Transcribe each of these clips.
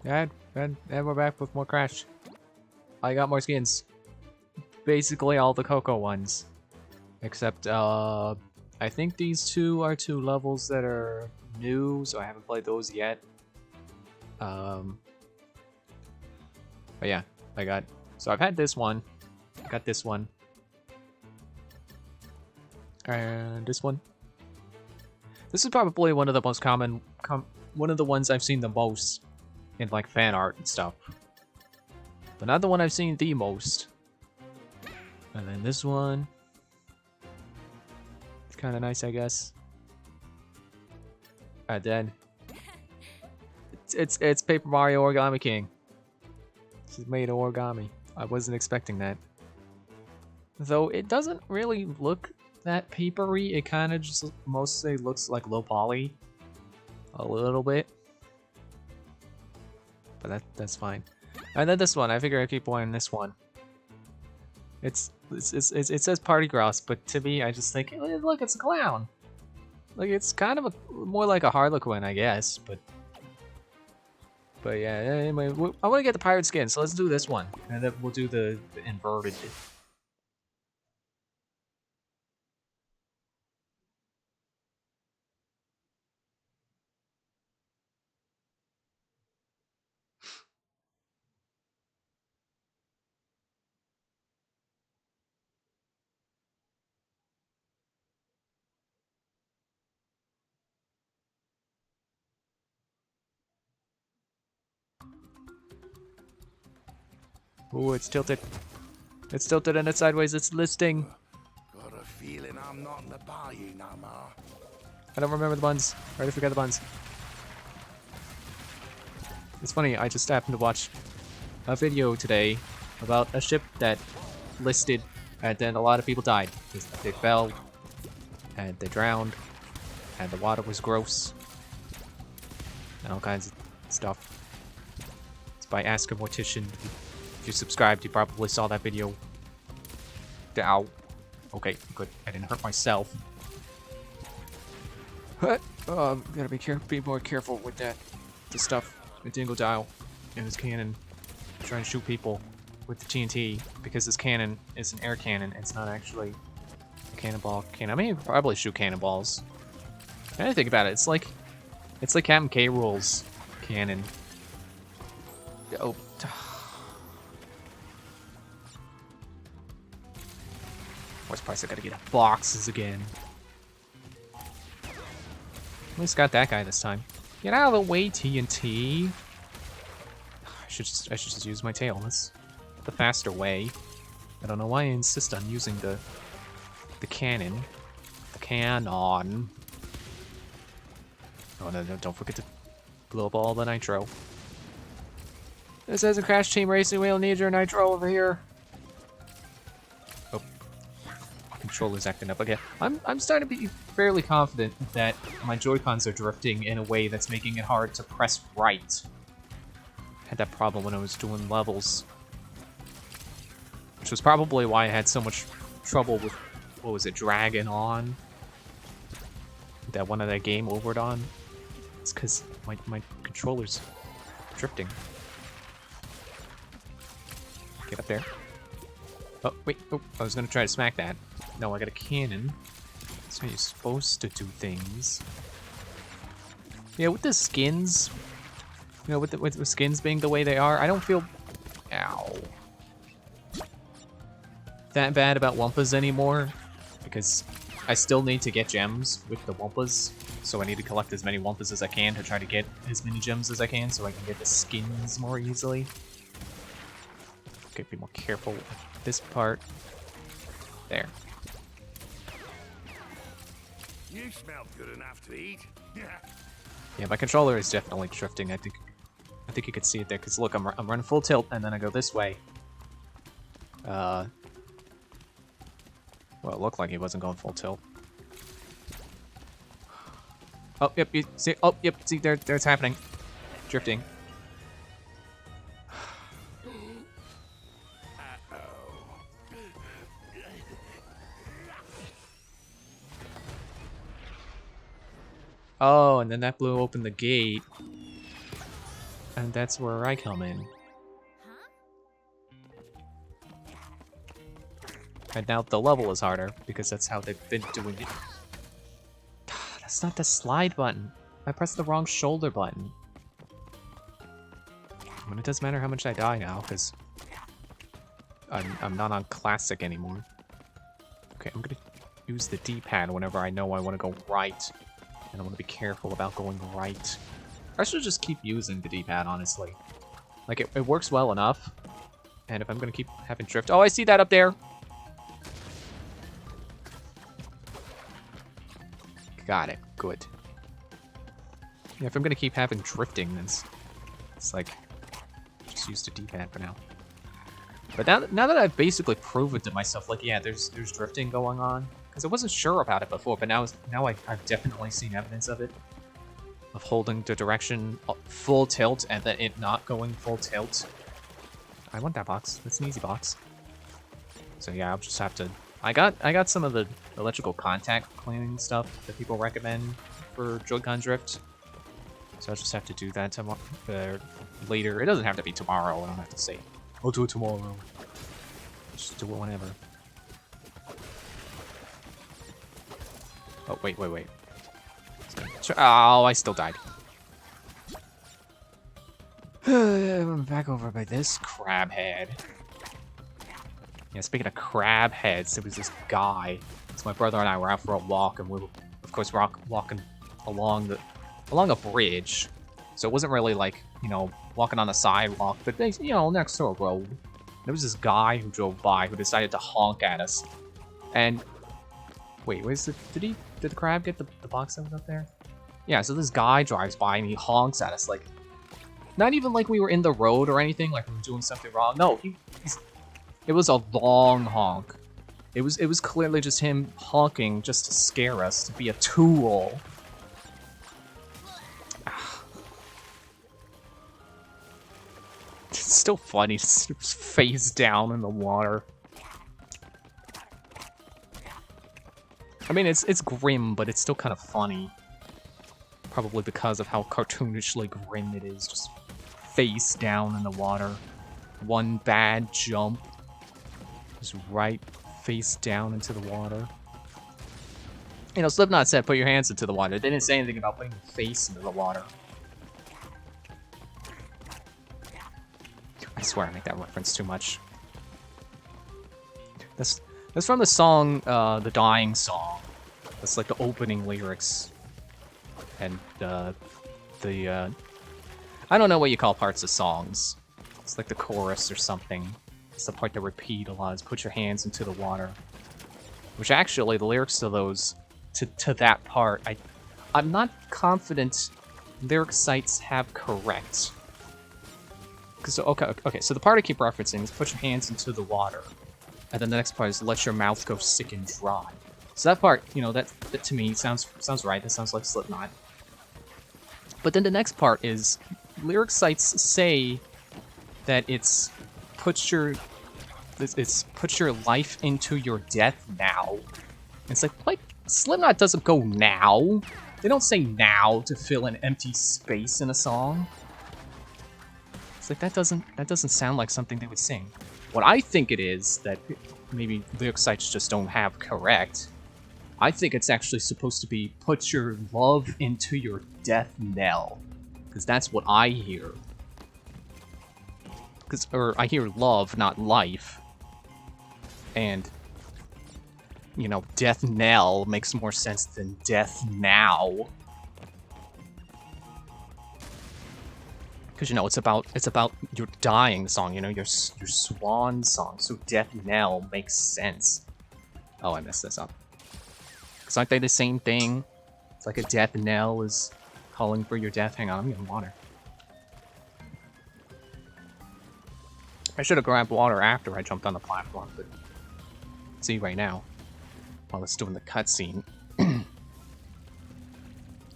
And we're back with more Crash. I got more skins. Basically all the Coco ones. Except, I think these two are two levels that are new, so I haven't played those yet. But yeah, so I've had this one. I got this one. And this one. This is probably one of the most common, one of the ones I've seen the most in like fan art and stuff. But not the one I've seen the most. And then this one. It's kind of nice, I guess. And then it's Paper Mario Origami King. This is made of origami. I wasn't expecting that. Though it doesn't really look that papery. It kind of just mostly looks like low poly. A little bit. But that's fine. And then this one, I figure I keep wearing this one. It says Party Grouse, but to me, I just think, hey, look, it's a clown. Like, it's kind of more like a Harlequin, I guess, but yeah, anyway, I want to get the pirate skin, so let's do this one. And then we'll do the inverted. Ooh, it's tilted. It's tilted and it's sideways. It's listing. Got a feeling I'm not in the bayou no more. I don't remember the buns. I already forgot the buns. It's funny, I just happened to watch a video today about a ship that listed and then a lot of people died. They fell and they drowned and the water was gross and all kinds of stuff. It's by Ask a Mortician. If you subscribed, you probably saw that video. Ow. Okay, good. I didn't hurt myself. But, gotta be more careful with that. The stuff with Dingodile and his cannon. Trying to shoot people with the TNT because this cannon is an air cannon. It's not actually a cannonball cannon. I mean, probably shoot cannonballs. I didn't think about it. It's like Captain K. Rool's cannon. Oh. Worst price, I gotta get boxes again. At least got that guy this time. Get out of the way, TNT. I should just use my tail. That's the faster way. I don't know why I insist on using the cannon. The cannon. Oh no, don't forget to blow up all the nitro. This isn't Crash Team Racing. We don't need your nitro over here. Oh, controller's acting up again. I'm starting to be fairly confident that my Joy-Cons are drifting in a way that's making it hard to press right. Had that problem when I was doing levels, which was probably why I had so much trouble with, what was it, Dragon On? That one of that game overed on. It's because my controller's drifting. Get up there. Oh, wait. Oh, I was going to try to smack that. No, I got a cannon. That's how you're supposed to do things. Yeah, with the skins, you know, with the skins being the way they are, I don't feel, ow, that bad about Wumpas anymore, because I still need to get gems with the Wumpas, so I need to collect as many Wumpas as I can to try to get as many gems as I can so I can get the skins more easily. Okay, be more careful with this part. There. You smell good enough to eat. Yeah, my controller is definitely drifting. I think you could see it there, because look, I'm running full tilt, and then I go this way. Well, it looked like he wasn't going full tilt. Oh, yep, you see, oh, yep, see, there it's happening. Drifting. Oh, and then that blew open the gate. And And that's where I come in. And now the level is harder, because that's how they've been doing it. That's not the slide button. I pressed the wrong shoulder button. I mean, it doesn't matter how much I die now, because I'm not on classic anymore. Okay, I'm gonna use the D-pad whenever I know I want to go right. And I want to be careful about going right. I should just keep using the D-pad, honestly. Like, it works well enough. And if I'm gonna keep having drift... Oh, I see that up there! Got it. Good. Yeah, if I'm gonna keep having drifting, then it's like... Just use the D-pad for now. But now that I've basically proven to myself, like, yeah, there's drifting going on. Because I wasn't sure about it before, but now I've definitely seen evidence of it. Of holding the direction full tilt and then it not going full tilt. I want that box. That's an easy box. So yeah, I'll just have to... I got some of the electrical contact cleaning stuff that people recommend for Joy-Con drift. So I'll just have to do that tomorrow, later. It doesn't have to be tomorrow. I don't have to say, I'll do it tomorrow. Just do it whenever. Oh, wait. Oh, I still died. I'm back over by this crab head. Yeah, speaking of crab heads, there was this guy. So my brother and I were out for a walk, and we were, of course, walking along a bridge. So it wasn't really like, you know, walking on the sidewalk, but, you know, next to a road. There was this guy who drove by who decided to honk at us. And wait, where's the... Did the crab get the box that was up there? Yeah, so this guy drives by and he honks at us, like... Not even like we were in the road or anything, like we were doing something wrong. No, it was a long honk. It was clearly just him honking just to scare us, to be a tool. It's still funny, just face down in the water. I mean, it's grim, but it's still kind of funny. Probably because of how cartoonishly grim it is, just face down in the water. One bad jump. Just right face down into the water. You know, Slipknot said put your hands into the water. They didn't say anything about putting your face into the water. I swear I make that reference too much. That's from the song, The Dying Song. That's like the opening lyrics. And, I don't know what you call parts of songs. It's like the chorus or something. It's the part that repeat a lot, is put your hands into the water. Which actually, the lyrics to those, to that part, I'm not confident lyric sites have correct. So, okay, so the part I keep referencing is put your hands into the water. And then the next part is let your mouth go sick and dry. So that part, you know, that to me sounds right. That sounds like Slipknot. But then the next part is lyric sites say that it's put your life into your death now. And it's like Slipknot doesn't go now. They don't say now to fill an empty space in a song. It's like that doesn't sound like something they would sing. What I think it is that maybe lyric sites just don't have correct. I think it's actually supposed to be put your love into your death knell. Because that's what I hear. Or I hear love, not life. And, you know, death knell makes more sense than death now. Because, you know, it's about your dying song, you know, your swan song. So death knell makes sense. Oh, I messed this up. Because aren't they the same thing? It's like a death knell is calling for your death. Hang on, I'm getting water. I should have grabbed water after I jumped on the platform, but see right now, while it's doing the cutscene.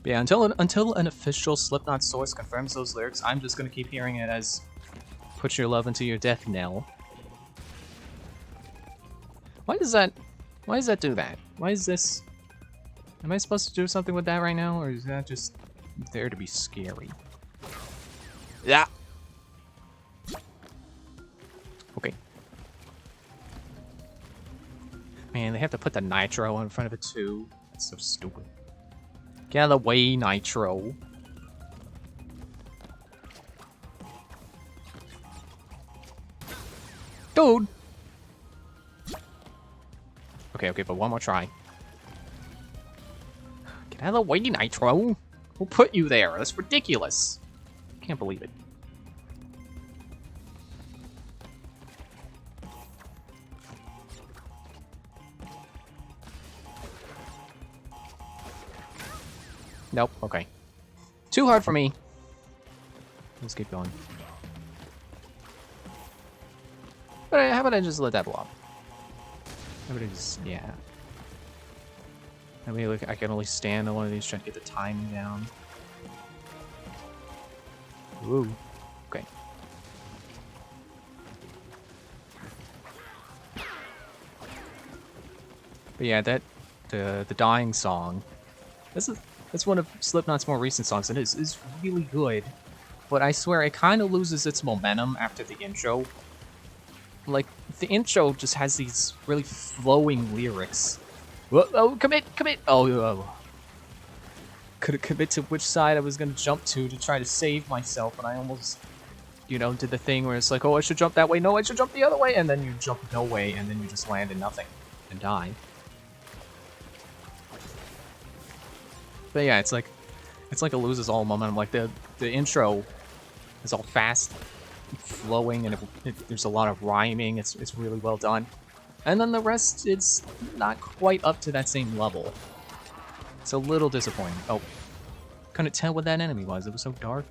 Yeah, until an official Slipknot source confirms those lyrics, I'm just gonna keep hearing it as "put your love into your death knell." Why does that do that? Why is this? Am I supposed to do something with that right now, or is that just there to be scary? Yeah. Man, they have to put the nitro in front of it too. That's so stupid. Get out of the way, nitro. Dude! Okay, but one more try. Get out of the way, nitro. Who put you there? That's ridiculous. Can't believe it. Nope, okay. Too hard for me. Let's keep going. But how about I just let that blow up? How about I just, yeah. I mean, look, I can only stand on one of these trying to get the timing down. Ooh, okay. But yeah, the dying song. That's one of Slipknot's more recent songs, and it's really good. But I swear, it kind of loses its momentum after the intro. Like, the intro just has these really flowing lyrics. Whoa, oh, commit! Oh. Couldn't commit to which side I was gonna jump to try to save myself, and I almost, you know, did the thing where it's like, oh, I should jump that way, no, I should jump the other way, and then you jump no way, and then you just land in nothing and die. But yeah, it's like it loses all momentum. Like the intro is all fast, flowing, and there's a lot of rhyming. It's really well done. And then the rest, it's not quite up to that same level. It's a little disappointing. Oh, couldn't tell what that enemy was. It was so dark.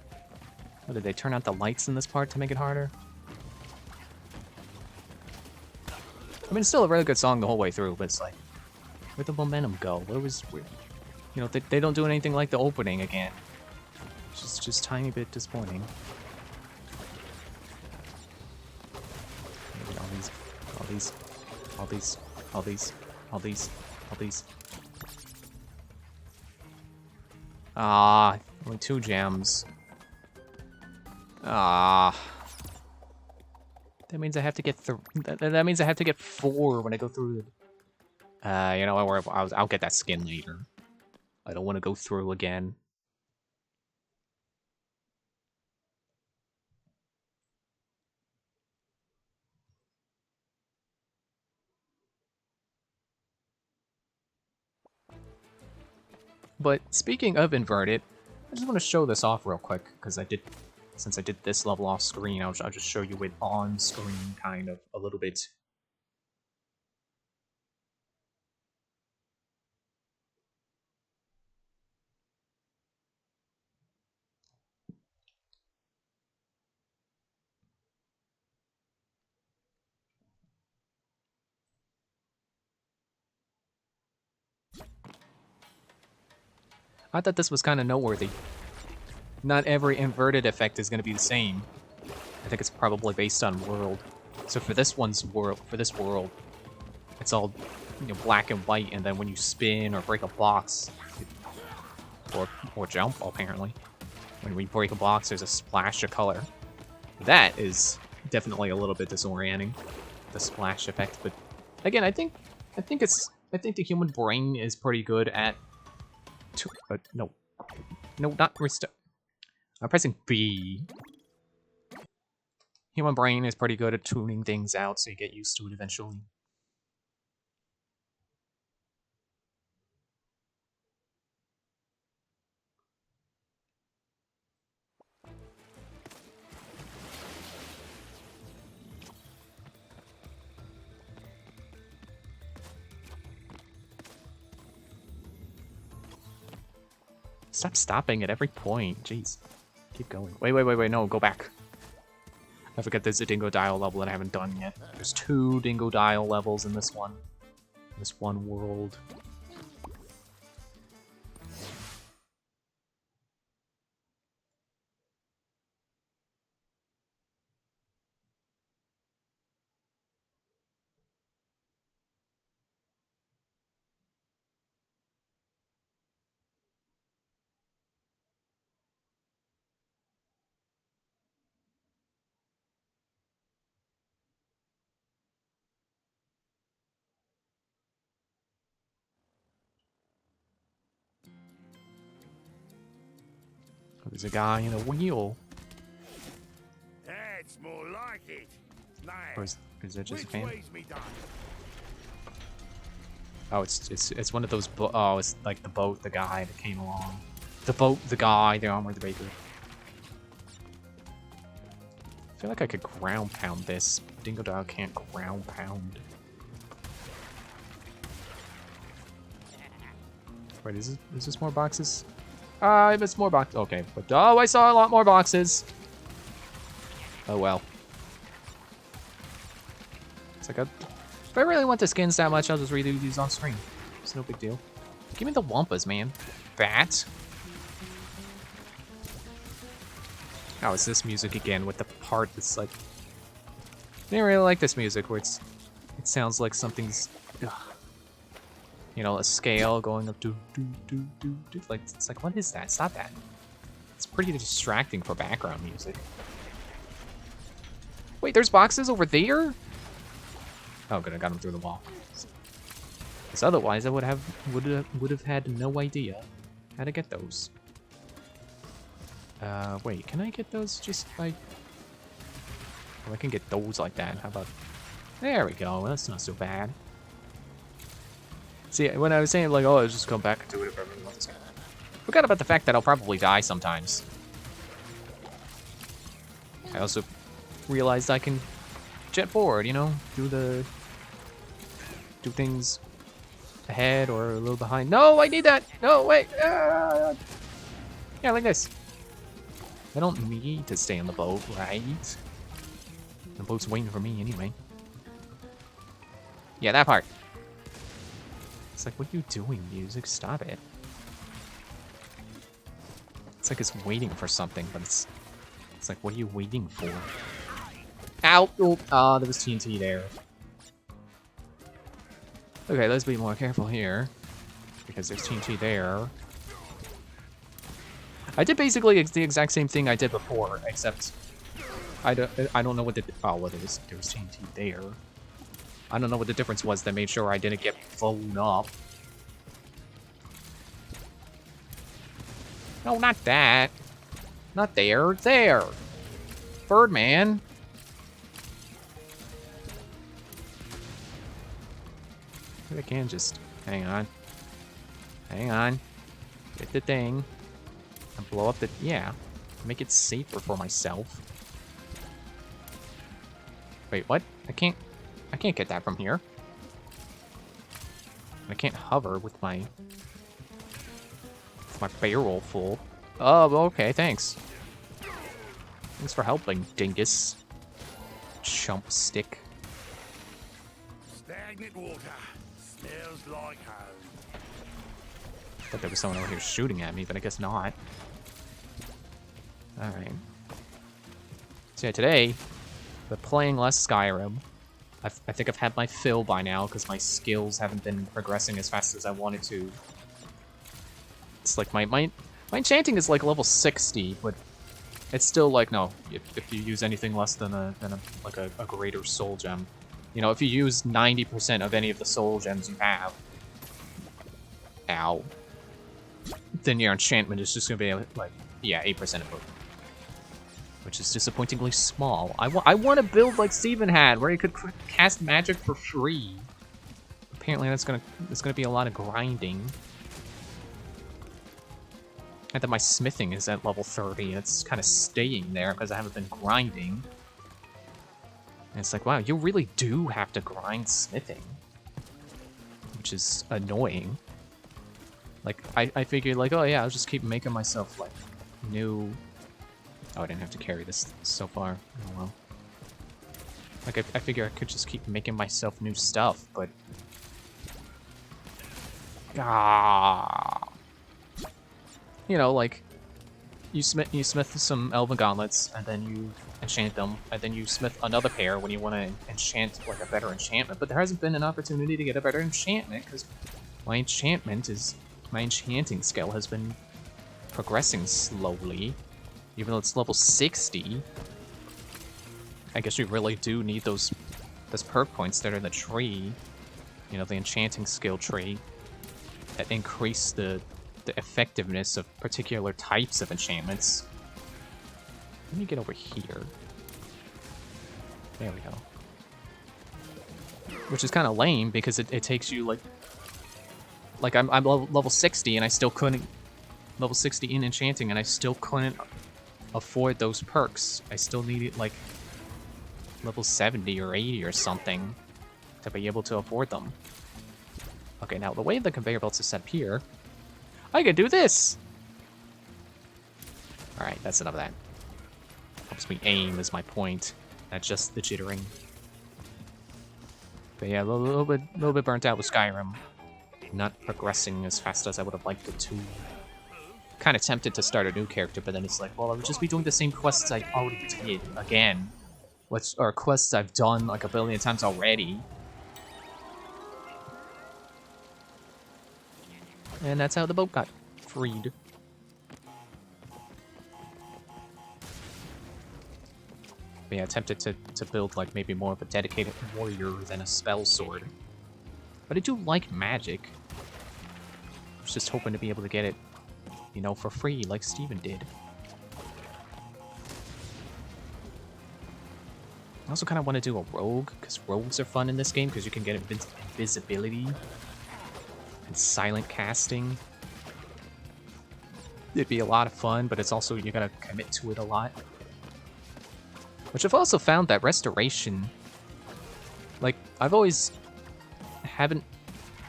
What, did they turn out the lights in this part to make it harder? I mean, it's still a really good song the whole way through, but it's like, where'd the momentum go? You know, they don't do anything like the opening again. It's just tiny bit disappointing. Maybe all these. Ah, only 2 gems. Ah. That means I have to get that means I have to get 4 when I go through. You know what? I'll get that skin later. I don't want to go through again. But speaking of inverted, I just want to show this off real quick because since I did this level off screen, I'll just show you it on screen kind of a little bit. I thought this was kind of noteworthy. Not every inverted effect is going to be the same. I think it's probably based on world. So for this world, it's all, you know, black and white, and then when you spin or break a box, or jump, apparently, when we break a box, there's a splash of color. That is definitely a little bit disorienting, the splash effect. But again, I think the human brain is pretty good at. No, not restart. I'm pressing B. Human brain is pretty good at tuning things out, so you get used to it eventually. Stop stopping at every point. Jeez. Keep going. Wait, no, go back. I forget there's a Dingodile level that I haven't done yet. There's 2 Dingodile levels in this one. This one world. There's a guy in a wheel. That's more like it. Now, Or is that just a which fan? way's me done? Oh, it's one of those. Oh, it's like the boat, the guy that came along. The boat, the guy, the armored baker. I feel like I could ground pound this. Dingodile can't ground pound. Wait, is this more boxes? It's more boxes. Okay, but oh, I saw a lot more boxes. Oh well. It's like if I really want the skins that much, I'll just redo these on screen. It's no big deal. Give me the Wumpas, man. Bat. Oh, it's this music again with the part that's like... I didn't really like this music where it sounds like something's... Ugh. You know, a scale going up do do do do do. Like, it's like, what is that? Stop that. It's pretty distracting for background music. Wait, there's boxes over there? Oh, good, I got them through the wall. Because otherwise, I would have had no idea how to get those. Wait, can I get those just by... Oh, I can get those like that. How about... There we go, that's not so bad. See, when I was saying, like, oh, I'll just come back and do it if I really want this guy. Forgot about the fact that I'll probably die sometimes. I also realized I can jet forward, you know? Do things ahead or a little behind. No, I need that! No, wait! Yeah, like this. I don't need to stay on the boat, right? The boat's waiting for me anyway. Yeah, that part. It's like, what are you doing, music? Stop it. It's like it's waiting for something, but it's like, what are you waiting for? Ow! Oh, there was TNT there. Okay, let's be more careful here. Because there's TNT there. I did basically the exact same thing I did before, except I don't know what the... Oh, what it is. There was TNT there. I don't know what the difference was that made sure I didn't get blown up. No, not that. Not there. There. Birdman. I can just... Hang on. Hang on. Get the thing. And blow up the... Yeah. Make it safer for myself. Wait, what? I can't get that from here. I can't hover with my barrel full. Oh, okay, thanks. Thanks for helping, dingus. Chump stick. Stagnant water. Smells like home. I thought there was someone over here shooting at me, but I guess not. Alright. So yeah, today, we're playing less Skyrim. I think I've had my fill by now, because my skills haven't been progressing as fast as I wanted to. It's like my enchanting is like level 60, but it's still like, no, if you use anything less than a greater soul gem. You know, if you use 90% of any of the soul gems you have, ow, then your enchantment is just gonna be like, yeah, 8% of both. Which is disappointingly small. I want to build like Steven had, where he could cast magic for free. Apparently that's gonna be a lot of grinding. And then my smithing is at level 30, and it's kind of staying there because I haven't been grinding. And it's like, wow, you really do have to grind smithing. Which is annoying. Like, I figured, like, oh yeah, I'll just keep making myself, like, new... Oh, I didn't have to carry this so far. Oh well. Like, I figure I could just keep making myself new stuff, but... You know, like, you smith some Elven Gauntlets, and then you enchant them, and then you smith another pair when you want to enchant, like, a better enchantment. But there hasn't been an opportunity to get a better enchantment, because my enchanting skill has been progressing slowly. Even though it's level 60, I guess you really do need those perk points that are in the tree. You know, the enchanting skill tree that increase the effectiveness of particular types of enchantments. Let me get over here. There we go. Which is kind of lame because it takes you like I'm level 60 and I still couldn't level 60 in enchanting and I still couldn't afford those perks. I still needed like level 70 or 80 or something to be able to afford them. Okay, now the way the conveyor belts are set up here, I can do this. All right, that's enough of that. Helps me aim is my point. That's just the jittering. But yeah, a little bit burnt out with Skyrim. Not progressing as fast as I would have liked it to. Kind of tempted to start a new character, but then it's like, well, I would just be doing the same quests I already did again. Or quests I've done like a billion times already. And that's how the boat got freed. But yeah, tempted to build like maybe more of a dedicated warrior than a spell sword. But I do like magic. I was just hoping to be able to get it, you know, for free like Steven did. I also kind of want to do a rogue, because rogues are fun in this game, because you can get invisibility and silent casting. It'd be a lot of fun, but it's also, you gotta commit to it a lot. Which I've also found that restoration, like, I've always haven't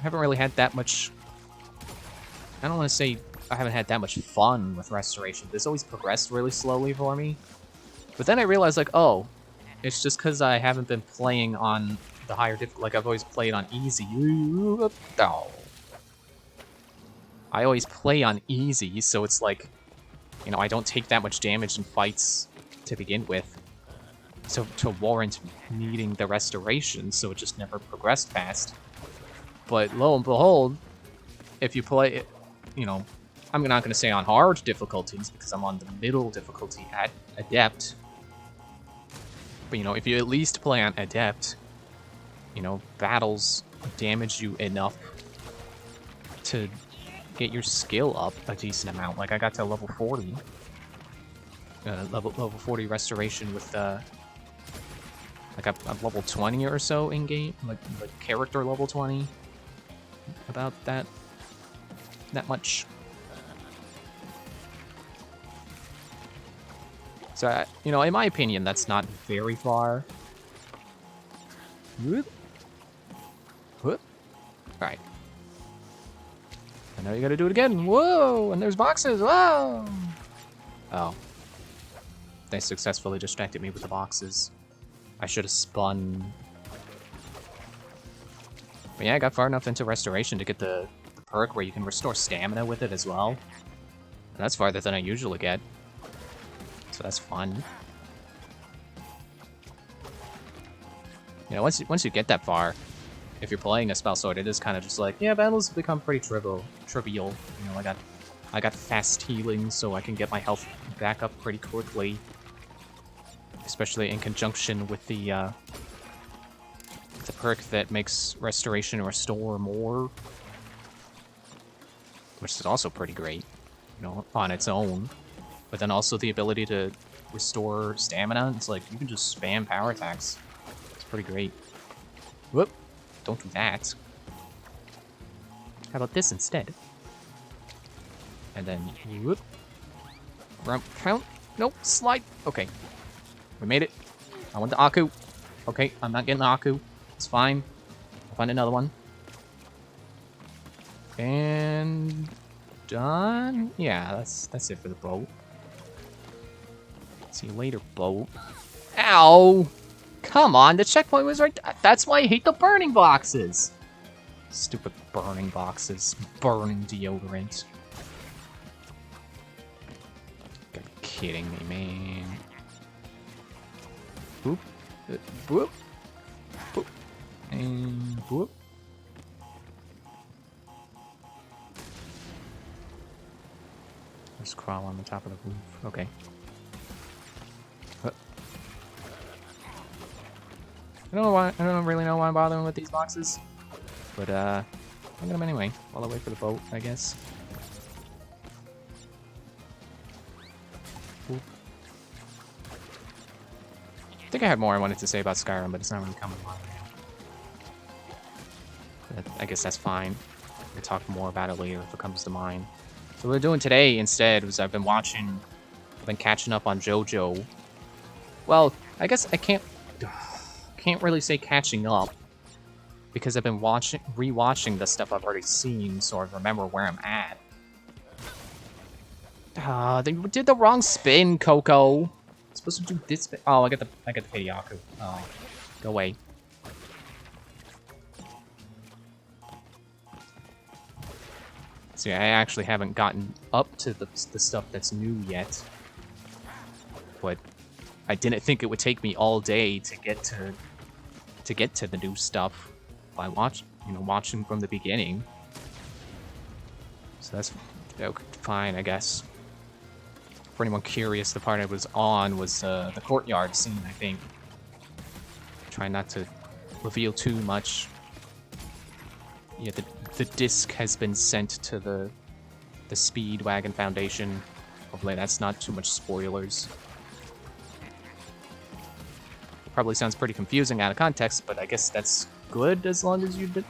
really had that much, I don't want to say I haven't had that much fun with restoration. It's always progressed really slowly for me. But then I realized, like, oh, it's just because I haven't been playing on the higher difficulty. Like, I've always played on easy. Oh. I always play on easy, so it's like, you know, I don't take that much damage in fights to begin with. So to warrant needing the restoration, so it just never progressed past. But lo and behold, if you play it, you know, I'm not going to say on hard difficulties because I'm on the middle difficulty at Adept. But, you know, if you at least play on Adept, you know, battles damage you enough to get your skill up a decent amount. Like, I got to level 40. Level 40 restoration with, like, I'm level 20 or so in-game. Like, character level 20. About that much. So, you know, in my opinion, that's not very far. Whoop. Whoop. Alright. And now you gotta do it again. Whoa! And there's boxes. Whoa! Oh. They successfully distracted me with the boxes. I should have spun. But yeah, I got far enough into restoration to get the perk where you can restore stamina with it as well. And that's farther than I usually get. So that's fun. You know, once you get that far, if you're playing a spell sword, it is kind of just like, yeah, battles become pretty trivial. You know, I got fast healing, so I can get my health back up pretty quickly. Especially in conjunction with the perk that makes restoration restore more. Which is also pretty great, you know, on its own. But then also the ability to restore stamina. It's like, you can just spam power attacks. It's pretty great. Whoop. Don't do that. How about this instead? And then, whoop. Count. Nope, slide. Okay. We made it. I want the Aku. Okay, I'm not getting the Aku. It's fine. I'll find another one. And done. Yeah, that's it for the boat. See you later, boat. Ow! Come on, the checkpoint was right. That's why I hate the burning boxes. Stupid burning boxes. Burning deodorant. You're kidding me, man. Boop. Boop. Boop. And boop. Let's crawl on the top of the roof. Okay. I don't really know why I'm bothering with these boxes. But I'll get them anyway, while I wait for the boat, I guess. Boop. I think I had more I wanted to say about Skyrim, but it's not really coming to mind now. I guess that's fine. We'll talk more about it later if it comes to mind. So what we're doing today instead was I've been catching up on JoJo. Well, I guess I can't really say catching up because I've been rewatching the stuff I've already seen, so I remember where I'm at. They did the wrong spin, Coco. I'm supposed to do this spin. Oh, I got the Pediaku. Oh, go away. See, I actually haven't gotten up to the stuff that's new yet, but I didn't think it would take me all day to get to the new stuff by watching from the beginning. So that's fine, I guess. For anyone curious, the part I was on was the courtyard scene, I think. Try not to reveal too much. Yeah, the disc has been sent to the Speedwagon Foundation. Hopefully that's not too much spoilers. It probably sounds pretty confusing out of context, but I guess that's good as long as if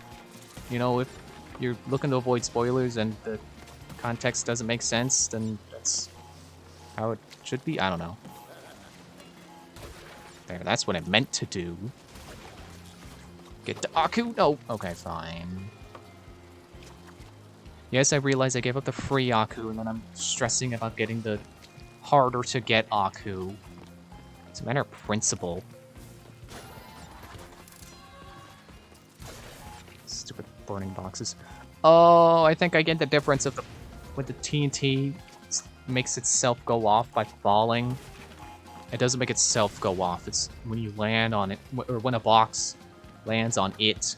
you're looking to avoid spoilers and the context doesn't make sense, then that's how it should be. I don't know. There, that's what it meant to do. Get to Aku? No. Okay, fine. Yes, I realize I gave up the free Aku, and then I'm stressing about getting the harder to get Aku. It's a matter of principle. Stupid burning boxes. Oh, I think I get the difference of when the TNT makes itself go off by falling. It doesn't make itself go off. It's when you land on it, or when a box lands on it.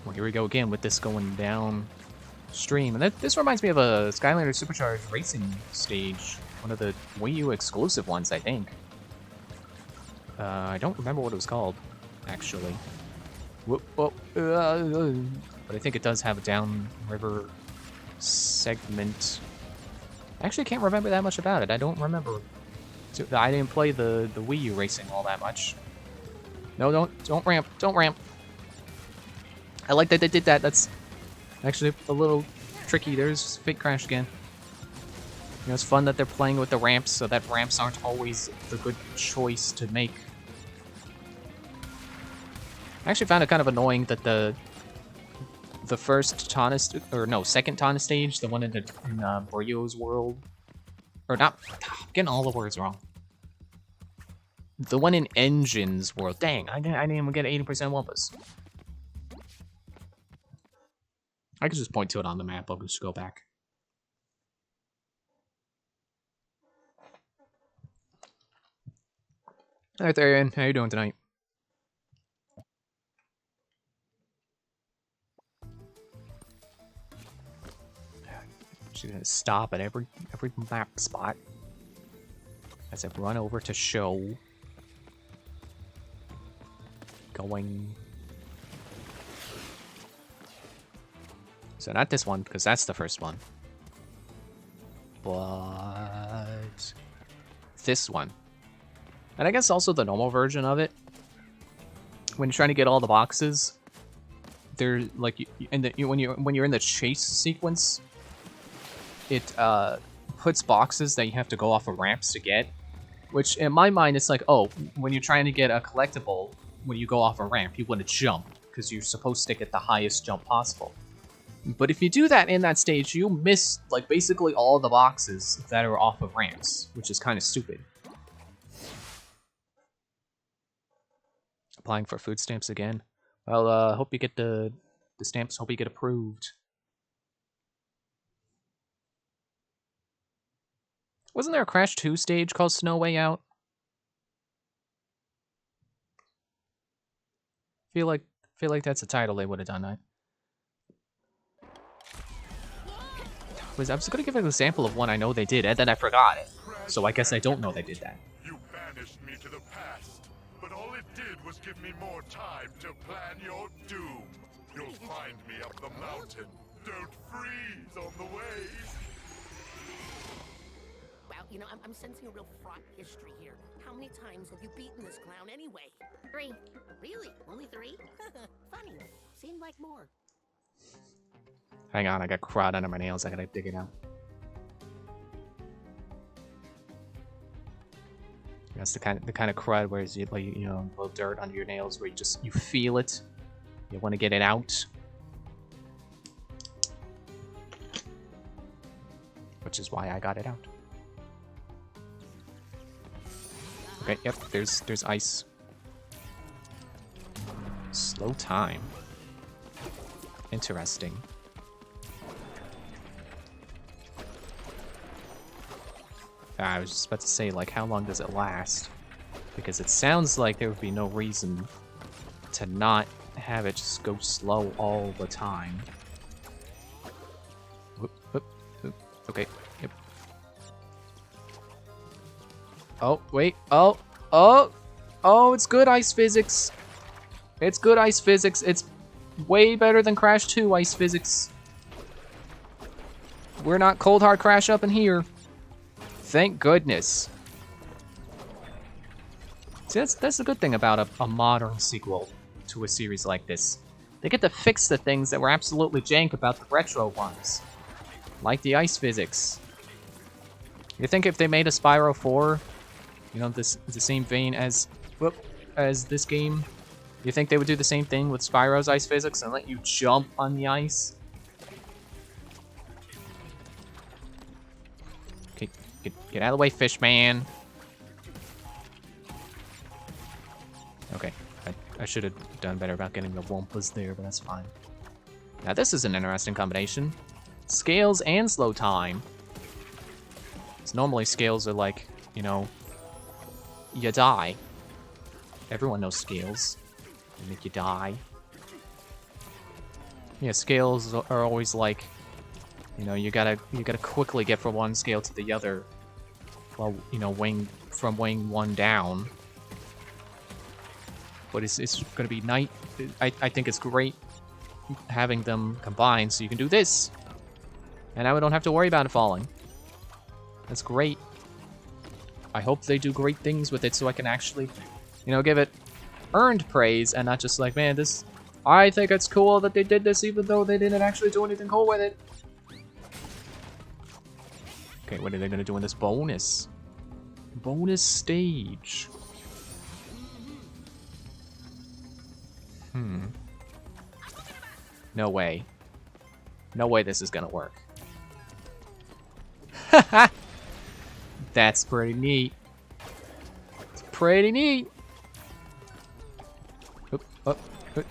Well, here we go again with this going down stream. And this reminds me of a Skylander Supercharged racing stage. One of the Wii U exclusive ones, I think. I don't remember what it was called, actually. Whoop, whoop, but I think it does have a downriver segment. I actually can't remember that much about it. I don't remember. I didn't play the Wii U racing all that much. No, don't ramp. Don't ramp. I like that they did that. That's actually a little tricky. There's Fake Crash again. It's fun that they're playing with the ramps, so that ramps aren't always the good choice to make. I actually found it kind of annoying that the first second Tana stage, the one in Brio's world, or not, I'm getting all the words wrong. The one in Engine's world. Dang, I didn't even get 80% Wumpas. I could just point to it on the map. I'll just go back. Alright there, Ian. How you doing tonight? She's gonna stop at every map spot as I run over to show. Going. So not this one, because that's the first one. But this one. And I guess also the normal version of it. When you're trying to get all the boxes, they're like when you're in the chase sequence, it puts boxes that you have to go off of ramps to get. Which in my mind, it's like, oh, when you're trying to get a collectible, when you go off a ramp, you want to jump because you're supposed to get the highest jump possible. But if you do that in that stage, you miss like basically all the boxes that are off of ramps, which is kind of stupid. Applying for food stamps again. Well, hope you get the stamps. Hope you get approved. Wasn't there a Crash 2 stage called Snow Way Out? Feel like that's a title they would have done. I was gonna give an example of one I know they did, and then I forgot it. So I guess I don't know they did that. You banished me to the past, but all it did was give me more time to plan your doom. You'll find me up the mountain. Don't freeze on the way. You know, I'm sensing a real fraught history here. How many times have you beaten this clown anyway? 3. Really? Only 3? Funny. Seemed like more. Hang on, I got crud under my nails. I gotta dig it out. That's the kind of crud where it's like, you know, a little dirt under your nails where you feel it. You want to get it out. Which is why I got it out. Okay, yep, there's ice. Slow time. Interesting. I was just about to say, like, how long does it last? Because it sounds like there would be no reason to not have it just go slow all the time. Whoop, whoop, whoop. Okay, yep. Oh, wait, oh, it's good ice physics. It's good ice physics. It's way better than Crash 2 ice physics. We're not cold hard Crash up in here. Thank goodness. See, that's the good thing about a modern sequel to a series like this. They get to fix the things that were absolutely jank about the retro ones. Like the ice physics. You think if they made a Spyro 4, you know, the same vein as this game, you think they would do the same thing with Spyro's ice physics and let you jump on the ice? Okay, get out of the way, fish man. Okay, I should have done better about getting the Wumpas there, but that's fine. Now this is an interesting combination. Scales and slow time. So normally scales are like, you know, you die. Everyone knows scales. They make you die. Yeah, scales are always like, you know, you gotta quickly get from one scale to the other, while, you know, weighing one down. But it's gonna be night. I think it's great having them combined so you can do this, and now we don't have to worry about it falling. That's great. I hope they do great things with it so I can actually, you know, give it earned praise and not just like, man, this. I think it's cool that they did this even though they didn't actually do anything cool with it. Okay, what are they gonna do in this bonus? Bonus stage. No way. No way this is gonna work. Haha! That's pretty neat. It's pretty neat. Oop, oop, oop.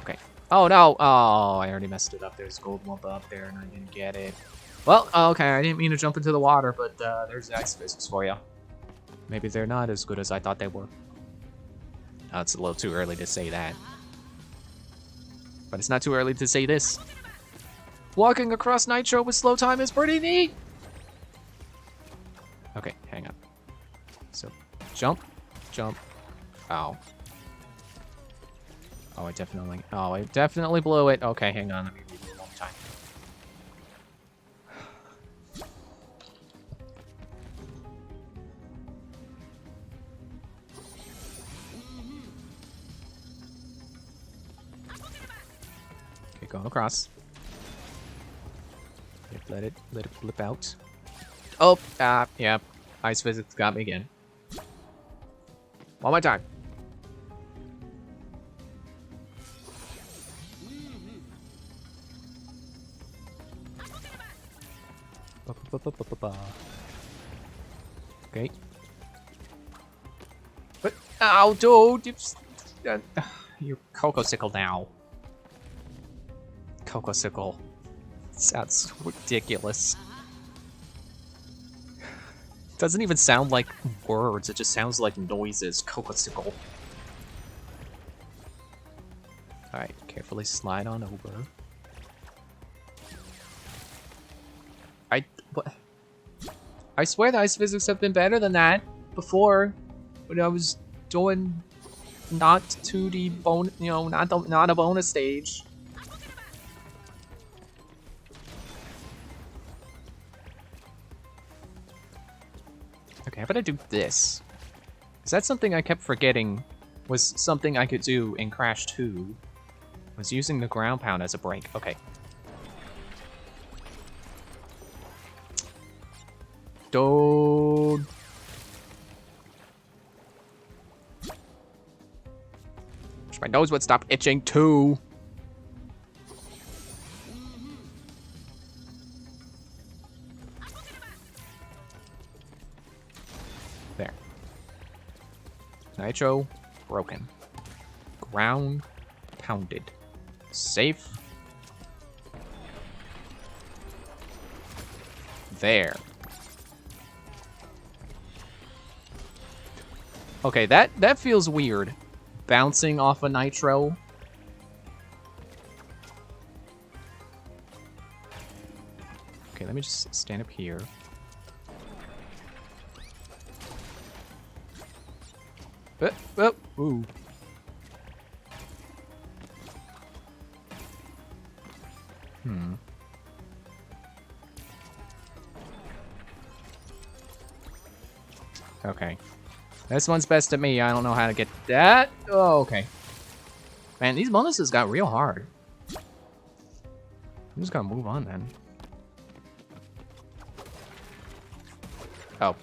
Okay. Oh no! Oh, I already messed it up. There's a gold Wumpa up there and I didn't get it. Well, okay, I didn't mean to jump into the water, but there's ice physics for you. Maybe they're not as good as I thought they were. Oh, it's a little too early to say that. But it's not too early to say this. Walking across Nitro with slow time is pretty neat! Okay, hang on. So, jump, jump. Ow. Oh, I definitely blew it. Okay, hang on, let me read it one more time. Okay, going across. Let it flip out. Oh, yeah. Ice physics got me again. One more time. Okay. But, ow, dude! You're Cocosicle now. Cocosicle. Sounds ridiculous. Doesn't even sound like words, it just sounds like noises. Cocosicle. Alright, carefully slide on over. I swear the ice physics have been better than that before, when I was doing not 2D bonus, you know, not a bonus stage. Okay, how about I do this? Is that something I kept forgetting was something I could do in Crash 2? Was using the ground pound as a break. Okay. Dude. Wish my nose would stop itching too. There. Nitro broken. Ground pounded. Safe. There. Okay, that feels weird. Bouncing off a Nitro. Okay, let me just stand up here. Ooh. Okay. This one's best at me. I don't know how to get that. Oh, okay. Man, these bonuses got real hard. I'm just gonna move on then. Oh.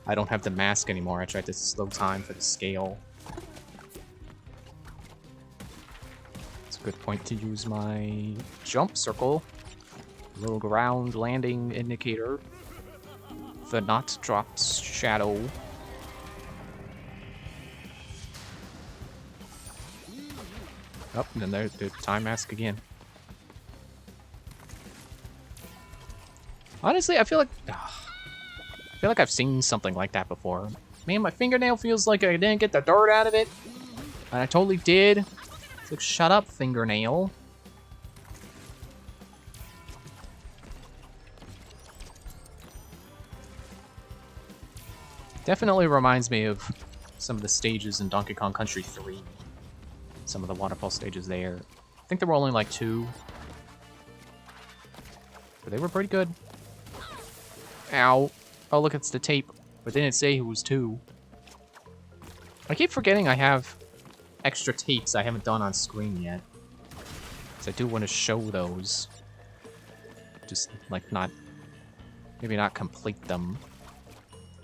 I don't have the mask anymore. I tried to slow time for the scale. It's a good point to use my jump circle. Little ground landing indicator. The not dropped shadow. Oh, and then there's the time mask again. Honestly, I feel like I've seen something like that before. Man, my fingernail feels like I didn't get the dirt out of it. And I totally did. It's like, shut up, fingernail. Definitely reminds me of some of the stages in Donkey Kong Country 3. Some of the waterfall stages there. I think there were only like 2. But they were pretty good. Ow. Oh, look, it's the tape. But they didn't say it was 2. I keep forgetting I have extra tapes I haven't done on screen yet. Because I do want to show those. Just, like, not... Maybe not complete them.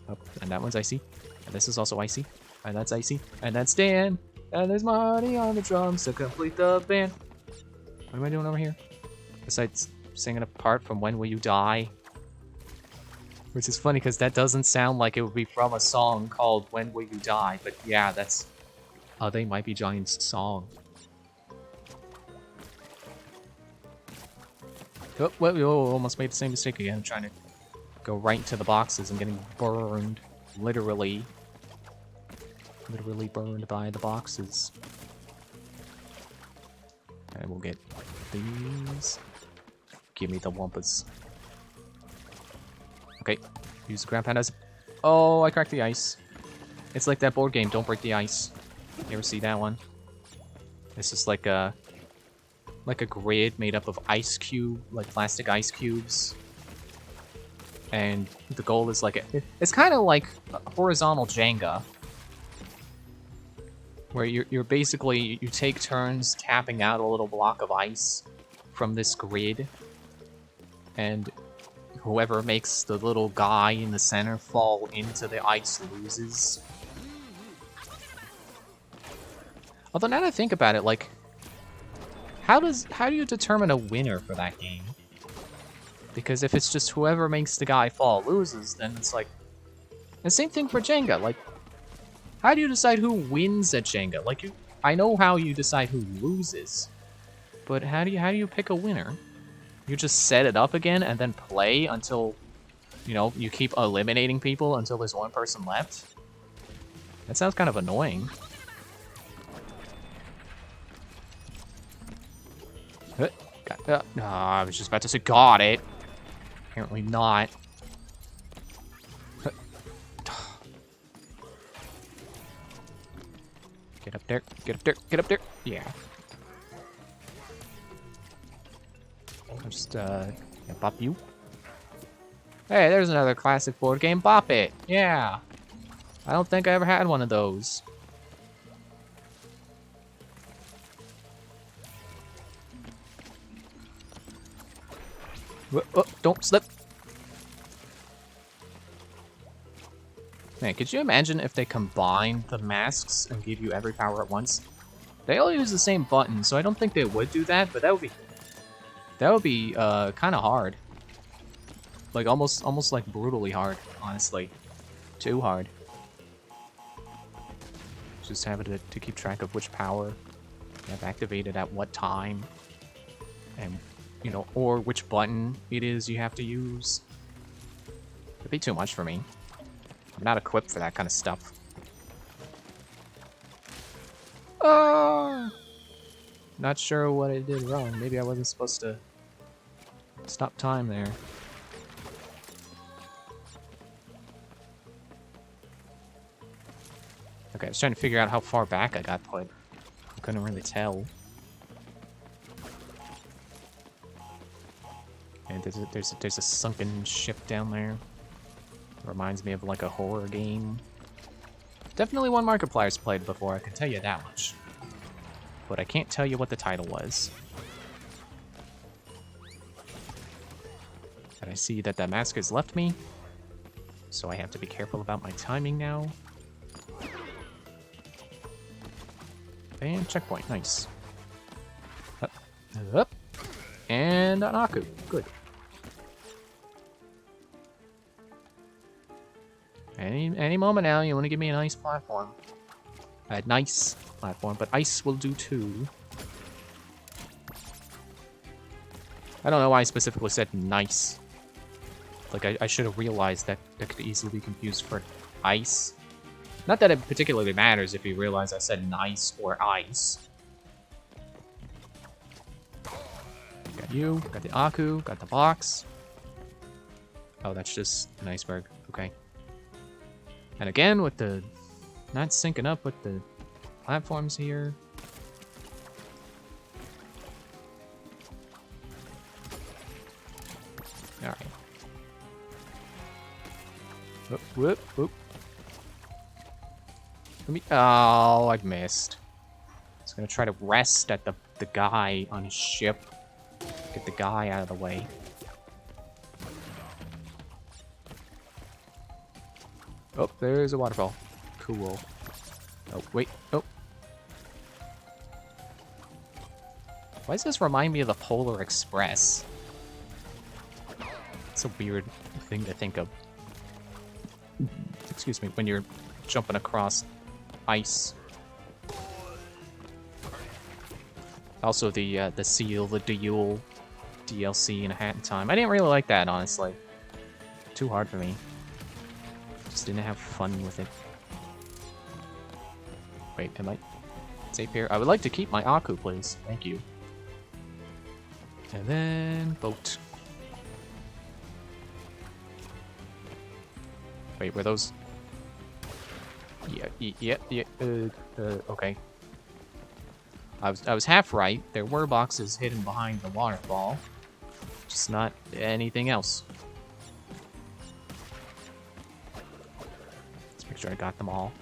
Oh, and that one's icy. And this is also icy. And that's icy. And that's Dan. And there's Marty on the drums to complete the band. What am I doing over here? Besides singing a part from When Will You Die? Which is funny because that doesn't sound like it would be from a song called When Will You Die. But yeah, that's They Might Be Giants' song. Oh, well, almost made the same mistake again. I'm trying to go right into the boxes and getting burned. Literally burned by the boxes. And we'll get these. Give me the Wumpas. Okay, use the ground pound as... Oh, I cracked the ice. It's like that board game, Don't Break the Ice. You ever see that one? It's just like a grid made up of ice cube, like plastic ice cubes. And the goal is like... It's kind of like horizontal Jenga. Where you're basically, you take turns tapping out a little block of ice from this grid. And whoever makes the little guy in the center fall into the ice loses. Although now that I think about it, like, how do you determine a winner for that game? Because if it's just whoever makes the guy fall loses, then it's like... The same thing for Jenga, like... How do you decide who wins at Jenga? Like, I know how you decide who loses, but how do you pick a winner? You just set it up again and then play until, you know, you keep eliminating people until there's one person left? That sounds kind of annoying. I was just about to say got it. Apparently not. Get up there, get up there, get up there. Yeah. I'll just, pop you. Hey, there's another classic board game, Bop It. Yeah. I don't think I ever had one of those. Oh, don't slip. Man, could you imagine if they combined the masks and gave you every power at once? They all use the same button, so I don't think they would do that, but that would be kind of hard. Like almost like brutally hard, honestly. Too hard. Just having to keep track of which power you have activated at what time. And, you know, or which button it is you have to use. It'd be too much for me. I'm not equipped for that kind of stuff. Oh! Not sure what I did wrong. Maybe I wasn't supposed to stop time there. Okay, I was trying to figure out how far back I got put. I couldn't really tell. And there's a sunken ship down there. Reminds me of like a horror game. Definitely one Markiplier's played before, I can tell you that much. But I can't tell you what the title was. And I see that that mask has left me. So I have to be careful about my timing now. And checkpoint, nice. Up, up. And an Aku, good. Any moment now, you want to give me a nice platform. A nice platform, but ice will do too. I don't know why I specifically said nice. Like, I should have realized that that could easily be confused for ice. Not that it particularly matters if you realize I said nice or ice. Got you, got the Aku, got the box. Oh, that's just an iceberg. Okay. And again, with the not syncing up with the platforms here. Alright. Whoop, whoop, whoop. Let me. Oh, I missed. I was gonna try to rest at the guy on his ship. Get the guy out of the way. Oh, there's a waterfall. Cool. Oh, wait. Oh. Why does this remind me of the Polar Express? It's a weird thing to think of. Excuse me, when you're jumping across ice. Also, the Seal, the Duel DLC in A Hat in Time. I didn't really like that, honestly. Too hard for me. Just didn't have fun with it. Wait, am I safe here? I would like to keep my Aku, please. Thank you. And then boat. Wait, were those? Yeah. Okay. I was half right. There were boxes hidden behind the waterfall, just not anything else. Let's make sure I got them all.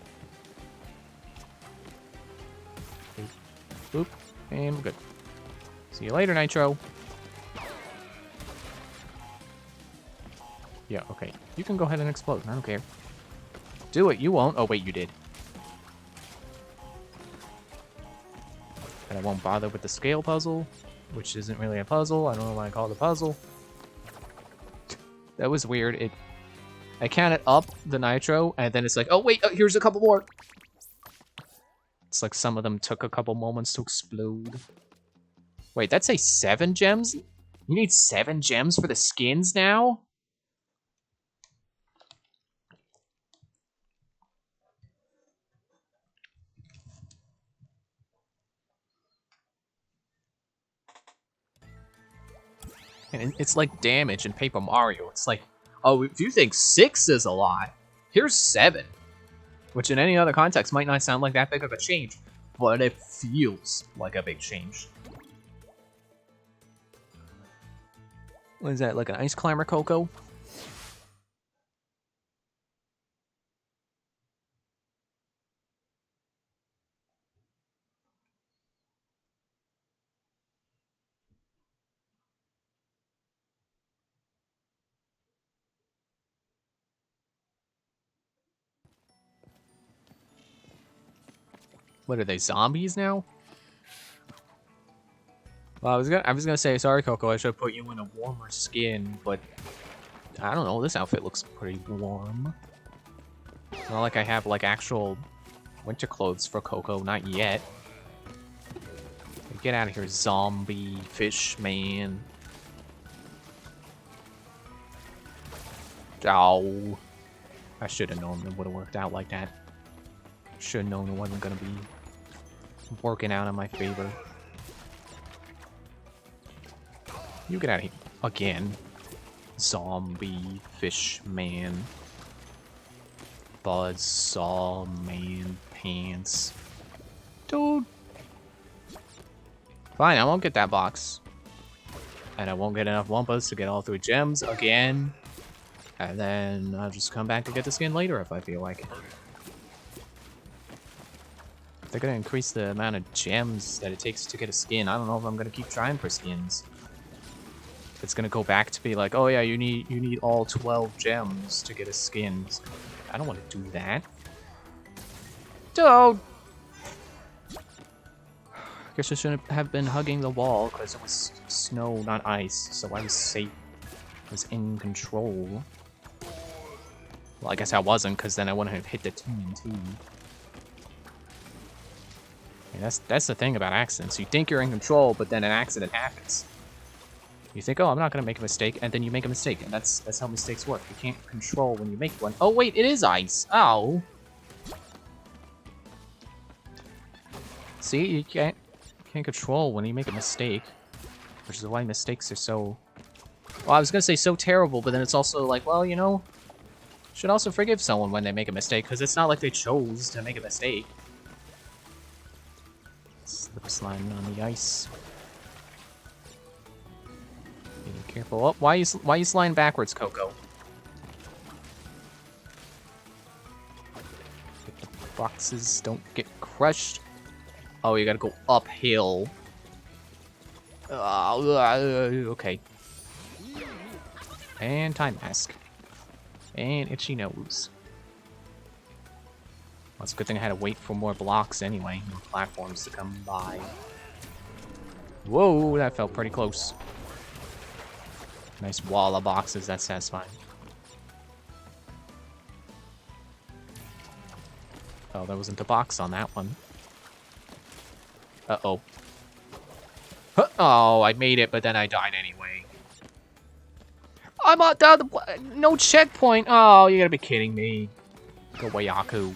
Boop, and we're good. See you later, Nitro. Yeah, okay. You can go ahead and explode. I don't care. Do it. You won't. Oh, wait, you did. And I won't bother with the scale puzzle, which isn't really a puzzle. I don't know why I call it a puzzle. That was weird. I counted up the Nitro, and then it's like, oh, wait, here's a couple more. It's like some of them took a couple moments to explode. Wait, that's a 7 gems? You need 7 gems for the skins now? And it's like damage in Paper Mario. It's like, oh, if you think 6 is a lot, here's 7. Which in any other context might not sound like that big of a change, but it feels like a big change. What is that, like an ice climber, Coco? What are they, zombies now? Well, I was gonna say, sorry, Coco, I should have put you in a warmer skin, but I don't know. This outfit looks pretty warm. It's not like I have like actual winter clothes for Coco, not yet. Get out of here, zombie fish man. Oh, I should have known it would have worked out like that. Should have known it wasn't gonna be working out in my favor. You get out of here. Again. Zombie fish man. Buzzsaw man pants. Dude. Fine, I won't get that box. And I won't get enough Wumpas to get all 3 gems again. And then I'll just come back to get the skin later if I feel like it. If they're gonna increase the amount of gems that it takes to get a skin, I don't know if I'm gonna keep trying for skins. It's gonna go back to be like, oh yeah, you need all 12 gems to get a skin. I don't want to do that. Dude! Guess I shouldn't have been hugging the wall because it was snow, not ice, so I was safe. I was in control. Well, I guess I wasn't, because then I wouldn't have hit the TNT. Yeah, that's the thing about accidents. You think you're in control, but then an accident happens. You think, oh, I'm not gonna make a mistake, and then you make a mistake, and that's how mistakes work. You can't control when you make one. Oh wait, it is ice. Oh. See, you can't control when you make a mistake, which is why mistakes are so. Well, I was gonna say so terrible, but then it's also like, well, you know, should also forgive someone when they make a mistake, because it's not like they chose to make a mistake. Slip sliding on the ice. Be careful. Oh, why are you sliding backwards, Coco? Get the boxes, don't get crushed. Oh, you gotta go uphill. Okay. And time mask. And itchy nose. Well, it's a good thing I had to wait for more blocks anyway, more platforms to come by. Whoa, that felt pretty close. Nice wall of boxes, that's satisfying. Oh, there wasn't a box on that one. Uh-oh. Oh, I made it, but then I died anyway. I'm down the... No checkpoint! Oh, you gotta be kidding me. Go away, Aku.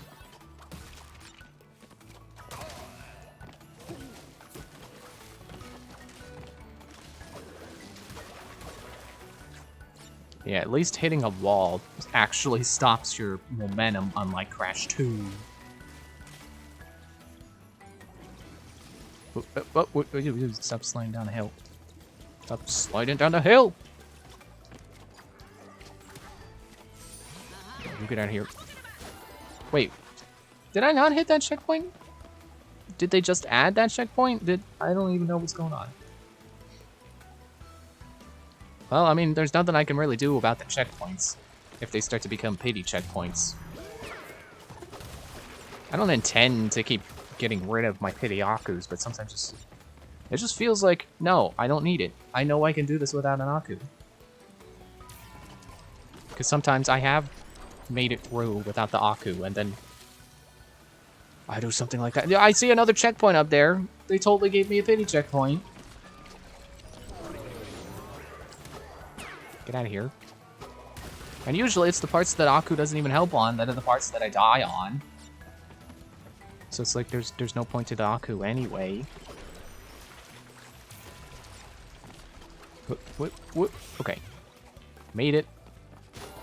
Yeah, at least hitting a wall actually stops your momentum, unlike Crash 2. Stop sliding down the hill. Stop sliding down the hill! You get out of here. Wait, did I not hit that checkpoint? Did they just add that checkpoint? I don't even know what's going on. Well, I mean, there's nothing I can really do about the checkpoints if they start to become pity checkpoints. I don't intend to keep getting rid of my pity Akus, but sometimes it just feels like, no, I don't need it. I know I can do this without an Aku. Because sometimes I have made it through without the Aku, and then I do something like that. Yeah, I see another checkpoint up there. They totally gave me a pity checkpoint. Get out of here. And usually it's the parts that Aku doesn't even help on that are the parts that I die on. So it's like there's no point to the Aku anyway. Whoop. Okay. Made it.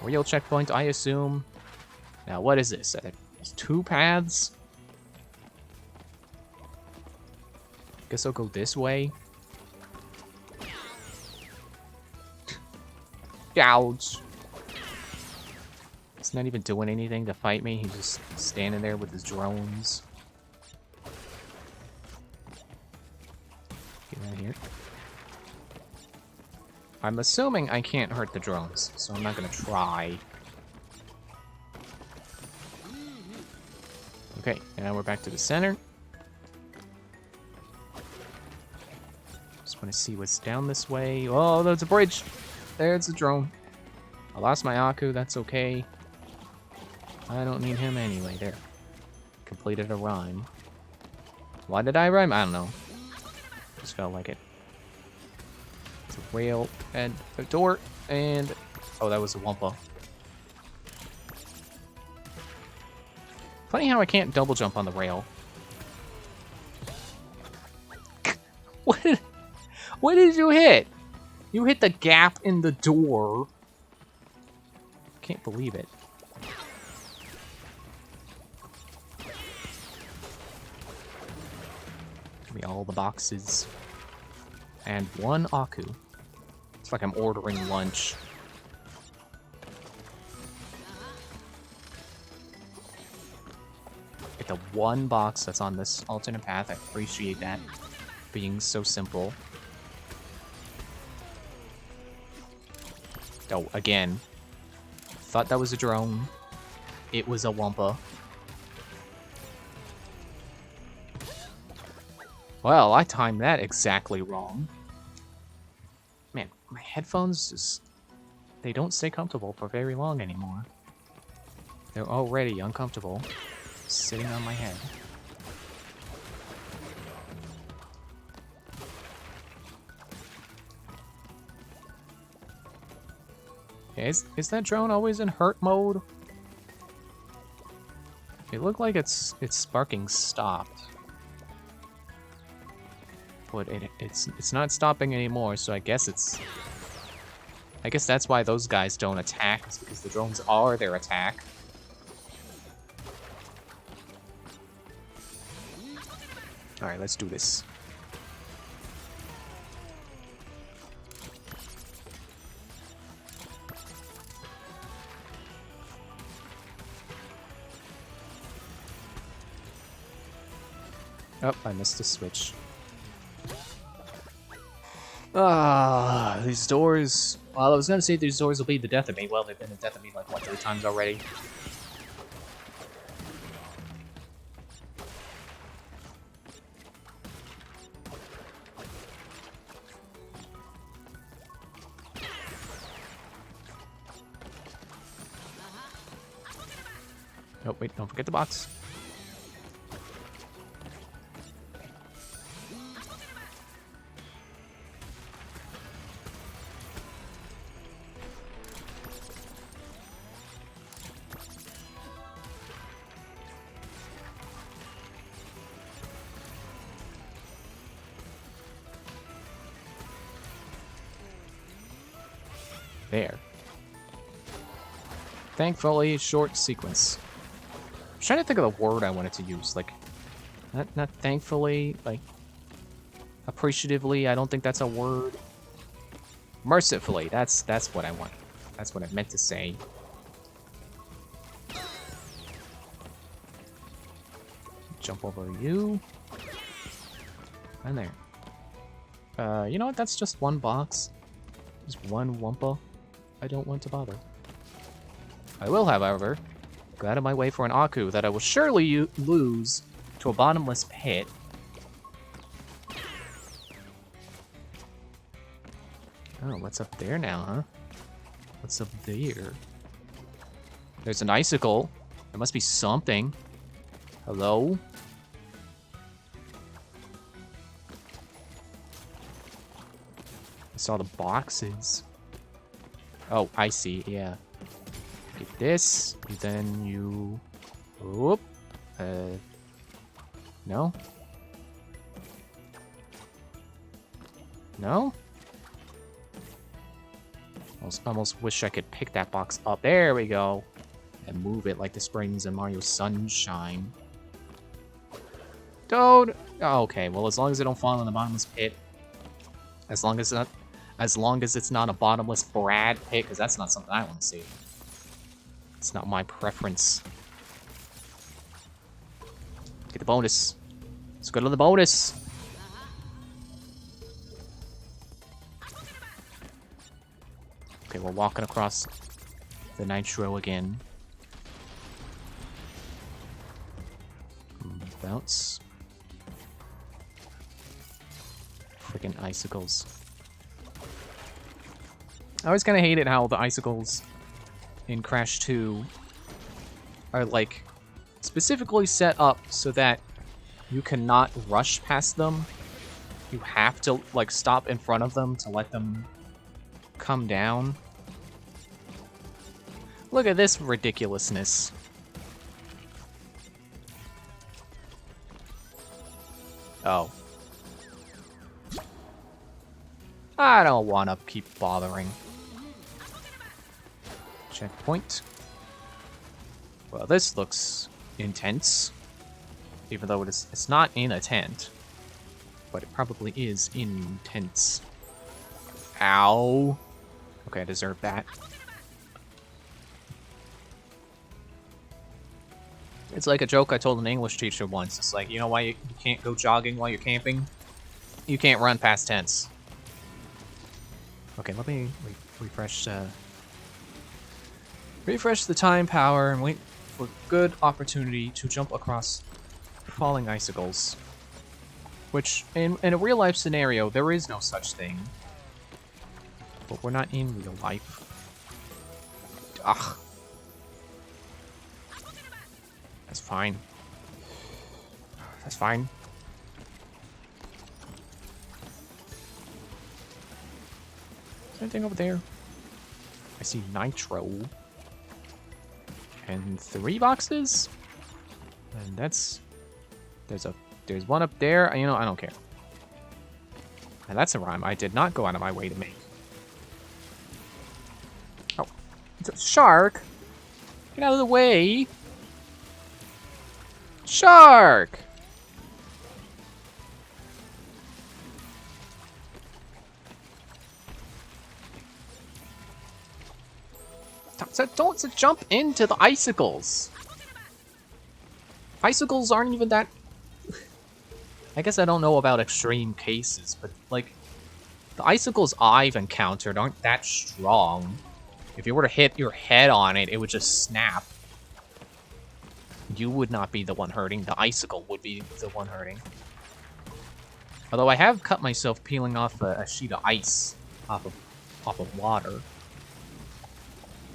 Real checkpoint, I assume. Now, what is this? There's 2 paths? Guess I'll go this way. Ouch. He's not even doing anything to fight me. He's just standing there with his drones. Get out of here. I'm assuming I can't hurt the drones, so I'm not gonna try. Okay, now we're back to the center. want to see what's down this way. Oh, there's a bridge. There's a drone. I lost my Aku. That's okay. I don't need him anyway. There. Completed a rhyme. Why did I rhyme? I don't know. Just felt like it. It's a rail and a door and... Oh, that was a Wumpa. Funny how I can't double jump on the rail. What did you hit? You hit the gap in the door. Can't believe it. Give me all the boxes. And one Aku. It's like I'm ordering lunch. Get the one box that's on this alternate path. I appreciate that. Being so simple. Oh, again. Thought that was a drone. It was a Wumpa. Well, I timed that exactly wrong. Man, my headphones just... They don't stay comfortable for very long anymore. They're already uncomfortable. Sitting on my head. Is that drone always in hurt mode? It looked like its sparking stopped. But it's not stopping anymore, so I guess that's why those guys don't attack, it's because the drones are their attack. Alright, let's do this. Oh, I missed the switch. Ah, these doors... Well, I was gonna say these doors will be the death of me. Well, they've been the death of me like, what, 3 times already? Oh, wait, don't forget the box. There. Thankfully, short sequence. I'm trying to think of the word I wanted to use. Like, not thankfully, like, appreciatively. I don't think that's a word. Mercifully. That's what I want. That's what I meant to say. Jump over you. And there. You know what? That's just one box. Just one Wumpa. I don't want to bother. I will, however, go out of my way for an Aku that I will surely lose to a bottomless pit. Oh, what's up there now, huh? What's up there? There's an icicle. There must be something. Hello? I saw the boxes. Oh, I see, yeah. Get this, and then you... Whoop. No? No? Almost wish I could pick that box up. There we go. And move it like the springs in Mario Sunshine. Toad! Oh, okay, well, as long as I don't fall in the bottomless pit. As long as it's not a bottomless Brad pit, because that's not something I want to see. It's not my preference. Get the bonus. Let's go to the bonus. Okay, we're walking across the Nitro again. Bounce. Freaking icicles. I always kind of hated how the icicles in Crash 2 are like specifically set up so that you cannot rush past them. You have to like stop in front of them to let them come down. Look at this ridiculousness. Oh. I don't want to keep bothering. Checkpoint. Well, this looks intense. Even though it's not in a tent. But it probably is intense. Ow. Okay, I deserve that. It's like a joke I told an English teacher once. It's like, you know why you can't go jogging while you're camping? You can't run past tents. Okay, let me refresh the time power and wait for good opportunity to jump across falling icicles. Which, in a real-life scenario, there is no such thing. But we're not in real life. Ugh. That's fine. That's fine. Is there anything over there? I see nitro. And 3 boxes? And that's... There's one up there. You know, I don't care. And that's a rhyme I did not go out of my way to make. Oh. It's a shark! Get out of the way! Shark! Don't jump into the icicles! Icicles aren't even that... I guess I don't know about extreme cases, but, like, the icicles I've encountered aren't that strong. If you were to hit your head on it, it would just snap. You would not be the one hurting, the icicle would be the one hurting. Although I have cut myself peeling off a sheet of ice off of water.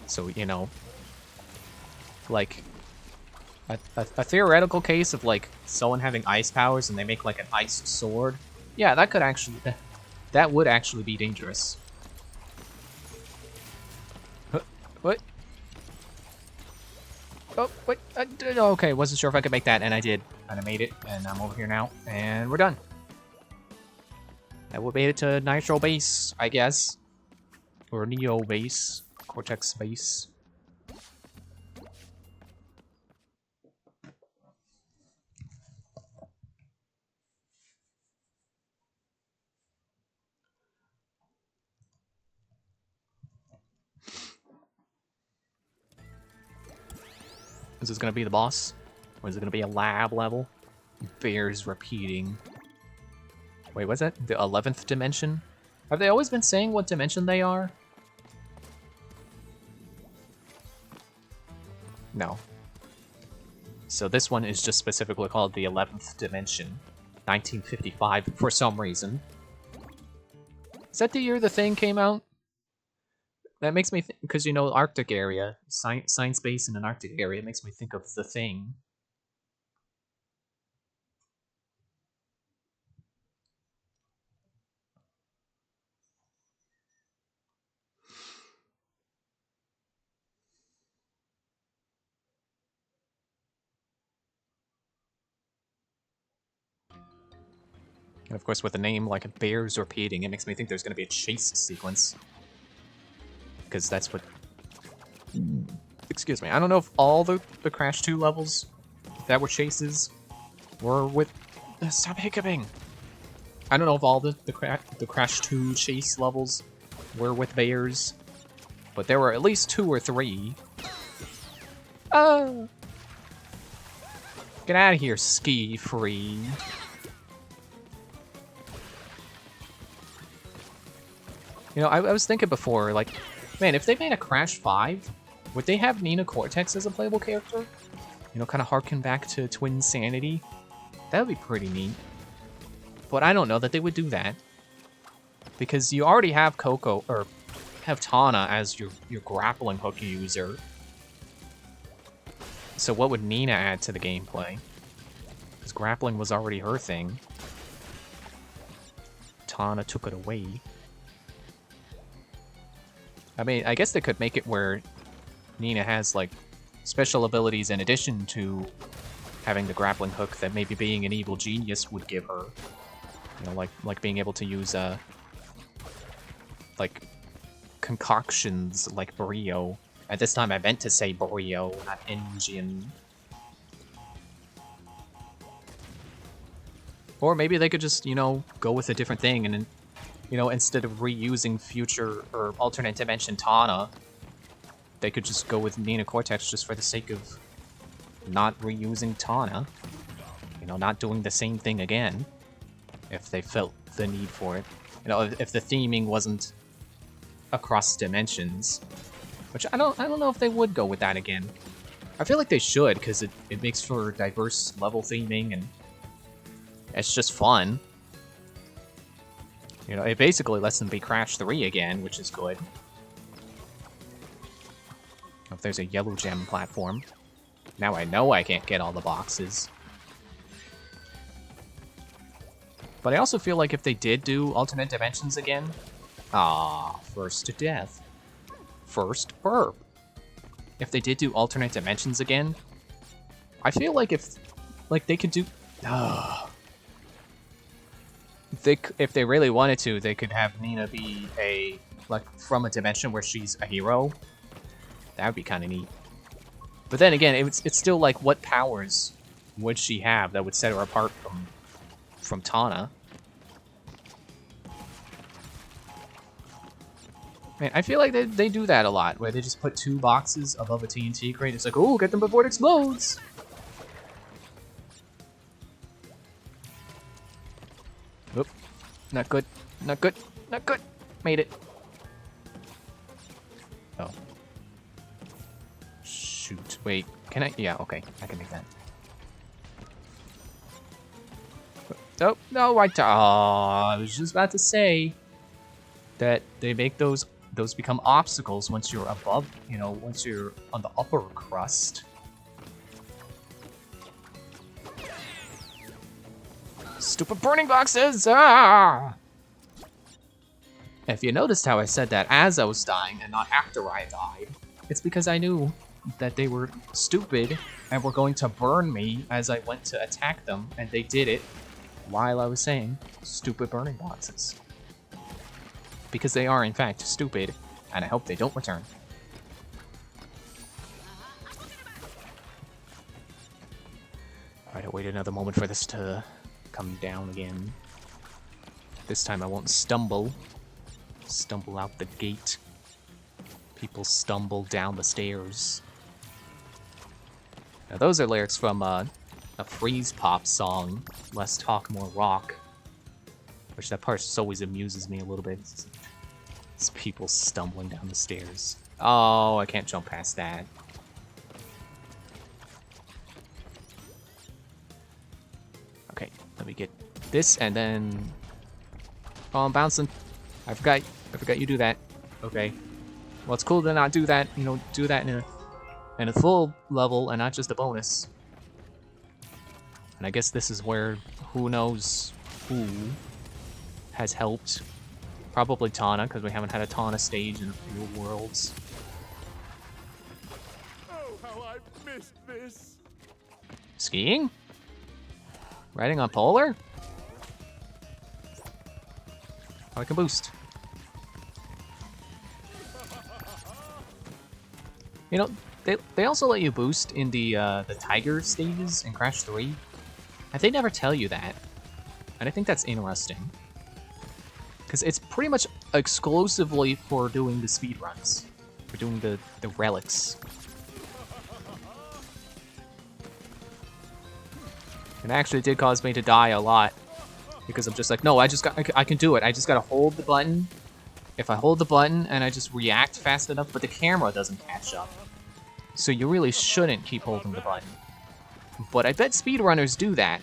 So, you know, like, a theoretical case of, like, someone having ice powers and they make, like, an ice sword. Yeah, that could actually... That would actually be dangerous. What? Oh, wait. Okay, wasn't sure if I could make that, and I did. And I made it, and I'm over here now, and we're done. And we made it to Nitro Base, I guess. Or Neo Base. Cortex Base. Is this gonna be the boss? Or is it gonna be a lab level? Bears repeating. Wait, what's that? The 11th dimension? Have they always been saying what dimension they are? No. So this one is just specifically called the 11th dimension. 1955 for some reason. Is that the year the thing came out? That makes me think, because you know, Arctic area, science base in an Arctic area, makes me think of The Thing. And of course, with a name like Bears Repeating, it makes me think there's going to be a chase sequence. Because that's what... Excuse me, I don't know if all the Crash 2 levels that were chases were with... Stop hiccuping! I don't know if all the Crash 2 chase levels were with bears, but there were at least 2 or 3. Oh! Get out of here, Ski Free. You know, I was thinking before, like, man, if they made a Crash 5, would they have Nina Cortex as a playable character? You know, kind of harken back to Twin Sanity? That would be pretty neat. But I don't know that they would do that. Because you already have Coco, or have Tana as your grappling hook user. So what would Nina add to the gameplay? Because grappling was already her thing. Tana took it away. I mean, I guess they could make it where Nina has, like, special abilities in addition to having the grappling hook that maybe being an evil genius would give her. You know, like being able to use, like, concoctions like Brio. At this time I meant to say Brio, not engine. Or maybe they could just, you know, go with a different thing and, you know, instead of reusing future or alternate dimension Tana, they could just go with Nina Cortex just for the sake of not reusing Tana. You know, not doing the same thing again if they felt the need for it. You know, if the theming wasn't across dimensions. Which I don't know if they would go with that again. I feel like they should, because it makes for diverse level theming and it's just fun. You know, it basically lets them be Crash 3 again, which is good. If there's a yellow gem platform. Now I know I can't get all the boxes. But I also feel like if they did do alternate dimensions again... first to death. First burp. If they did do alternate dimensions again, I feel like if they could do if they really wanted to, they could have Nina be from a dimension where she's a hero. That would be kind of neat. But then again, it's still like, what powers would she have that would set her apart from Tana? Man, I feel like they do that a lot, where they just put 2 boxes above a TNT crate. It's like, oh, get them before it explodes! Oop. Not good. Not good. Not good. Made it. Oh. Shoot. Wait. Can I? Yeah, okay. I can make that. Oh, no, I was just about to say that they make those become obstacles once you're above, you know, once you're on the upper crust. Stupid burning boxes! Ah! If you noticed how I said that as I was dying and not after I died, it's because I knew that they were stupid and were going to burn me as I went to attack them, and they did it while I was saying stupid burning boxes. Because they are, in fact, stupid, and I hope they don't return. Alright, I'll wait another moment for this to come down again. This time I won't stumble. Stumble out the gate. People stumble down the stairs. Now those are lyrics from a Freeze Pop song, Less Talk More Rock. Which that part just always amuses me a little bit. It's people stumbling down the stairs. Oh, I can't jump past that. Okay, let me get this and then... Oh, I'm bouncing. I forgot you do that. Okay. Well, it's cool to not do that, you know, do that in a full level and not just a bonus. And I guess this is where who knows who has helped. Probably Tana, because we haven't had a Tana stage in a few worlds. Oh, how I missed this! Skiing? Riding on Polar? Oh, I can boost. You know, they also let you boost in the Tiger stages in Crash 3. And they never tell you that. And I think that's interesting. Because it's pretty much exclusively for doing the speedruns. For doing the relics. It actually did cause me to die a lot. Because I'm just like, no, I can do it. I just gotta hold the button. If I hold the button and I just react fast enough, but the camera doesn't catch up. So you really shouldn't keep holding the button. But I bet speedrunners do that.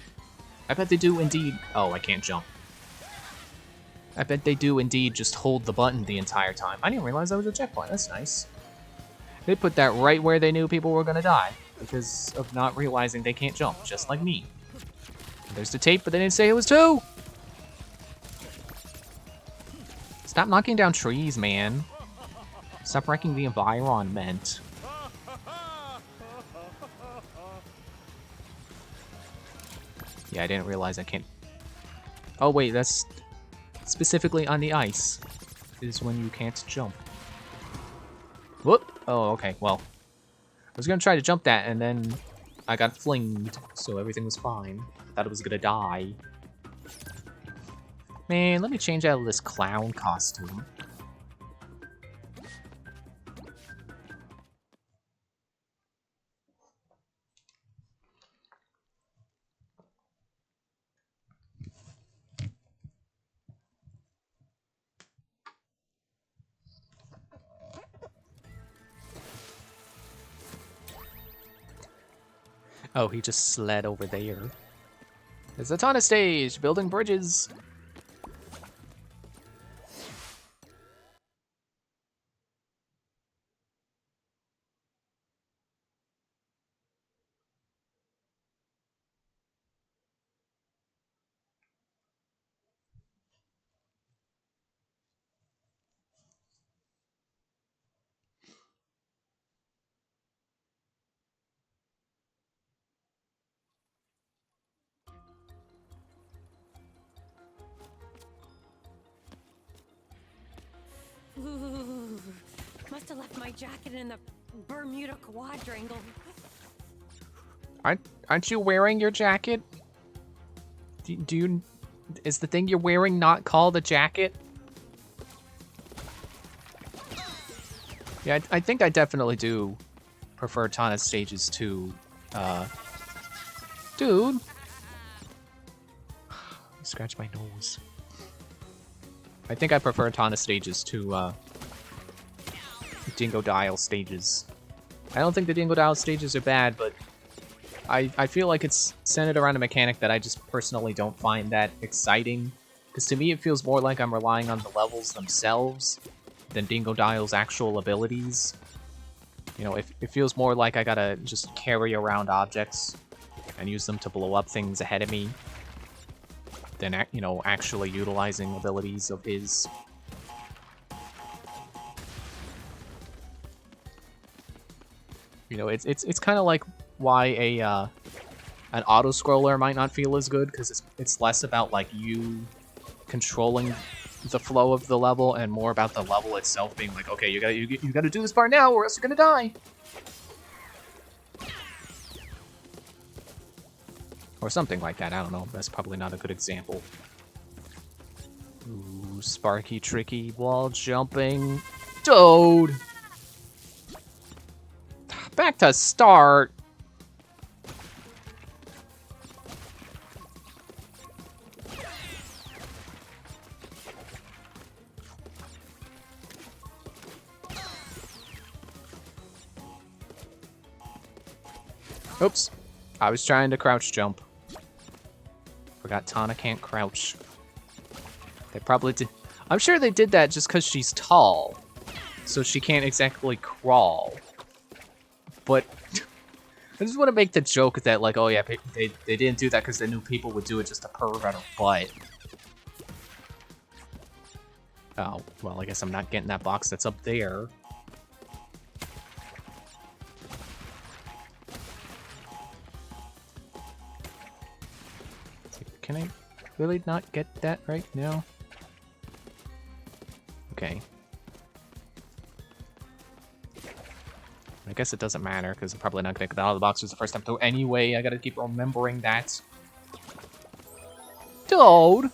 I bet they do indeed. Oh, I can't jump. I bet they do indeed just hold the button the entire time. I didn't realize that was a checkpoint. That's nice. They put that right where they knew people were gonna die because of not realizing they can't jump, just like me. There's the tape, but they didn't say it was 2! Stop knocking down trees, man. Stop wrecking the environment. Yeah, I didn't realize I can't... Oh wait, that's specifically on the ice is when you can't jump. Whoop! Oh, okay, well. I was gonna try to jump that and then I got flinged, so everything was fine. Thought it was gonna die. Man, let me change out of this clown costume. Oh, he just slid over there. There's a ton of stage, building bridges. Ooh, must have left my jacket in the Bermuda Quadrangle. Aren't you wearing your jacket? Do you... Is the thing you're wearing not called a jacket? Yeah, I think I definitely do prefer Tana stages to, Dude! Scratch my nose. I think I prefer Tana stages to, Dingodile stages. I don't think the Dingodile stages are bad, but I feel like it's centered around a mechanic that I just personally don't find that exciting. Because to me it feels more like I'm relying on the levels themselves than Dingodile's actual abilities. You know, it feels more like I gotta just carry around objects and use them to blow up things ahead of me than, you know, actually utilizing abilities of his. You know, it's kind of like why an auto scroller might not feel as good, because it's less about like you controlling the flow of the level and more about the level itself being like, okay, you gotta do this part now or else you're gonna die. Or something like that, I don't know. That's probably not a good example. Ooh, sparky, tricky, wall jumping. Dude! Back to start! Oops. I was trying to crouch jump. Forgot Tana can't crouch. They probably did. I'm sure they did that just because she's tall. So she can't exactly crawl. But I just want to make the joke that, like, oh yeah, they didn't do that because they knew people would do it just to perv at her butt. Oh, well, I guess I'm not getting that box that's up there. Can I really not get that right now? Okay. I guess it doesn't matter, because I'm probably not going to get out of the boxes the first time through anyway. I gotta keep remembering that. Dude!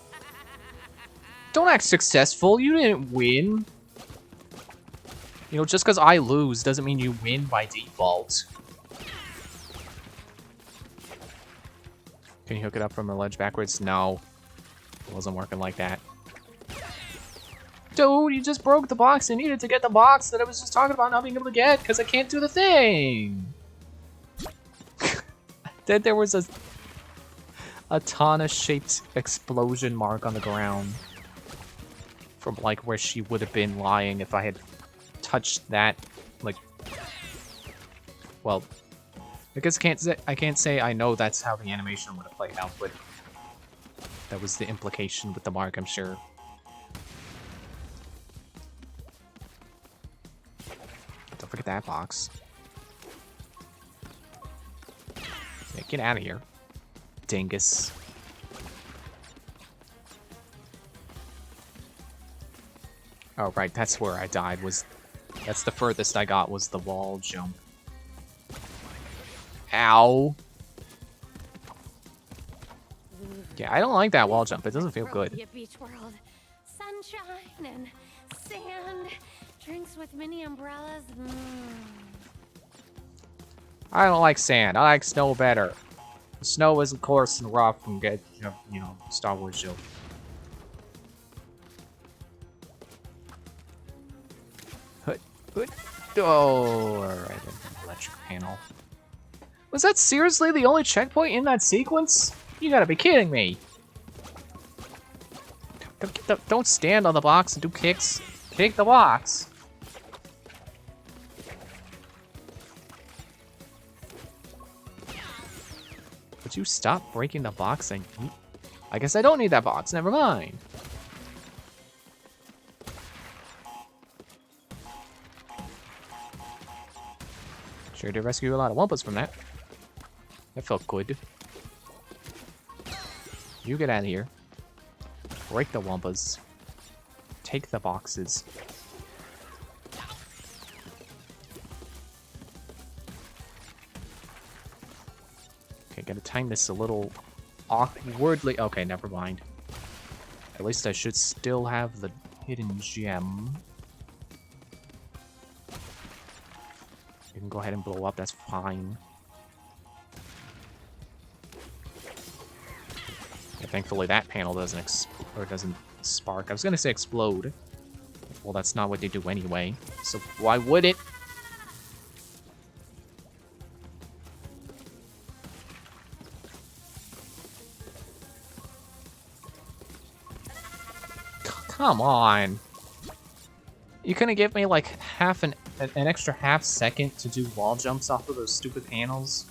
Don't act successful. You didn't win. You know, just because I lose doesn't mean you win by default. Can you hook it up from the ledge backwards? No. It wasn't working like that. Dude, you just broke the box. I needed to get the box that I was just talking about not being able to get because I can't do the thing. Then there was a Tana-shaped explosion mark on the ground. from like where she would have been lying if I had touched that, like, well, I guess I can't say I know that's how the animation would have played out, but that was the implication with the mark, I'm sure. Don't forget that box. Yeah, get out of here, dingus. Oh, right, that's where I died, that's the furthest I got was the wall jump. Ow. Yeah, I don't like that wall jump. It doesn't feel good. Be a beach world. Sunshine and sand. Drinks with mini umbrellas. I don't like sand. I like snow better. The snow is, of course, rough and get, you know, Star Wars joke. Oh, alright, electric panel. Was that seriously the only checkpoint in that sequence? You gotta be kidding me. Don't stand on the box and do kicks. Kick the box. Would you stop breaking the box? I guess I don't need that box. Never mind. Sure did rescue a lot of Wumpas from that. That felt good. You get out of here. Break the Wumpas. Take the boxes. Okay, gotta time this a little awkwardly. Okay, never mind. At least I should still have the hidden gem. You can go ahead and blow up, that's fine. Yeah, thankfully that panel doesn't spark. I was gonna say explode. Well, that's not what they do anyway. So why would it? Come on. You couldn't give me like an extra half second to do wall jumps off of those stupid panels?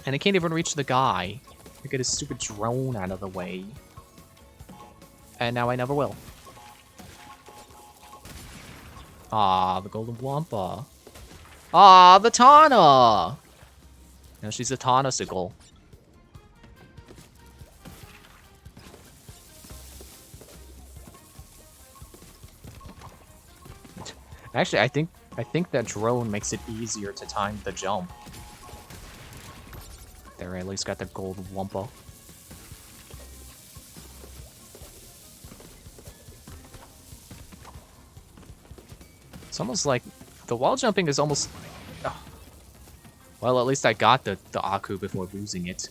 And I can't even reach the guy to get his stupid drone out of the way. And now I never will. Ah, the golden wampa. Ah, the Tana! Now she's a Tana-sicle. Actually, I think that drone makes it easier to time the jump. There, I at least got the gold wumpa. It's almost like the wall jumping is almost. Oh. Well, at least I got the Aku before losing it.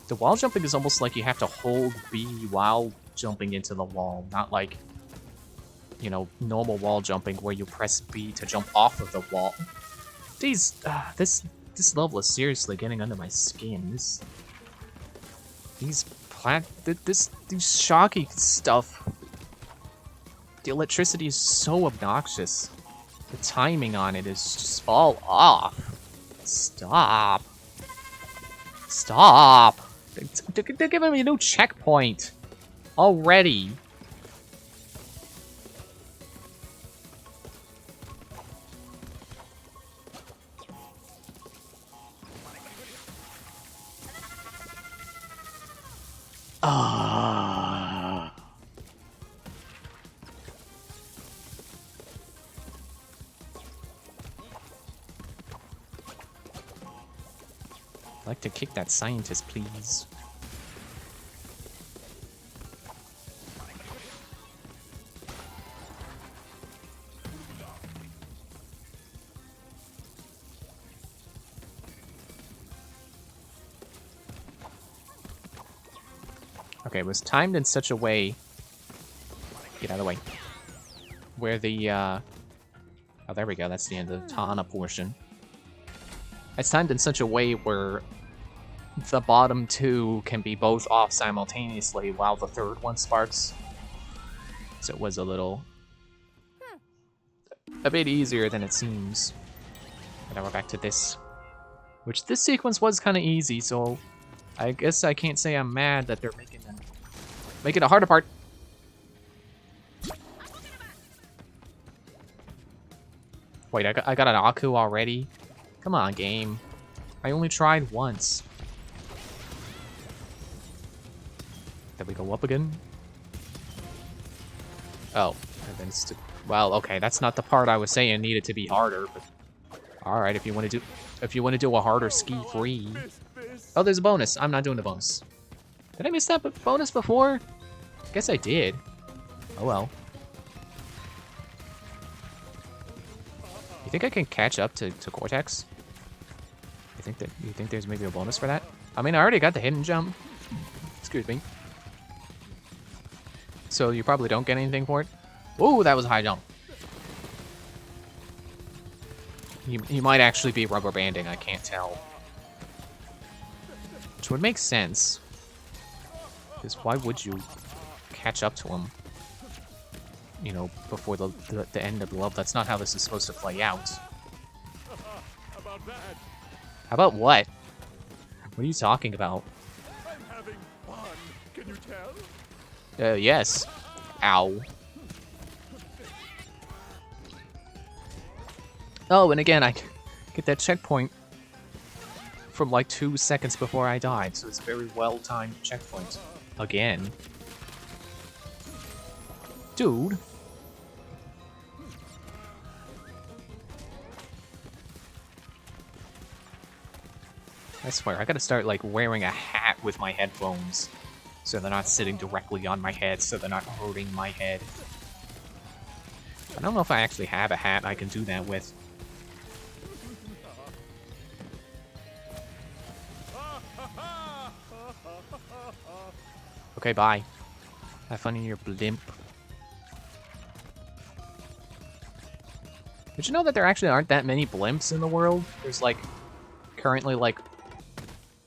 The wall jumping is almost like you have to hold B while jumping into the wall, not like, you know, normal wall jumping where you press B to jump off of the wall. This level is seriously getting under my skin. This shocky stuff. The electricity is so obnoxious. The timing on it is just all off. Stop. Stop. They're giving me a new checkpoint already. I'd like to kick that scientist, please. Okay, it was timed in such a way. Get out of the way. Where the, oh, there we go. That's the end of the Tana portion. It's timed in such a way where the bottom two can be both off simultaneously while the third one sparks. So it was a bit easier than it seems. And now we're back to this. Which this sequence was kind of easy, so I guess I can't say I'm mad that they're making a harder part. Wait, I got an Aku already? Come on, game. I only tried once. Did we go up again? Oh, and then well, okay, that's not the part I was saying needed to be harder, but all right, if you want to do a harder ski free. Oh, there's a bonus. I'm not doing the bonus. Did I miss that bonus before? Guess I did. Oh well. You think I can catch up to Cortex? You think there's maybe a bonus for that? I mean, I already got the hidden jump. Excuse me. So you probably don't get anything for it. Ooh, that was a high jump. He might actually be rubber banding, I can't tell. Which would make sense. Because why would you catch up to him? You know, before the end of the level. That's not how this is supposed to play out. How about what? What are you talking about? I'm having fun. Can you tell? Yes. Ow. Oh, and again, I get that checkpoint from like 2 seconds before I died, so it's a very well-timed checkpoint. Again. Dude. I swear, I gotta start like wearing a hat with my headphones so they're not sitting directly on my head, so they're not hurting my head. I don't know if I actually have a hat I can do that with. Okay, bye. Have fun in your blimp. Did you know that there actually aren't that many blimps in the world? There's like currently like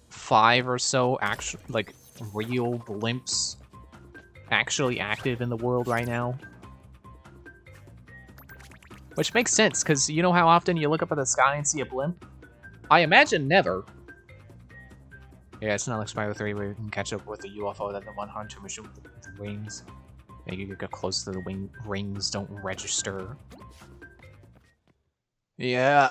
5 or so actual like real blimps actually active in the world right now. Which makes sense, because you know how often you look up at the sky and see a blimp? I imagine never. Yeah, it's not like Spyro 3 where you can catch up with the UFO that the one hunter mission with the wings. And you get close to the rings don't register. Yeah.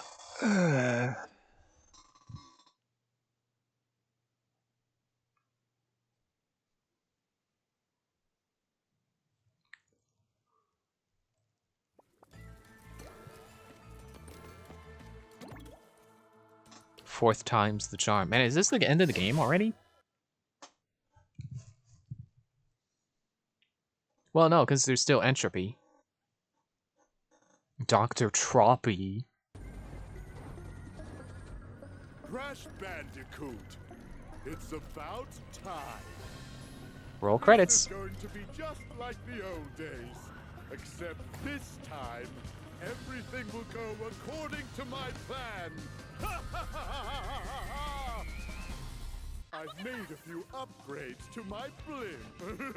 Fourth time's the charm. Man, is this the end of the game already? Well, no, because there's still entropy. Dr. Troppy. Crash Bandicoot. It's about time. Roll credits. It's going to be just like the old days. Except this time, everything will go according to my plan. I've made a few upgrades to my blimp.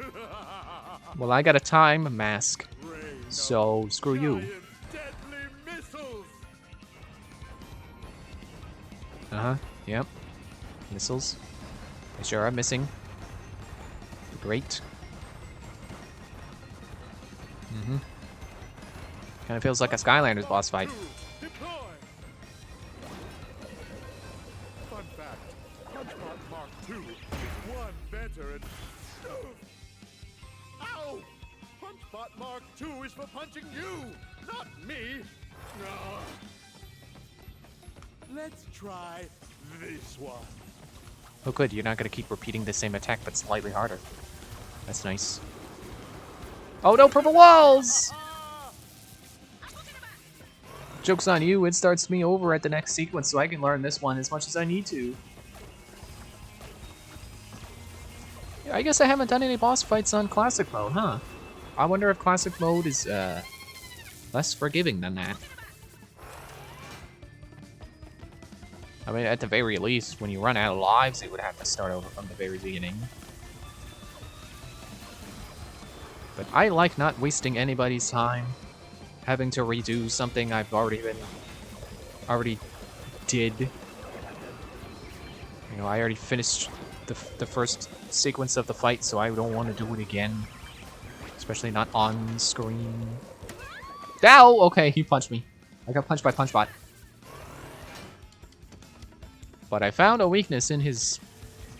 Well, I got a time mask, Rain so screw you. giant deadly missiles. Uh-huh, yep. Missiles. They sure are missing. Great. Mm-hmm. Kind of feels like a Skylanders boss fight. Deploy. Fun fact, Punchbot Mark II is one better and... Ow! Punchbot Mark II is for punching you, not me. Let's try this one. Oh good, you're not gonna keep repeating the same attack but slightly harder. That's nice. Oh no, purple walls! Joke's on you, it starts me over at the next sequence so I can learn this one as much as I need to. Yeah, I guess I haven't done any boss fights on classic mode, huh? I wonder if classic mode is less forgiving than that. I mean, at the very least, when you run out of lives, it would have to start over from the very beginning. But I like not wasting anybody's time having to redo something I've already did. You know, I already finished the first sequence of the fight, so I don't want to do it again. Especially not on screen. Ow! Okay, he punched me. I got punched by Punchbot. But I found a weakness in his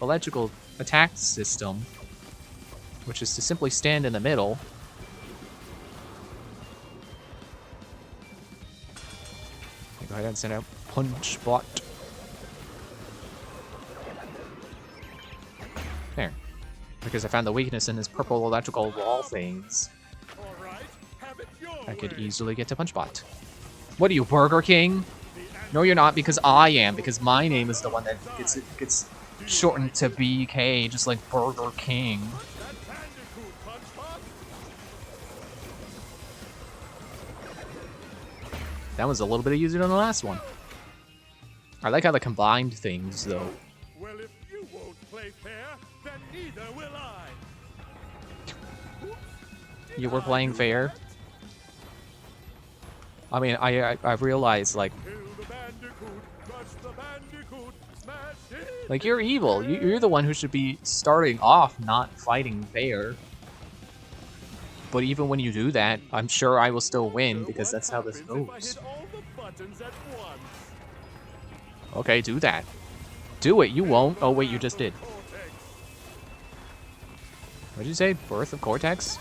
electrical attack system, which is to simply stand in the middle. Go ahead and send out Punchbot. There. Because I found the weakness in his purple electrical wall things. All right, have it your I could way. easily get to Punchbot. What are you, Burger King? No, you're not, because I am, because my name is the one that gets shortened to BK, just like Burger King. That Bandicoot, Punchbot. That was a little bit easier than the last one. I like how they combined things, though. Well, if you won't play fair, then neither will I. You were playing fair. I mean, I realized, like, Kill the Bandicoot, crush the Bandicoot, smash it. like you're evil. You're the one who should be starting off not fighting fair. But even when you do that, I'm sure I will still win, because that's how this What goes. happens if I hit all the buttons at once? Okay, do that. Do it, you won't. Oh wait, you just did. Cortex. What did you say? Birth of Cortex?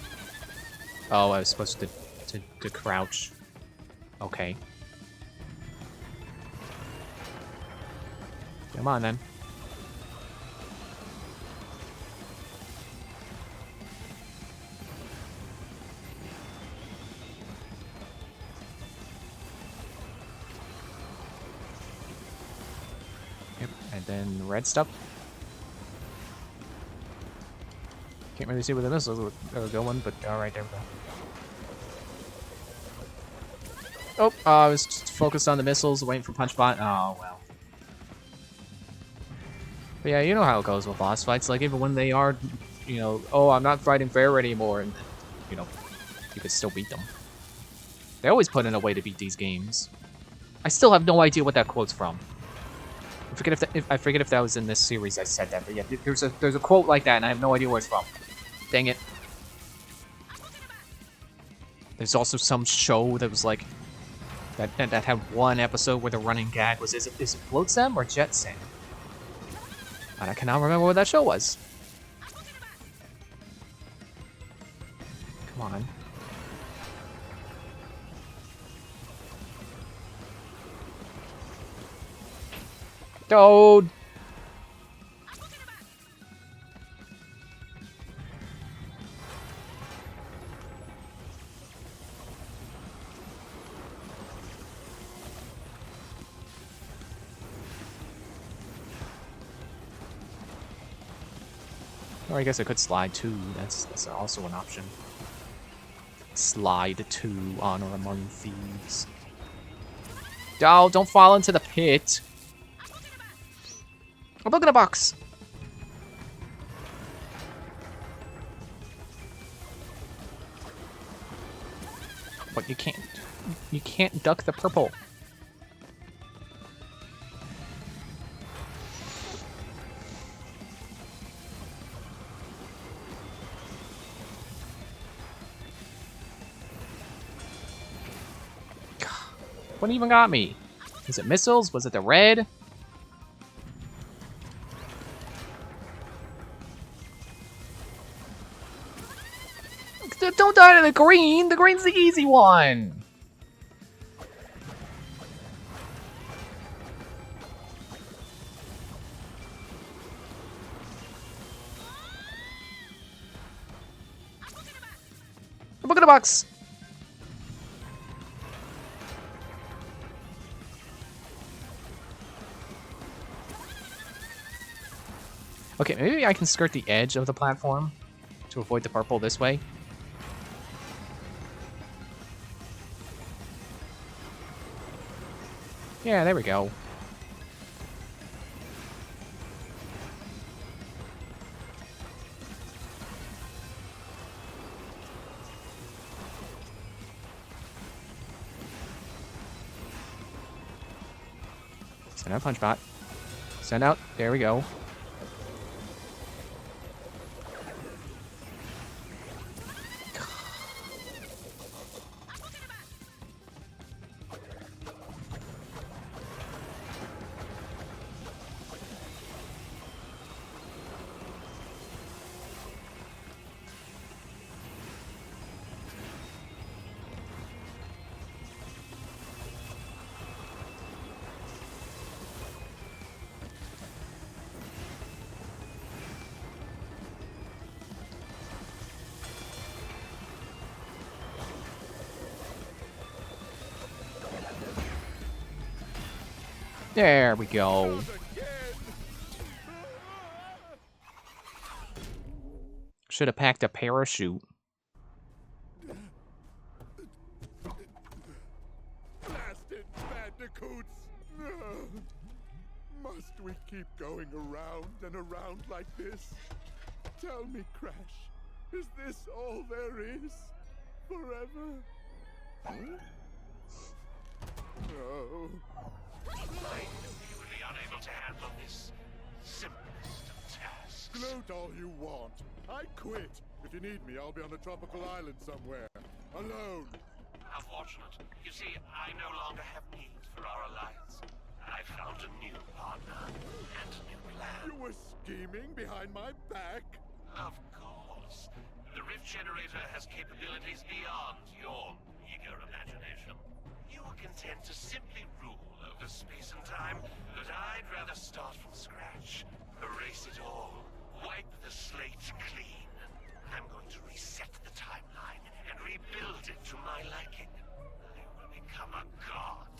Oh, I was supposed to crouch. Okay. Come on then. Yep, and then red stuff. Can't really see where the missiles are going, but alright, there we go. Oh, I was just focused on the missiles, waiting for Punchbot. Oh, well. But yeah, you know how it goes with boss fights. Like, even when they are, you know, oh, I'm not fighting fair anymore, and then, you know, you could still beat them. They always put in a way to beat these games. I still have no idea what that quote's from. I forget if that was in this series I said that, but yeah, there's a quote like that, and I have no idea where it's from. Dang it. There's also some show that was like, that had one episode where the running gag was, is it Flotsam or Jetsam? And I cannot remember what that show was. Come on. Toad! Or I guess I could slide too. That's also an option. Slide to Honor Among Thieves. Oh, don't fall into the pit. Oh, look at the box. But you can't duck the purple. What even got me? Was it missiles? Was it the red? Don't die to the green! The green's the easy one! Look at the box! Okay, maybe I can skirt the edge of the platform to avoid the purple this way. Yeah, there we go. Send out Punch Bot. Send out. There we go. There we go. Should have packed a parachute. Blasted bandicoots! Must we keep going around and around like this? Tell me, Crash, is this all there is? Forever? No. I knew you would be unable to handle this simplest of tasks. Gloat all you want. I quit. If you need me, I'll be on a tropical island somewhere. Alone. How fortunate. You see, I no longer have need for our alliance. I found a new partner and a new plan. You were scheming behind my back? Of course. The Rift Generator has capabilities beyond your eager imagination. You were content to simply rule over space and time, but I'd rather start from scratch. Erase it all. Wipe the slate clean. I'm going to reset the timeline and rebuild it to my liking. I will become a god,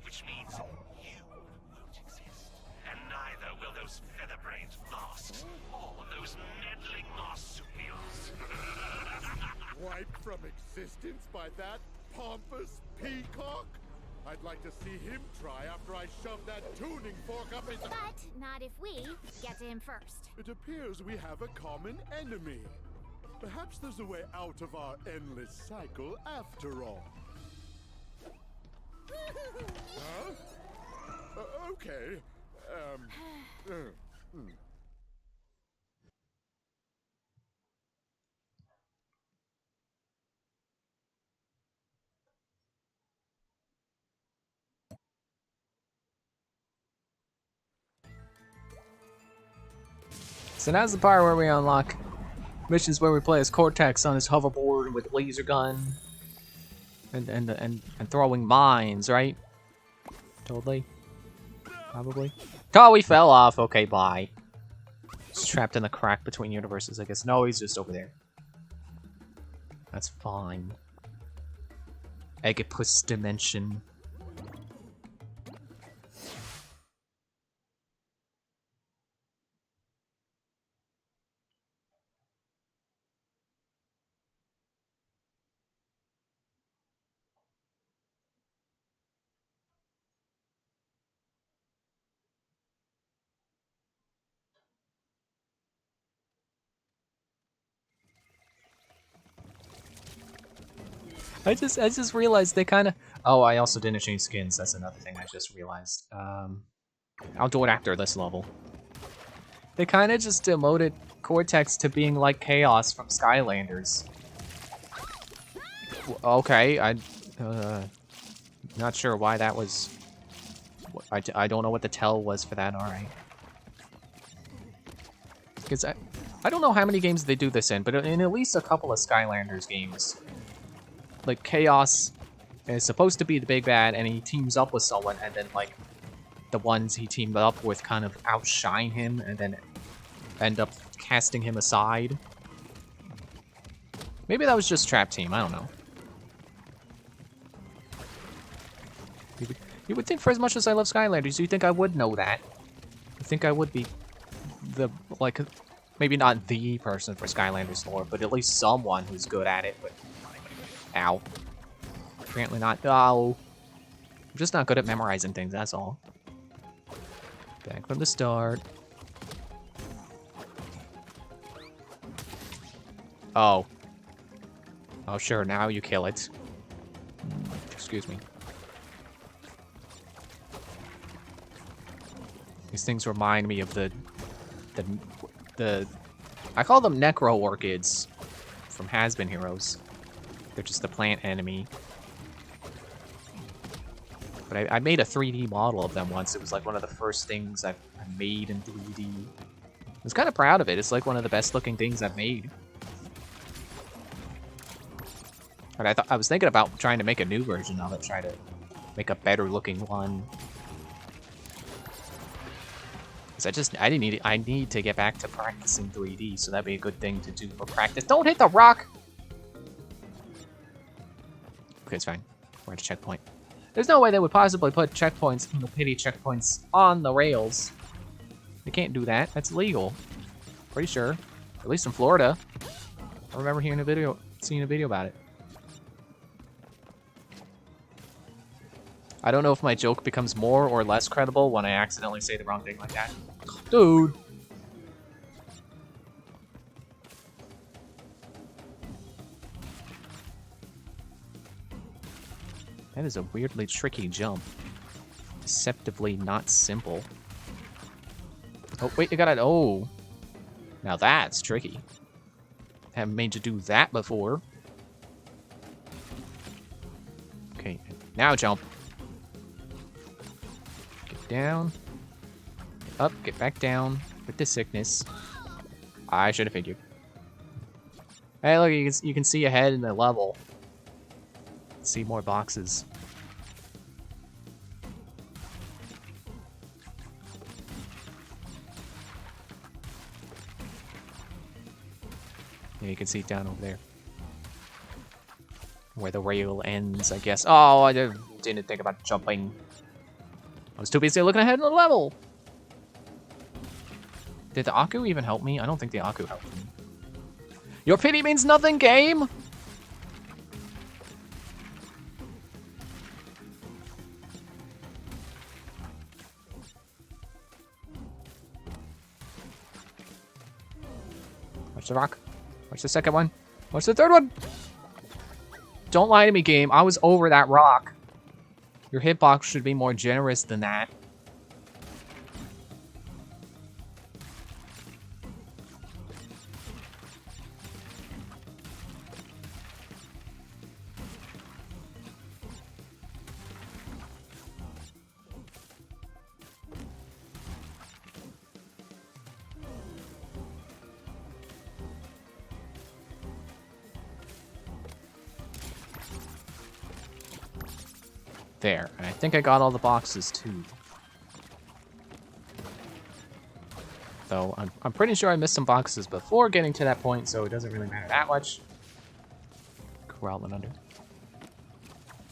which means you won't exist. And neither will those feather-brained masks or those meddling marsupials. Wiped from existence by that pompous peacock? I'd like to see him try after I shove that tuning fork up his... But not if we get to him first. It appears we have a common enemy. Perhaps there's a way out of our endless cycle after all. Huh? Okay. So now's the part where we unlock missions where we play as Cortex on his hoverboard with a laser gun and throwing mines, right? Totally. Probably. Oh, we fell off. Okay, bye. He's trapped in the crack between universes, I guess. No, he's just over there. That's fine. Oedipus dimension. I just realized they kind of... Oh, I also didn't change skins. That's another thing I just realized. I'll do it after this level. They kind of just demoted Cortex to being like Chaos from Skylanders. Okay, not sure why that was... I don't know what the tell was for that, alright. Because I don't know how many games they do this in, but in at least a couple of Skylanders games, like Chaos is supposed to be the big bad, and he teams up with someone, and then like the ones he teamed up with kind of outshine him, and then end up casting him aside. Maybe that was just Trap Team. I don't know. You would think, for as much as I love Skylanders, you think I would know that. I think I would be the like, maybe not the person for Skylanders lore, but at least someone who's good at it. But ow. Apparently not. Oh. I'm just not good at memorizing things, that's all. Back from the start. Oh. Oh, sure, now you kill it. Excuse me. These things remind me of the I call them Necro Orchids from Has-Been Heroes. They're just a plant enemy. But I made a 3D model of them once. It was like one of the first things I made in 3D. I was kind of proud of it. It's like one of the best looking things I've made. And I was thinking about trying to make a new version of it, try to make a better looking one. Because I need to get back to practicing 3D, so that'd be a good thing to do for practice. Don't hit the rock! Okay, it's fine. We're at a checkpoint. There's no way they would possibly put checkpoints, pity checkpoints, on the rails. They can't do that. That's illegal. Pretty sure. At least in Florida. I remember seeing a video about it. I don't know if my joke becomes more or less credible when I accidentally say the wrong thing like that. Dude! That is a weirdly tricky jump. Deceptively not simple. Oh, wait, you got it. Oh. Now that's tricky. Haven't made you do that before. Okay, now jump. Get down. Get up, get back down. With the sickness. I should have figured. Hey, look, you can see ahead in the level. See more boxes. Yeah, you can see it down over there. Where the rail ends, I guess. Oh, I didn't think about jumping. I was too busy looking ahead in the level. Did the Aku even help me? I don't think the Aku helped me. Your pity means nothing, game! Watch the rock. Watch the second one. Watch the third one. Don't lie to me, game. I was over that rock. Your hitbox should be more generous than that. There, and I think I got all the boxes too. Though I'm pretty sure I missed some boxes before getting to that point, so it doesn't really matter that much. Crawling under.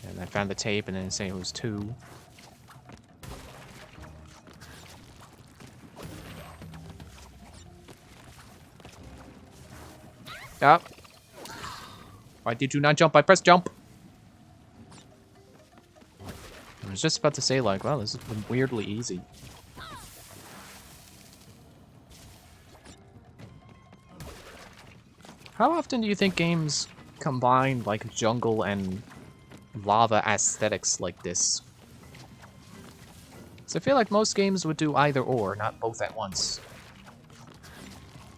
And I found the tape and then it said it was 2. Up. Why did you not jump? I pressed jump. I was just about to say, like, wow, this has been weirdly easy. How often do you think games combine, like, jungle and lava aesthetics like this? So I feel like most games would do either or, not both at once.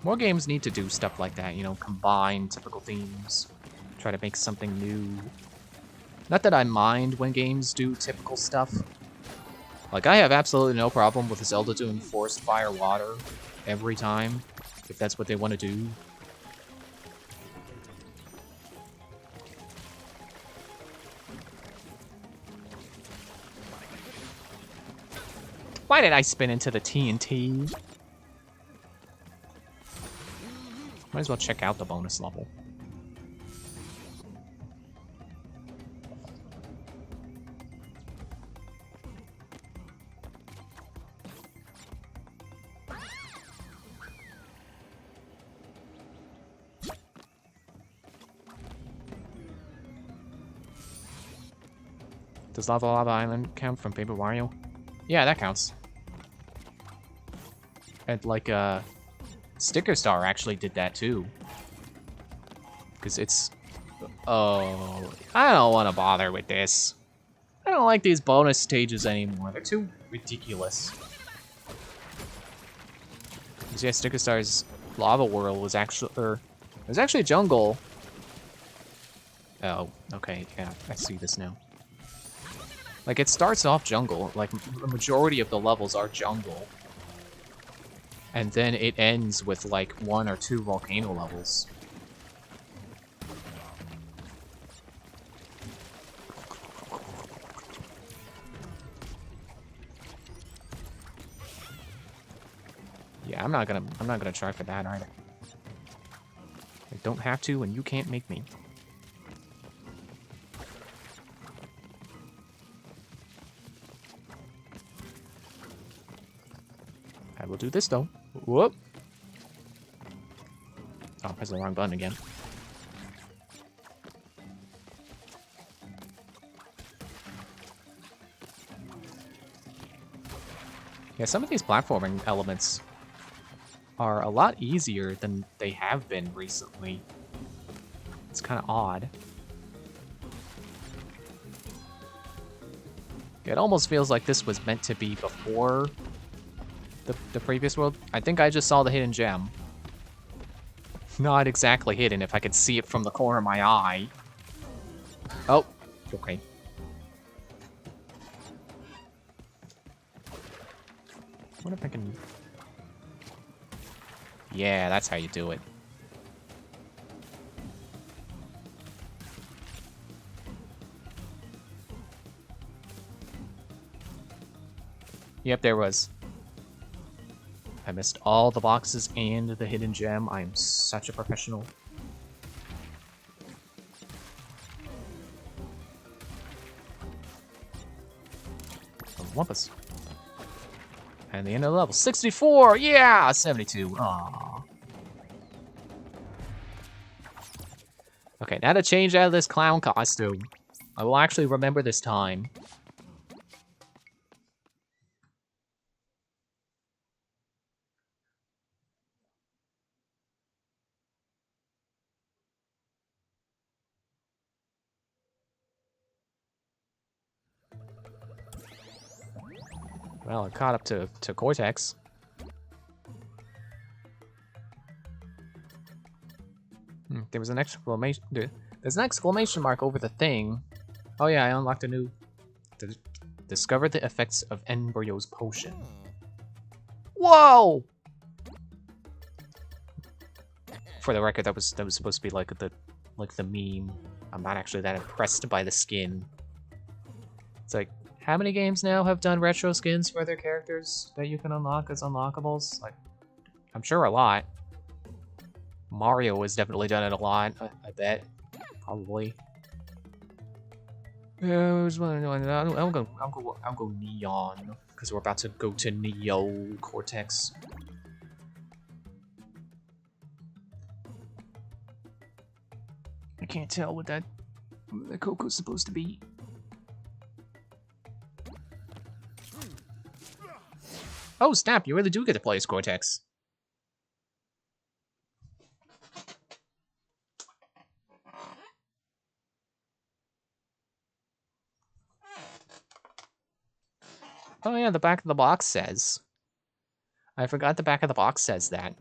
More games need to do stuff like that, you know, combine typical themes, try to make something new. Not that I mind when games do typical stuff. Like, I have absolutely no problem with Zelda doing forest fire water every time, if that's what they want to do. Why did I spin into the TNT? Might as well check out the bonus level. Does Lava Lava Island count from Paper Mario? Yeah, that counts. And like, Sticker Star actually did that too. Because it's... Oh, I don't want to bother with this. I don't like these bonus stages anymore. They're too ridiculous. Yeah, Sticker Star's lava world was actually, it was actually a jungle. Oh, okay, yeah, I see this now. Like, it starts off jungle, like, the majority of the levels are jungle. And then it ends with, like, 1 or 2 volcano levels. Yeah, I'm not gonna try for that either. I don't have to, and you can't make me. I will do this though. Whoop! Oh, press the wrong button again. Yeah, some of these platforming elements are a lot easier than they have been recently. It's kind of odd. It almost feels like this was meant to be before the previous world. I think I just saw the hidden gem. Not exactly hidden if I could see it from the corner of my eye. Oh, okay. What if I can... Yeah, that's how you do it. Yep, there was. I missed all the boxes and the hidden gem. I am such a professional. Wumpus. And the end of the level. 64! Yeah! 72. Aww. Okay, now to change out of this clown costume. I will actually remember this time. Well, I caught up to Cortex. There was an exclamation. There's an exclamation mark over the thing. Oh yeah, I unlocked a new. Discover the effects of Embryo's potion. Whoa! For the record, that was supposed to be like the meme. I'm not actually that impressed by the skin. It's like, how many games now have done retro skins for their characters that you can unlock as unlockables? Like, I'm sure a lot. Mario has definitely done it a lot, I bet. Probably. Yeah, I was wondering, I'll go Neon, because we're about to go to Neo Cortex. I can't tell what the Coco's supposed to be. Oh, snap, you really do get to play as Cortex. Oh yeah, the back of the box says. I forgot the back of the box says that.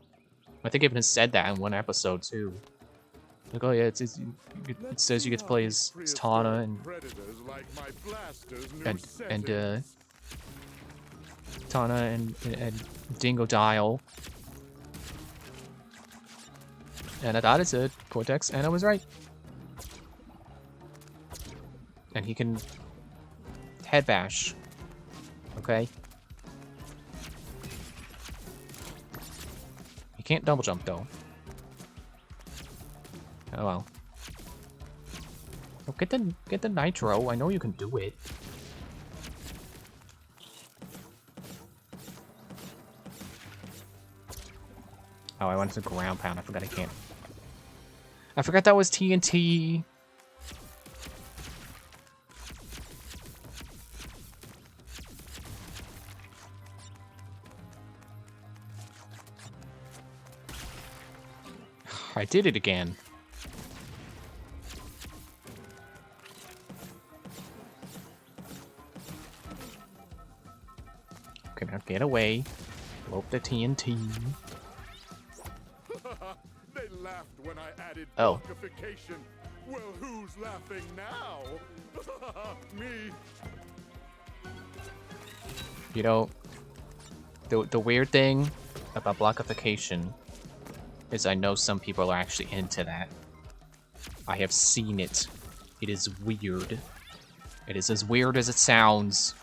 I think it even said that in one episode too. Like, oh yeah, it says you get to play as Tana and Tana and Dingodile. And I thought it said Cortex, and I was right. And he can head bash. Okay. You can't double jump though. Oh well. Oh, get the nitro. I know you can do it. Oh, I wanted to ground pound. I forgot I can't. I forgot that was TNT. I did it again. Okay, now get away. Blow up the TNT. laughed when I added Oh. blockification. Well, who's laughing now? Me. You know, the weird thing about blockification is I know some people are actually into that. I have seen it. It is weird. It is as weird as it sounds.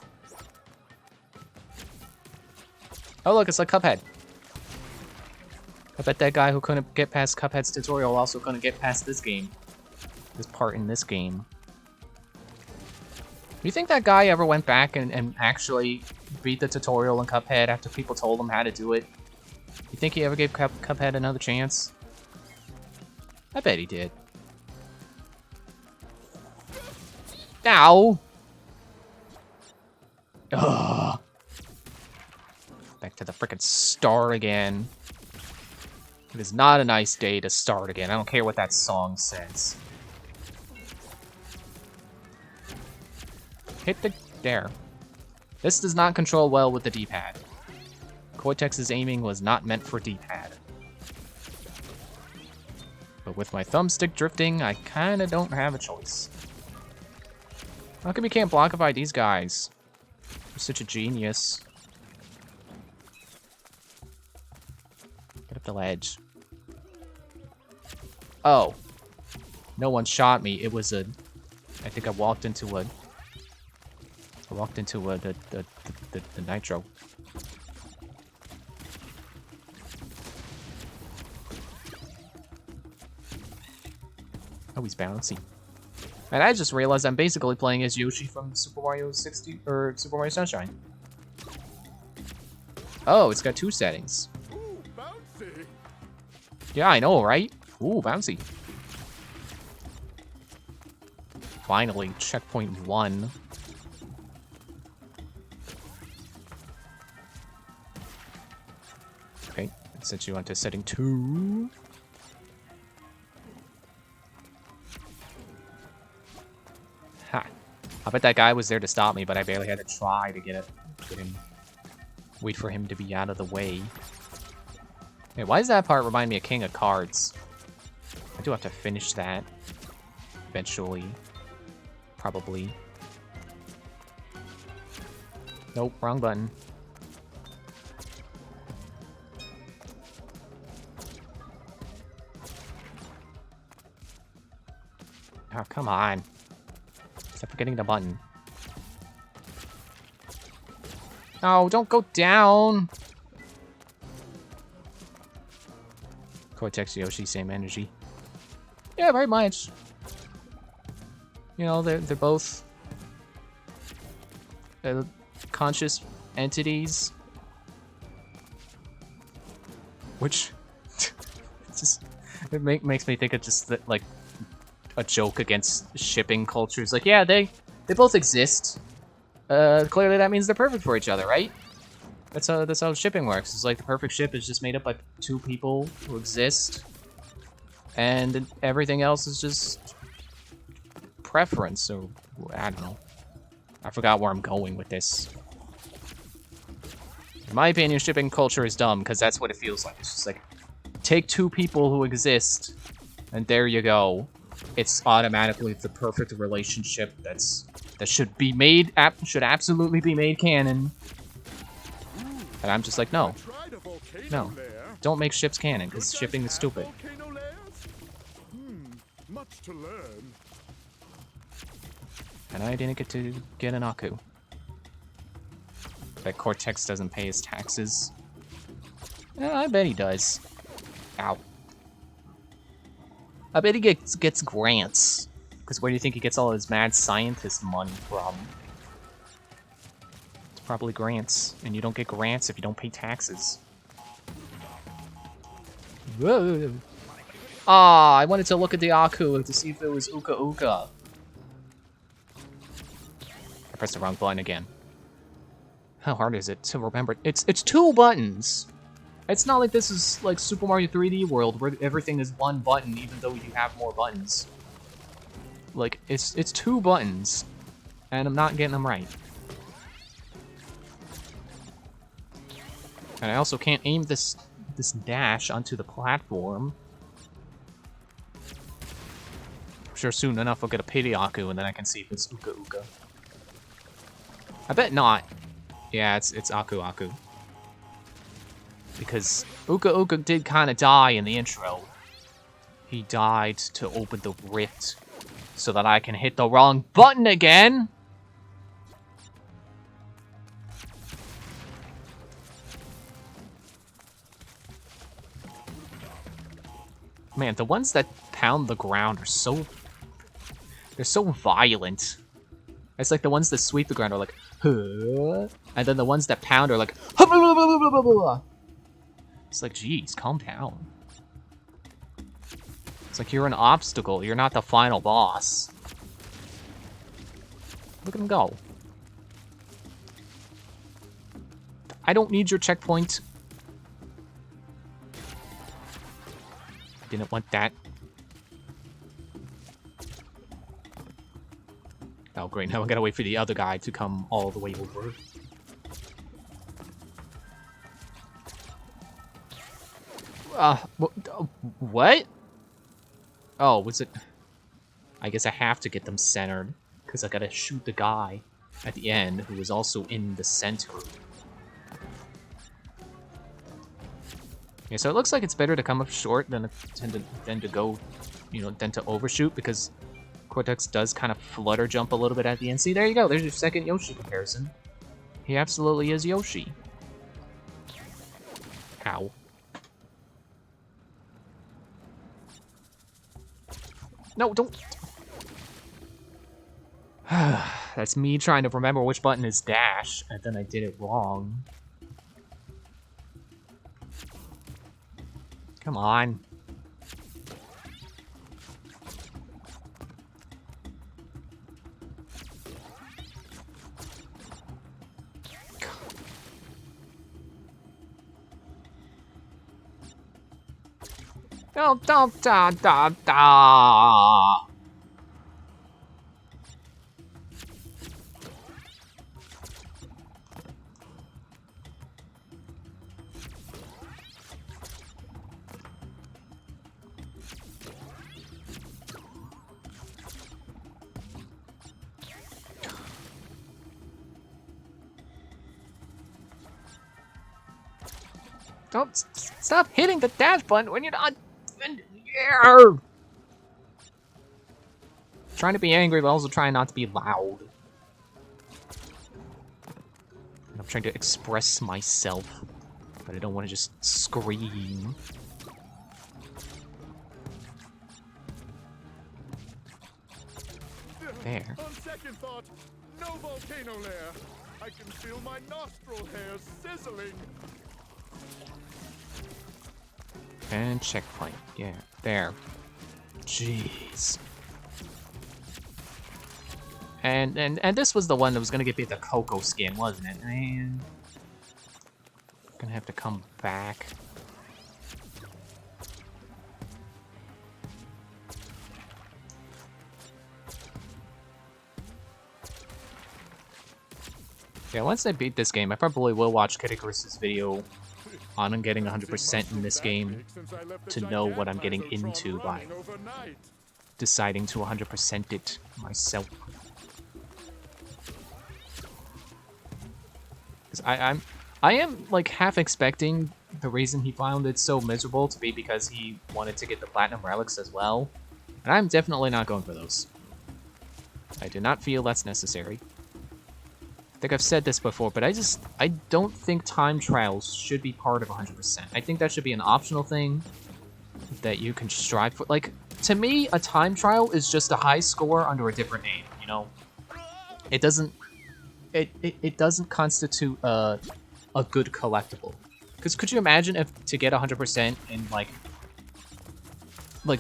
Oh look, it's like Cuphead. I bet that guy who couldn't get past Cuphead's tutorial also couldn't get past this game. This part in this game. Do you think that guy ever went back and actually beat the tutorial in Cuphead after people told him how to do it? You think he ever gave Cuphead another chance? I bet he did. Ow! Ugh. Back to the frickin' start again. It is not a nice day to start again. I don't care what that song says. Hit the... there. This does not control well with the D-pad. Cortex's aiming was not meant for D-pad. But with my thumbstick drifting, I kinda don't have a choice. How come you can't blockify these guys? You're such a genius. Get up the ledge. Oh. No one shot me. It was a... I think I walked into a... the nitro. Oh, he's bouncy. And I just realized I'm basically playing as Yoshi from Super Mario 60 or Super Mario Sunshine. Oh, it's got 2 settings. Ooh, bouncy. Yeah, I know, right? Ooh, bouncy. Finally, checkpoint 1. Okay, it sets you onto setting 2. Ha. I bet that guy was there to stop me, but I barely had to try to get him. Wait for him to be out of the way. Hey, why does that part remind me of King of Cards? I do have to finish that. Eventually. Probably. Nope, wrong button. Oh, come on. Stop forgetting the button. No, don't go down! Cortex, Yoshi, same energy. Yeah, very much. You know, they're both conscious entities. Which it makes me think of just like a joke against shipping cultures. Like, yeah, they both exist. Clearly that means they're perfect for each other, right? That's how shipping works. It's like the perfect ship is just made up by 2 people who exist, and everything else is just preference, or I don't know. I forgot where I'm going with this. In my opinion, shipping culture is dumb, because that's what it feels like. It's just like, take 2 people who exist, and there you go. It's automatically the perfect relationship that should be made, should absolutely be made canon. And I'm just like, no. No. Don't make ships canon, because shipping is stupid. Much to learn. And I didn't get to get an Aku. That Cortex doesn't pay his taxes. Yeah, I bet he does. Ow. I bet he gets grants. Because where do you think he gets all his mad scientist money from? It's probably grants. And you don't get grants if you don't pay taxes. Whoa. Ah, I wanted to look at the Aku to see if it was Uka Uka. I pressed the wrong button again. How hard is it to remember? It's 2 buttons. It's not like this is like Super Mario 3D World where everything is 1 button even though you have more buttons. Like, it's 2 buttons. And I'm not getting them right. And I also can't aim this dash onto the platform. I'm sure soon enough I'll get a Pidgeotto and then I can see if it's Uka Uka. I bet not. Yeah, it's Aku Aku. Because Uka Uka did kind of die in the intro. He died to open the rift so that I can hit the wrong button again. Man, the ones that pound the ground are so... They're so violent. It's like the ones that sweep the ground are like, huh? And then the ones that pound are like, it's like, geez, calm down. It's like you're an obstacle. You're not the final boss. Look at him go. I don't need your checkpoint. Didn't want that. Oh, great. Now I gotta wait for the other guy to come all the way over. What? Oh, was it... I guess I have to get them centered, because I gotta shoot the guy at the end, who is also in the center. Yeah, so it looks like it's better to come up short than to go, you know, than to overshoot, because Cortex does kind of flutter jump a little bit at the end. See, there you go. There's your second Yoshi comparison. He absolutely is Yoshi. Ow. No, don't. That's me trying to remember which button is dash, and then I did it wrong. Come on. Oh, da. Don't stop hitting the dash button when you're not. Yeah. Trying to be angry, but also trying not to be loud. And I'm trying to express myself, but I don't want to just scream. There. On second thought, no volcano lair. I can feel my nostril hairs sizzling. And checkpoint. Yeah, there. Jeez. And this was the one that was gonna get me the Coco skin, wasn't it? Man. Gonna have to come back. Yeah, once I beat this game, I probably will watch Kitticarus's video on getting 100% in this game to know what I'm getting into by deciding to 100% it myself. Because I am like half expecting the reason he found it so miserable to be because he wanted to get the platinum relics as well, and I'm definitely not going for those. I do not feel that's necessary. I think I've said this before, but I don't think time trials should be part of 100%. I think that should be an optional thing that you can strive for. Like, to me, a time trial is just a high score under a different name, you know? It doesn't constitute a good collectible. Because could you imagine if to get 100% in like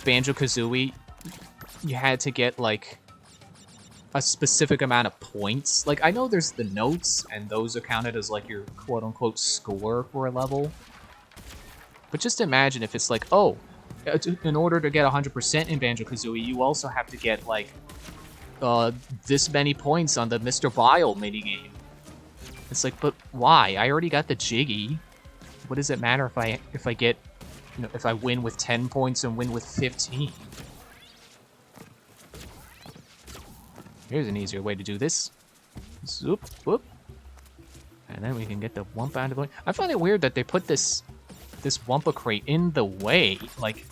Banjo-Kazooie, you had to get like a specific amount of points? Like, I know there's the notes, and those are counted as like your quote-unquote score for a level. But just imagine if it's like, oh, in order to get 100% in Banjo-Kazooie, you also have to get like this many points on the Mr. Bile minigame. It's like, but why? I already got the Jiggy. What does it matter if I get, you know, if I win with 10 points and win with 15? Here's an easier way to do this. Zoop, whoop. And then we can get the Wumpa out of the way. I find it weird that they put this Wumpa crate in the way. Like,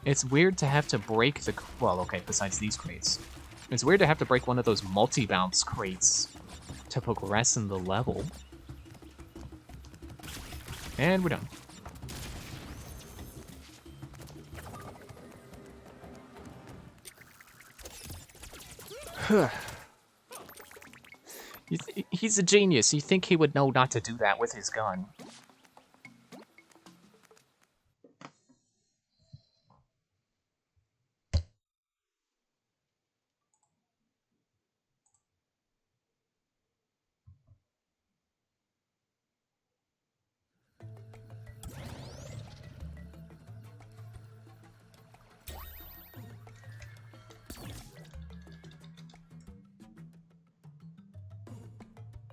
it's weird to have to break the... Well, okay, besides these crates. It's weird to have to break one of those multi-bounce crates to progress in the level. And we're done. He's a genius. You think he would know not to do that with his gun.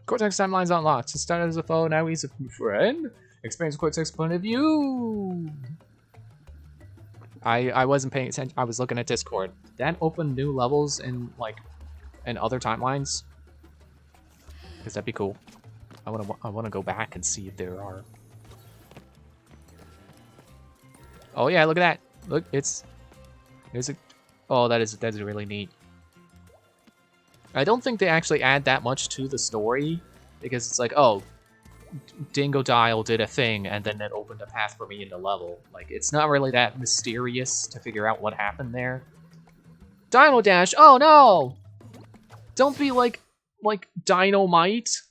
Cortex timeline's unlocked. He started as a foe, now he's a friend. Experience Cortex point of view. I wasn't paying attention. I was looking at Discord. Did that open new levels in other timelines? Because that'd be cool. I wanna go back and see if there are. Oh yeah, look at that. Look, there's a. Oh, that is really neat. I don't think they actually add that much to the story, because it's like, oh, Dingodile did a thing, and then it opened a path for me into level. Like, it's not really that mysterious to figure out what happened there. Dino Dash! Oh no! Don't be like Dynamite.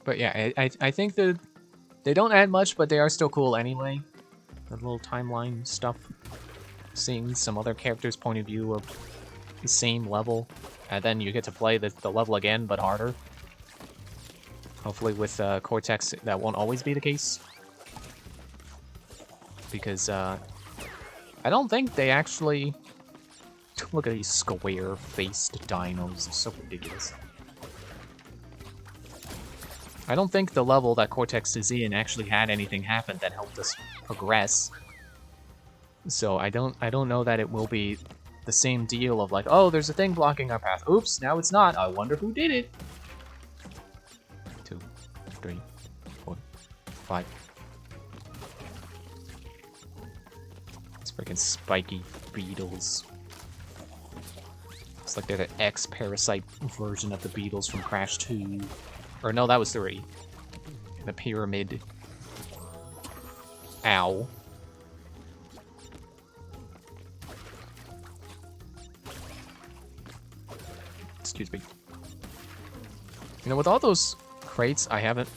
But yeah, I think that they don't add much, but they are still cool anyway. The little timeline stuff. Seeing some other characters' point of view of the same level. And then you get to play the level again, but harder. Hopefully with Cortex, that won't always be the case. Because I don't think they actually... Look at these square-faced dinos. They're so ridiculous. I don't think the level that Cortex is in actually had anything happen that helped us progress. So I don't know that it will be the same deal of like, oh, there's a thing blocking our path. Oops, now it's not. I wonder who did it. 2, 3, 4, 5. It's freaking spiky beetles. It's like they're the X-Parasite version of the beetles from Crash 2. Or no, that was 3. The pyramid. Ow. Excuse me. You know, with all those crates, I haven't...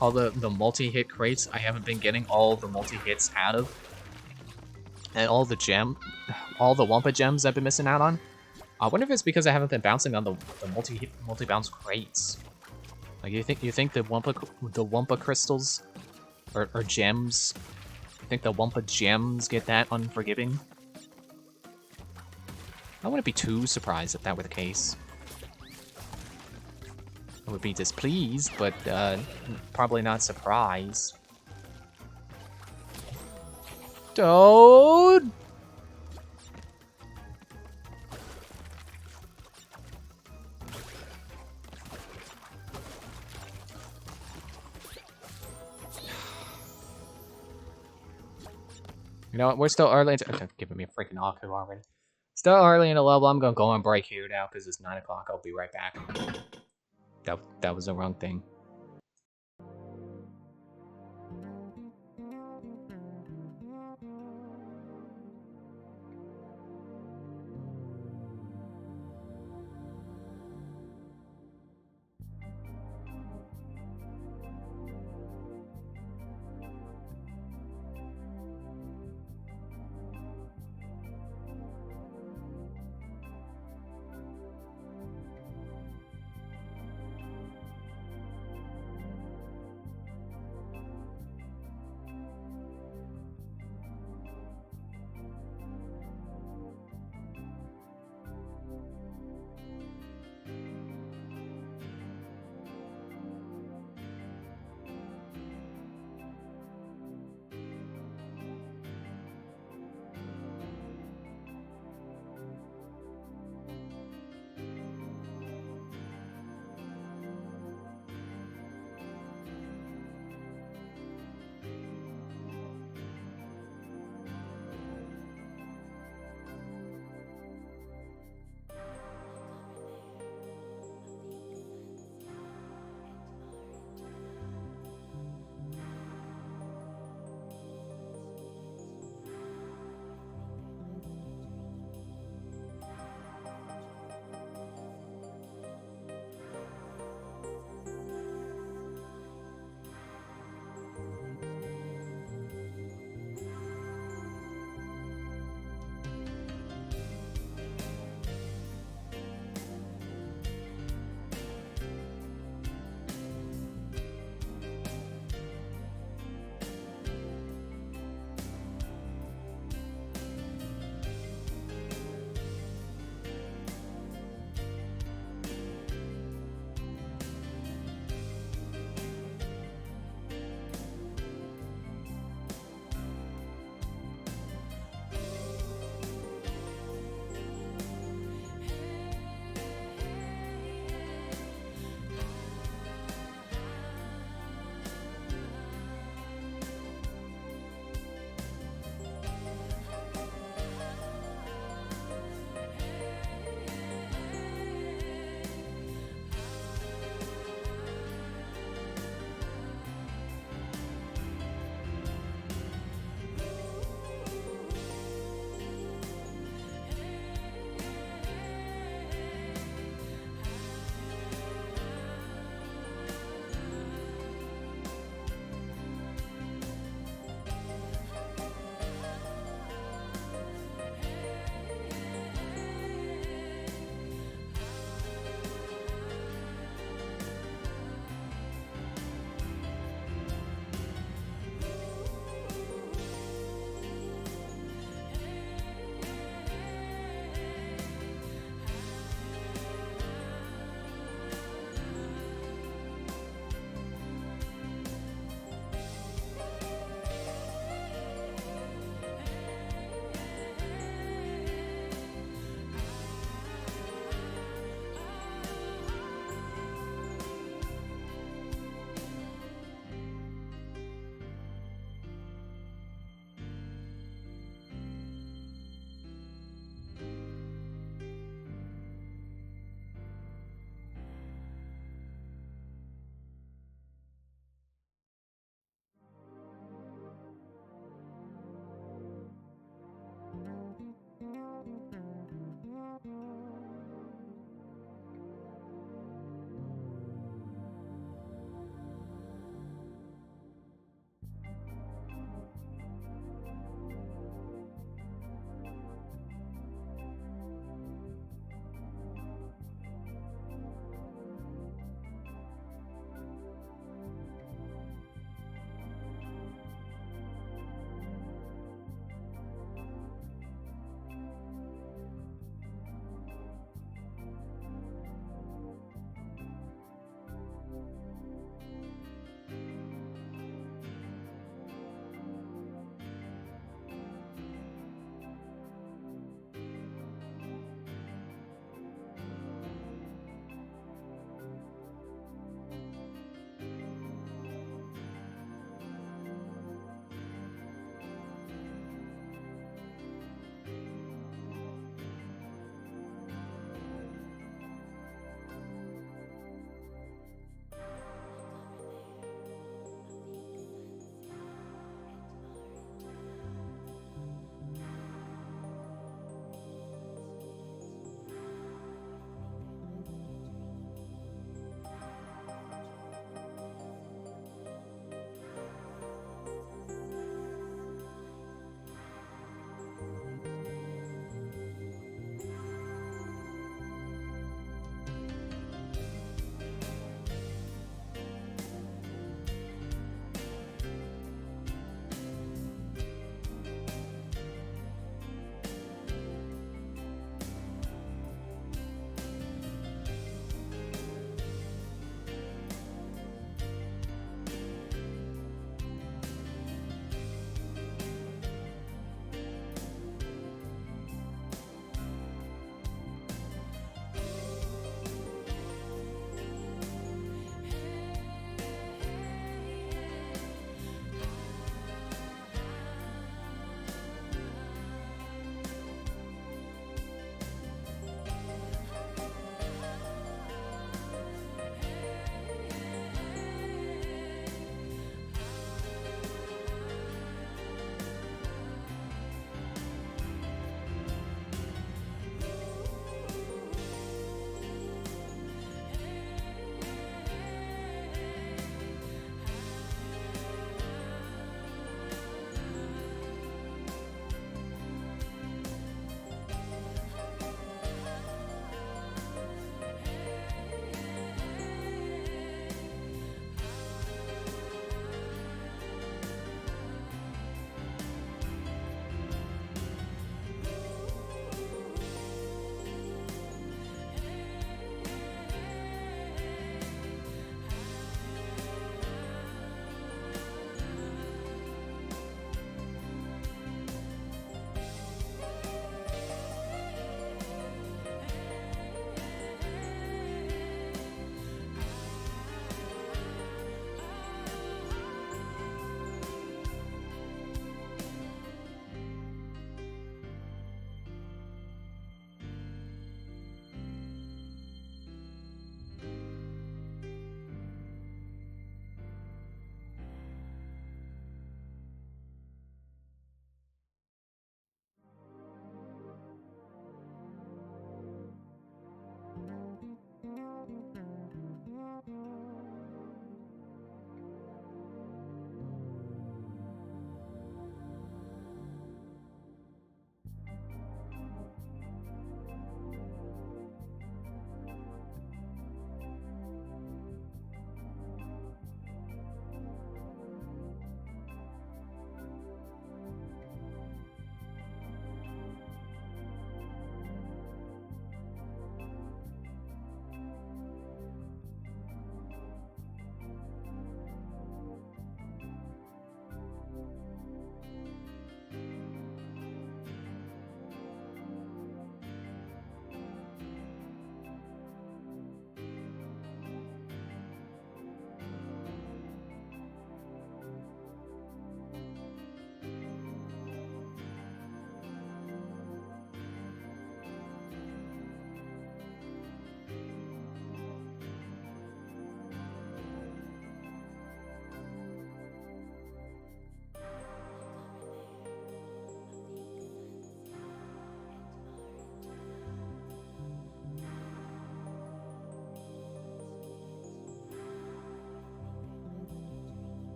All the multi-hit crates, I haven't been getting all the multi-hits out of. And all the Wumpa gems I've been missing out on. I wonder if it's because I haven't been bouncing on the multi-bounce crates. Like, you think the Wumpa crystals or gems? You think the Wumpa gems get that unforgiving? I wouldn't be too surprised if that were the case. I would be displeased, but probably not surprised. Toad! You know what, we're still early into... Okay, giving me a freaking Aku already. Still early in the level, I'm gonna go on break here now, because it's 9 o'clock, I'll be right back. That was the wrong thing.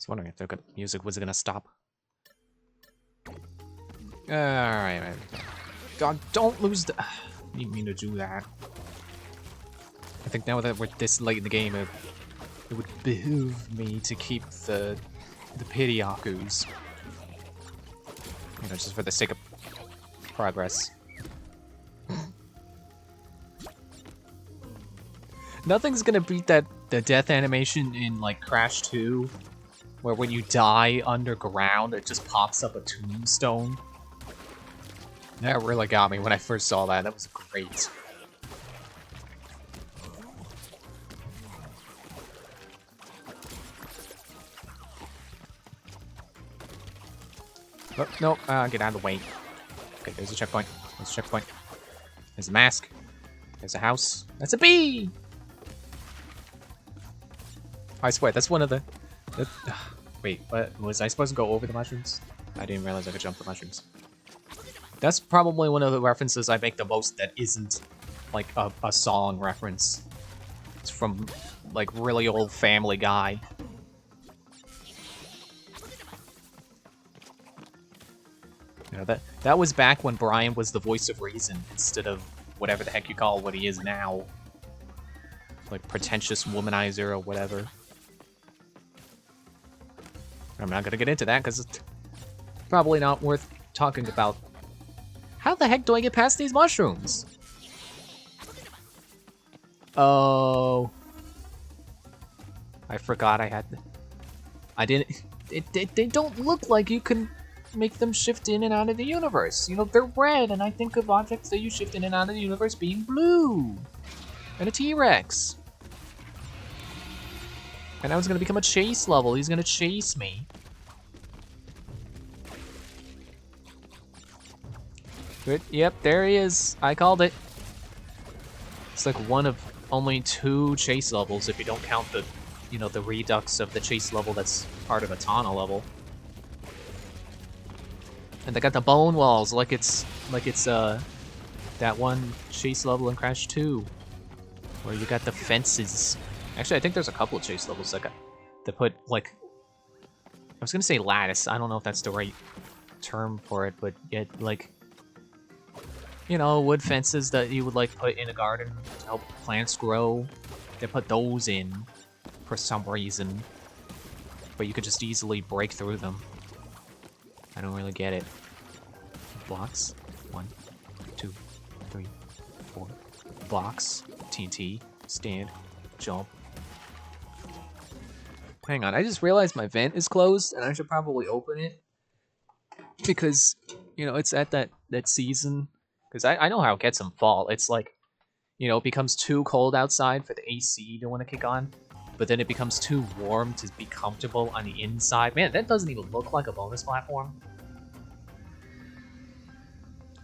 was wondering if the music was gonna stop. Alright. God, don't lose the... Didn't mean to do that. I think now that we're this late in the game, it would behoove me to keep the Pidgeokus. You know, just for the sake of progress. Nothing's gonna beat the death animation in like Crash 2, where when you die underground, it just pops up a tombstone. That really got me when I first saw that. That was great. Oh, no, get out of the way. Okay, there's a checkpoint. There's a checkpoint. There's a mask. There's a house. That's a bee! I swear, that's one of the... Wait, what? Was I supposed to go over the mushrooms? I didn't realize I could jump the mushrooms. That's probably one of the references I make the most that isn't, like, a song reference. It's from, like, really old Family Guy. You know, that was back when Brian was the voice of reason instead of whatever the heck you call what he is now. Like, pretentious womanizer or whatever. I'm not gonna get into that because it's probably not worth talking about. How the heck do I get past these mushrooms? Oh. I forgot I had... I didn't... They don't look like you can make them shift in and out of the universe. You know, they're red, and I think of objects that you shift in and out of the universe being blue. And a T-Rex. And now it's gonna become a chase level. He's gonna chase me. Good. Yep, there he is. I called it. It's like one of only 2 chase levels if you don't count the, you know, the redux of the chase level that's part of a Tana level. And they got the bone walls like it's that one chase level in Crash 2 where you got the fences. Actually, I think there's a couple of chase levels that put, like... I was gonna say lattice. I don't know if that's the right term for it, but yet, like... You know, wood fences that you would, like, put in a garden to help plants grow. They put those in for some reason. But you could just easily break through them. I don't really get it. Blocks. 1, 2, 3, 4. Blocks. TNT. Stand. Jump. Hang on, I just realized my vent is closed and I should probably open it. Because, you know, it's at that season. Because I know how it gets in fall. It's like, you know, it becomes too cold outside for the AC to want to kick on. But then it becomes too warm to be comfortable on the inside. Man, that doesn't even look like a bonus platform.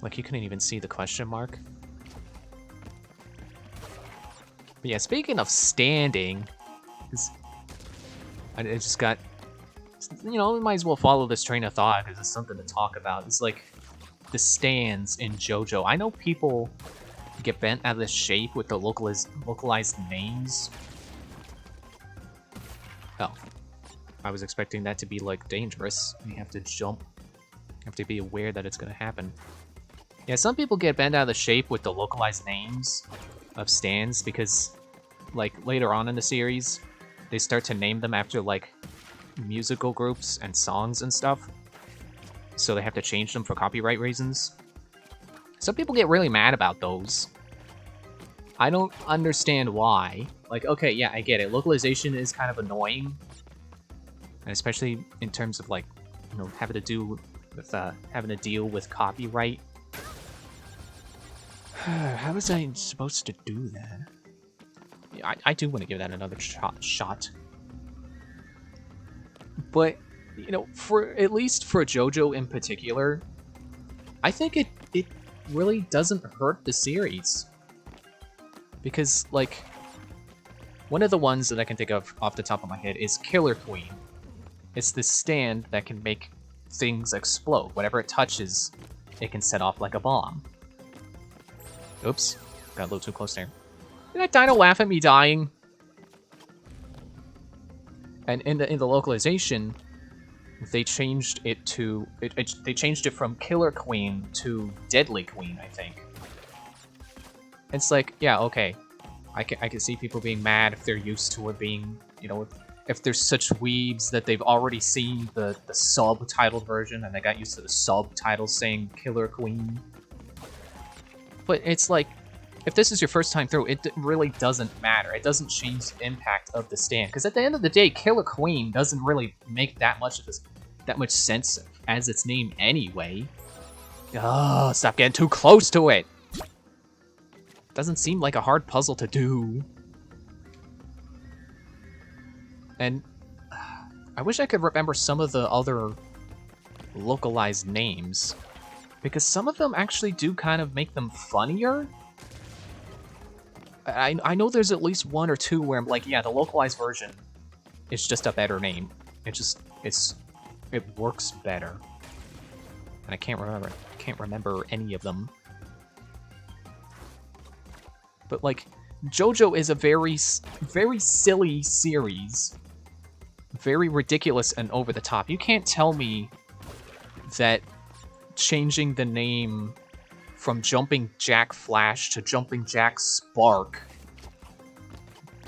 Like, you couldn't even see the question mark. But yeah, speaking of standing, I just got, you know, we might as well follow this train of thought because it's something to talk about. It's like the stands in JoJo. I know people get bent out of this shape with the localized names. Oh, I was expecting that to be like dangerous. You have to jump. You have to be aware that it's gonna happen. Yeah, some people get bent out of the shape with the localized names of stands because, like, later on in the series, they start to name them after, like, musical groups and songs and stuff. So they have to change them for copyright reasons. Some people get really mad about those. I don't understand why. Like, okay, yeah, I get it. Localization is kind of annoying. And especially in terms of, like, you know, having to deal with copyright. How was I supposed to do that? Yeah, I do want to give that another shot. But, you know, at least for JoJo in particular, I think it really doesn't hurt the series. Because, like, one of the ones that I can think of off the top of my head is Killer Queen. It's this stand that can make things explode. Whatever it touches, it can set off like a bomb. Oops, got a little too close there. Did that dino laugh at me dying? And in the localization, they changed it to they changed it from Killer Queen to Deadly Queen, I think. It's like, yeah, okay, I can see people being mad if they're used to it being, you know, if there's such weebs that they've already seen the subtitled version and they got used to the subtitles saying Killer Queen. But it's like, if this is your first time through, it really doesn't matter. It doesn't change the impact of the stand, because at the end of the day, Killer Queen doesn't really make that much sense as its name anyway. Oh, stop getting too close to it. Doesn't seem like a hard puzzle to do. And I wish I could remember some of the other localized names, because some of them actually do kind of make them funnier. I know there's at least one or two where I'm like, yeah, the localized version is just a better name. It works better. And I can't remember any of them. But like, JoJo is a very silly series. Very ridiculous and over the top. You can't tell me that changing the name from Jumping Jack Flash to Jumping Jack Spark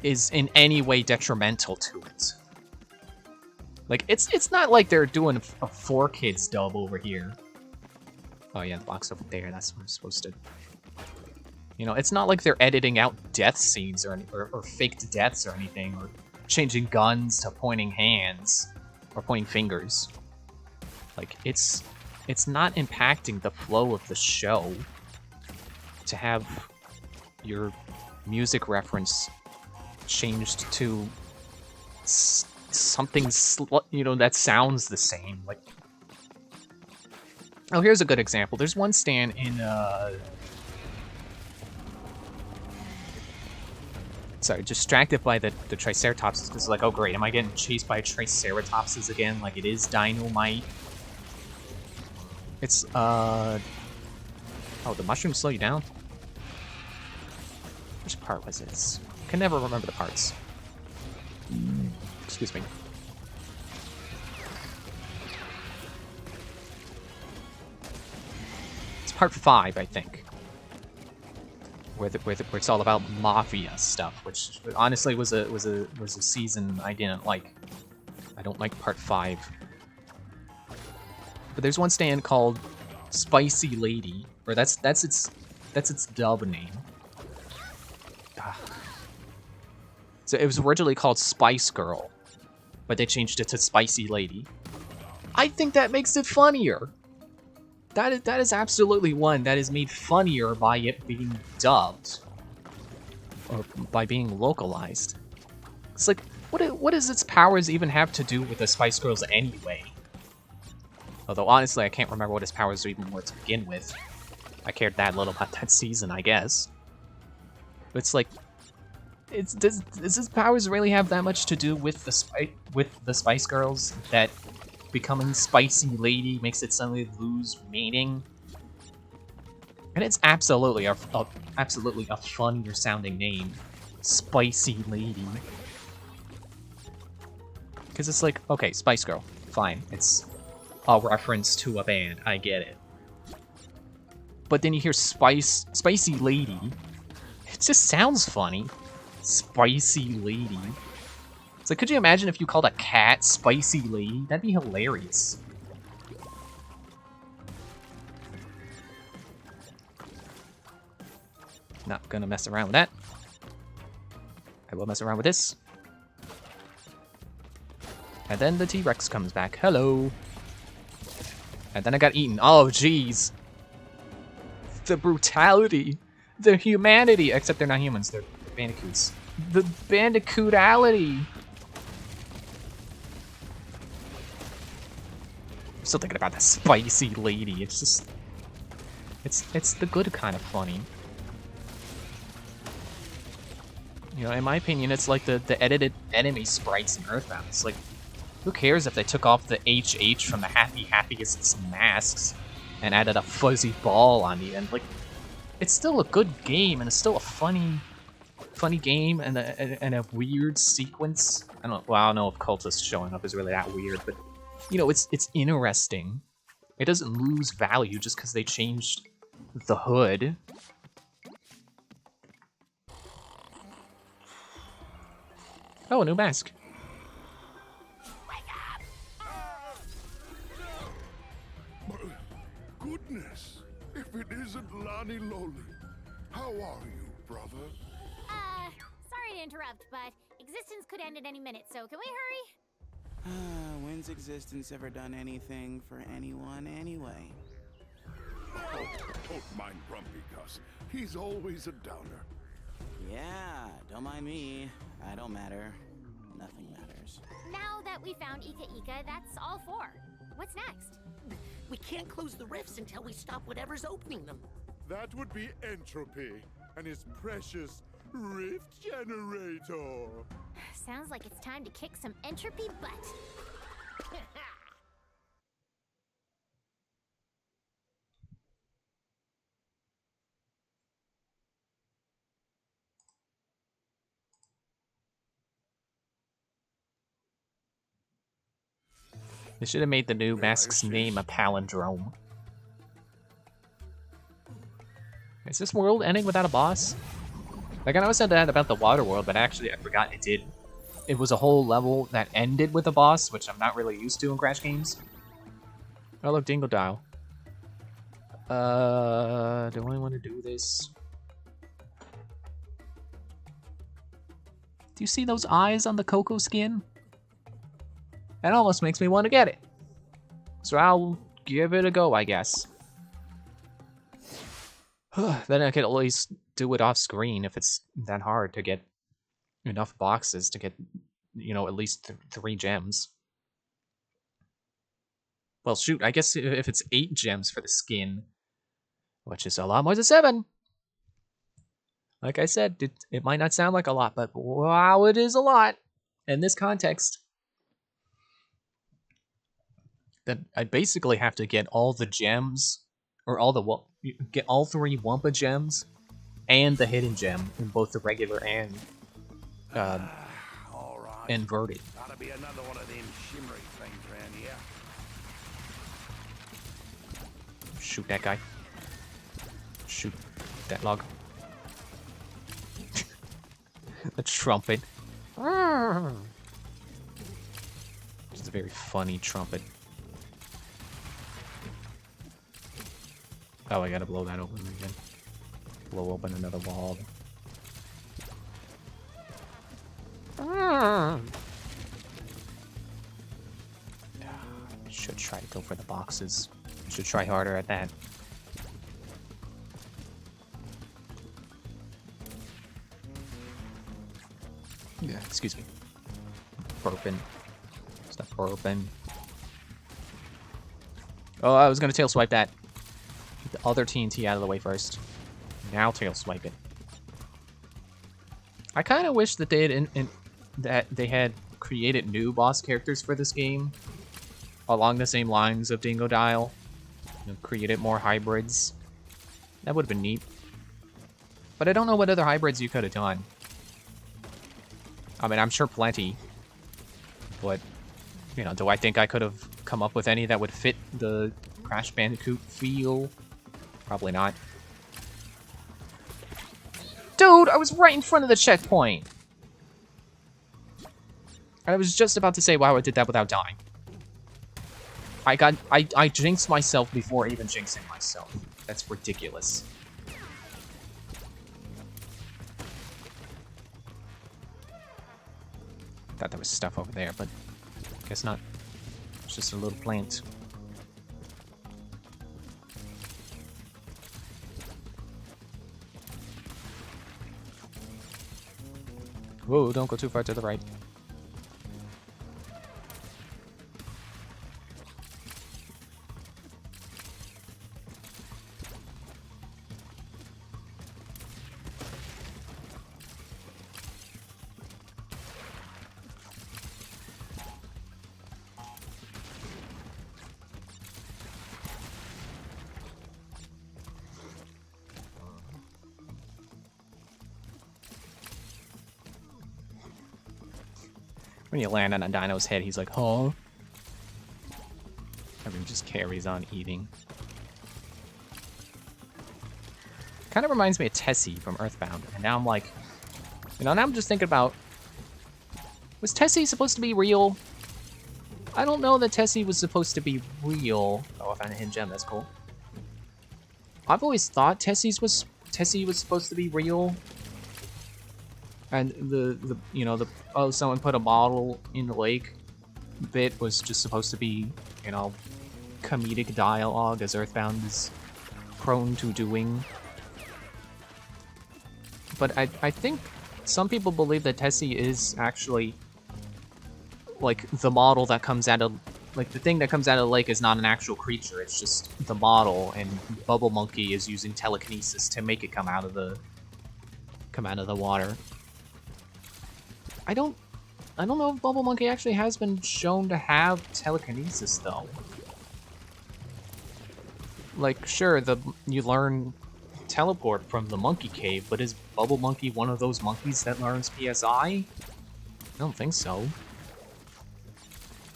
is in any way detrimental to it. Like, it's not like they're doing a 4Kids dub over here. Oh yeah, the box over there, that's what I'm supposed to... You know, it's not like they're editing out death scenes or faked deaths or anything, or changing guns to pointing hands, or pointing fingers. Like, it's not impacting the flow of the show to have your music reference changed to something, you know, that sounds the same. Like, oh, here's a good example. There's one stand in, sorry, distracted by the Triceratopses, because like, oh great, am I getting chased by Triceratopses again, like it is Dynamite? It's, oh, the mushrooms slow you down? Which part was it? I can never remember the parts. Excuse me. It's part 5, I think. Where it's all about mafia stuff, which honestly was a season I didn't like. I don't like part 5. But there's one stand called Spicy Lady, or that's its dub name. So it was originally called Spice Girl, but they changed it to Spicy Lady. I think that makes it funnier. That is absolutely one that is made funnier by it being dubbed, or by being localized. It's like, what does its powers even have to do with the Spice Girls anyway? Although honestly, I can't remember what his powers even were to begin with. I cared that little about that season, I guess. But it's like, does his powers really have that much to do with the Spice Girls that becoming Spicy Lady makes it suddenly lose meaning? And it's absolutely a funnier sounding name, Spicy Lady. Because it's like, okay, Spice Girl, fine, it's a reference to a band, I get it. But then you hear Spicy Lady, it just sounds funny. Spicy Lady. It's like, could you imagine if you called a cat Spicy Lady? That'd be hilarious. Not gonna mess around with that. I will mess around with this. And then the T-Rex comes back. Hello. And then I got eaten. Oh, jeez. The brutality. The humanity. Except they're not humans. They're bandicoots. The bandicootality. I'm still thinking about the Spicy Lady. It's just... It's the good kind of funny. You know, in my opinion, it's like the edited enemy sprites in Earthbound. It's like, who cares if they took off the HH from the Happiest masks and added a fuzzy ball on the end? Like, it's still a good game, and it's still a funny funny game and a weird sequence. I don't know if cultists showing up is really that weird, but you know, it's interesting. It doesn't lose value just because they changed the hood. Oh, a new mask. Goodness, if it isn't Lani Loli. How are you, brother? Sorry to interrupt, but existence could end at any minute, so can we hurry? When's existence ever done anything for anyone anyway? Oh, don't mind Grumpy Gus. He's always a downer. Yeah, don't mind me. I don't matter. Nothing matters. Now that we found Ika Ika, that's all four. What's next? We can't close the rifts until we stop whatever's opening them. That would be Entropy and his precious rift generator. Sounds like it's time to kick some entropy butt. They should have made the new mask's name a palindrome. Is this world ending without a boss? Like, I know I said that about the water world, but actually I forgot it did. It was a whole level that ended with a boss, which I'm not really used to in Crash games. Oh look, Dingodile. Do I want to do this? Do you see those eyes on the Coco skin? That almost makes me want to get it. So I'll give it a go, I guess. Then I could at least do it off screen if it's that hard to get enough boxes to get, you know, at least 3 gems. Well, shoot, I guess if it's 8 gems for the skin, which is a lot more than 7. Like I said, it might not sound like a lot, but wow, it is a lot in this context. That I basically have to get all the gems, or get all 3 Wumpa gems, and the hidden gem in both the regular and All right. inverted. Gotta be another one of them shimmery things around here. Shoot that guy. Shoot that log. The trumpet. It's a very funny trumpet. Oh, I gotta blow that open again. Blow open another wall. Should try to go for the boxes. Should try harder at that. Yeah, excuse me. Burping. Stop burping. Oh, I was gonna tail swipe that. Get the other TNT out of the way first. Now tail swipe it. I kind of wish that they had created new boss characters for this game, along the same lines of Dingodile. You know, created more hybrids. That would have been neat. But I don't know what other hybrids you could have done. I mean, I'm sure plenty. But, you know, do I think I could have come up with any that would fit the Crash Bandicoot feel? Probably not. Dude, I was right in front of the checkpoint! I was just about to say, wow, I did that without dying. I jinxed myself before even jinxing myself. That's ridiculous. Thought there was stuff over there, but guess not. It's just a little plant. Whoa, don't go too far to the right. When you land on a dino's head, he's like, huh? Everyone just carries on eating. Kind of reminds me of Tessie from Earthbound. And now I'm like, you know, now I'm just thinking about, was Tessie supposed to be real? I don't know that Tessie was supposed to be real. Oh, I found a hidden gem, that's cool. I've always thought Tessie was supposed to be real. And the you know, the oh, someone put a bottle in the lake bit was just supposed to be, you know, comedic dialogue, as Earthbound is prone to doing. But I think some people believe that Tessie is actually, like, the model that comes out of, like, the thing that comes out of the lake is not an actual creature, it's just the model, and Bubble Monkey is using telekinesis to make it come out of the water. I don't know if Bubble Monkey actually has been shown to have telekinesis, though. Like, sure, you learn teleport from the monkey cave, but is Bubble Monkey one of those monkeys that learns PSI? I don't think so.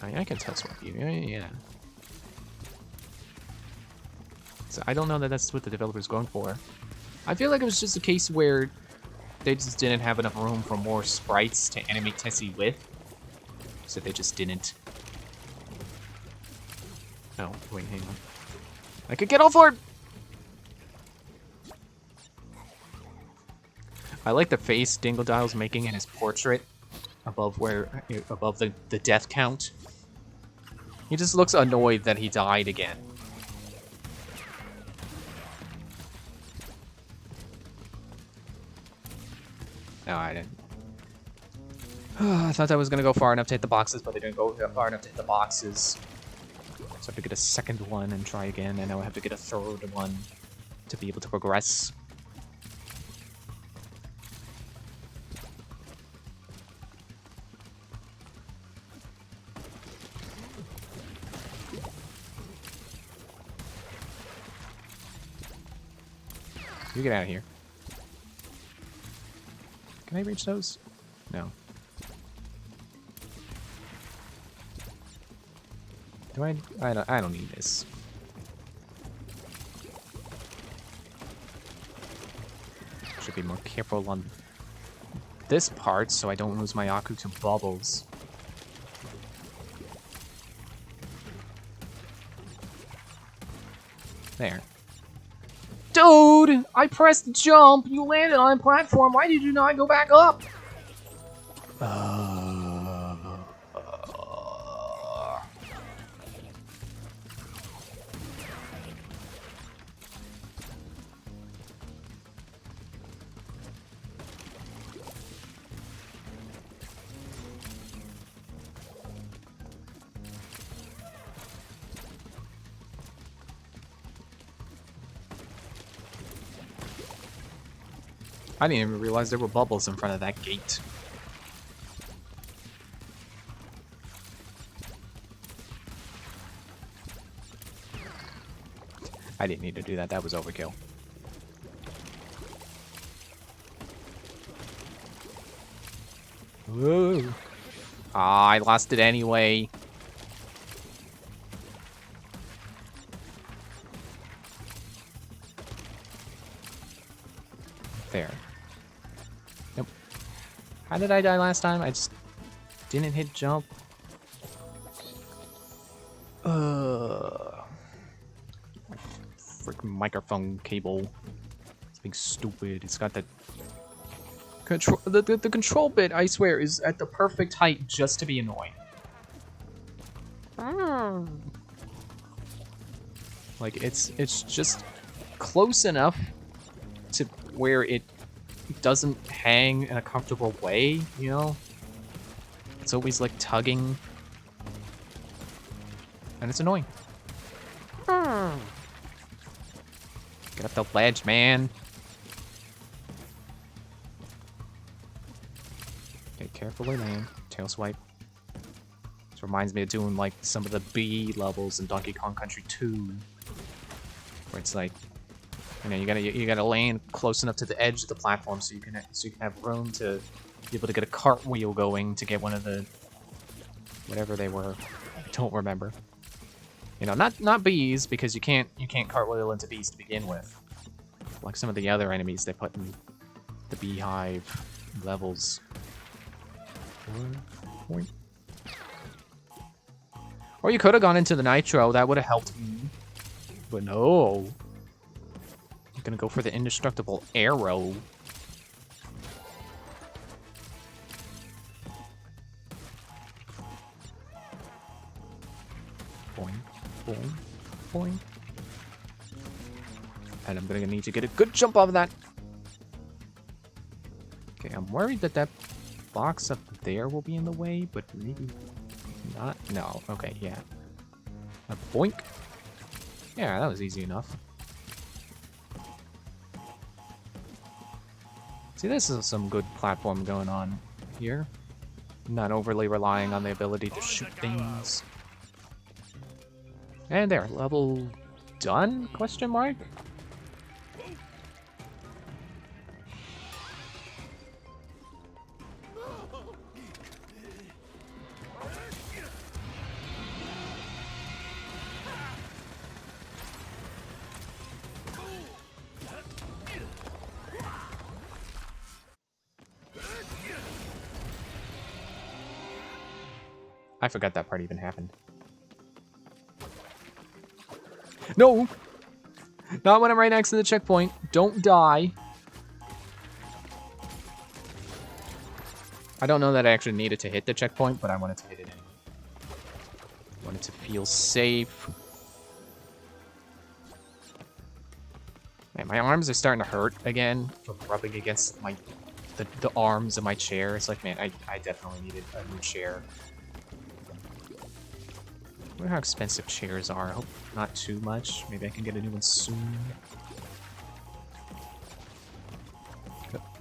I mean, I can test with you, yeah. So I don't know that that's what the developer's going for. I feel like it was just a case where they just didn't have enough room for more sprites to animate Tessie with, so they just didn't. Oh, wait, hang on. I could get all for it! I like the face Dingodile's making in his portrait above the death count. He just looks annoyed that he died again. No, I didn't. I thought I was gonna go far enough to hit the boxes, but I didn't go far enough to hit the boxes. So I have to get a second one and try again, and now I have to get a third one to be able to progress. You get out of here. Can I reach those? No. Do I don't need this. Should be more careful on this part so I don't lose my Aku to bubbles. There. Dude! I pressed jump! You landed on a platform! Why did you not go back up? I didn't even realize there were bubbles in front of that gate. I didn't need to do that, that was overkill. Whoa. Ah, I lost it anyway. There. Nope. How did I die last time? I just didn't hit jump. Freaking microphone cable. It's being stupid. It's got the control. The control bit, I swear, is at the perfect height just to be annoying. Like it's just close enough to where it doesn't hang in a comfortable way, you know? It's always like tugging. And it's annoying. Get up the ledge, man. Okay, carefully land. Tail swipe. This reminds me of doing like some of the B levels in Donkey Kong Country 2. Where it's like, you know, you gotta land close enough to the edge of the platform so you can have room to be able to get a cartwheel going to get one of the Whatever they were. I don't remember. You know, not bees, because you can't cartwheel into bees to begin with. Like some of the other enemies they put in the beehive levels. Or you could have gone into the nitro, that would have helped me. But no. I'm gonna go for the indestructible arrow. Boing, boing, boing. And I'm gonna need to get a good jump off of that. Okay, I'm worried that that box up there will be in the way, but maybe not. No, okay, yeah. A boink. Yeah, that was easy enough. See, this is some good platform going on here. Not overly relying on the ability to shoot things. And there, level done? Question mark? I forgot that part even happened. No! Not when I'm right next to the checkpoint. Don't die. I don't know that I actually needed to hit the checkpoint, but I wanted to hit it anyway. I wanted to feel safe. Man, my arms are starting to hurt again from rubbing against the arms of my chair. It's like, man, I definitely needed a new chair. I wonder how expensive chairs are. I hope not too much. Maybe I can get a new one soon.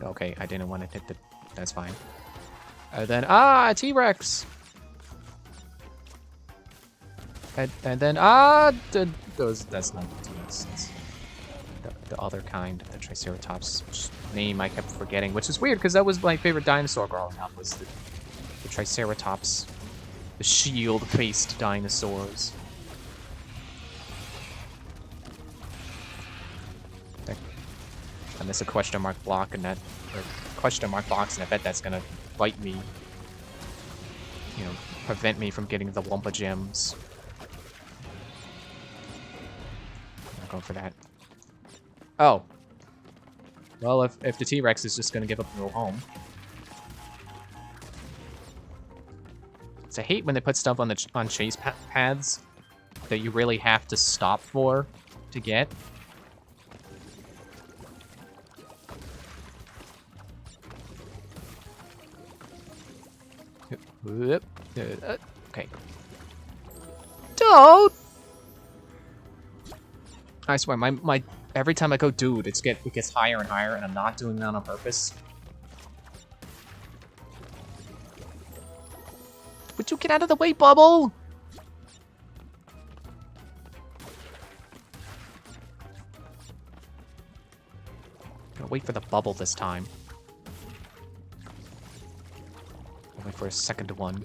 Okay, I didn't want to hit the... That's fine. And then... Ah! T-Rex! And then... Ah! That's not the T-Rex. That's the other kind. The Triceratops. Which name I kept forgetting. Which is weird, because that was my favorite dinosaur growing up. Was the Triceratops. The shield-faced dinosaurs. I miss a question mark block and that, or question mark box, and I bet that's gonna bite me. You know, prevent me from getting the Wumpa gems. I'm not going for that. Oh. Well, if the T-Rex is just gonna give up and go home. I hate when they put stuff on chase paths that you really have to stop for to get. Okay. Don't! I swear, my every time I go dude, it gets higher and higher, and I'm not doing that on purpose. Would you get out of the way, Bubble? Gonna wait for the bubble this time. I'll wait for a second one.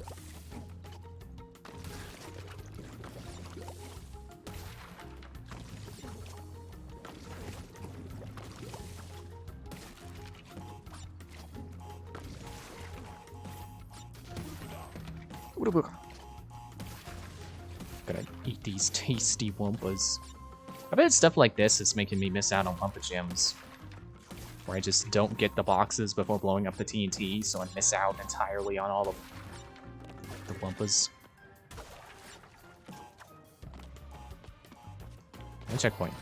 Gotta eat these tasty Wumpas. I bet stuff like this is making me miss out on Wumpa gems. Where I just don't get the boxes before blowing up the TNT, so I miss out entirely on all of the Wumpas. And checkpoint.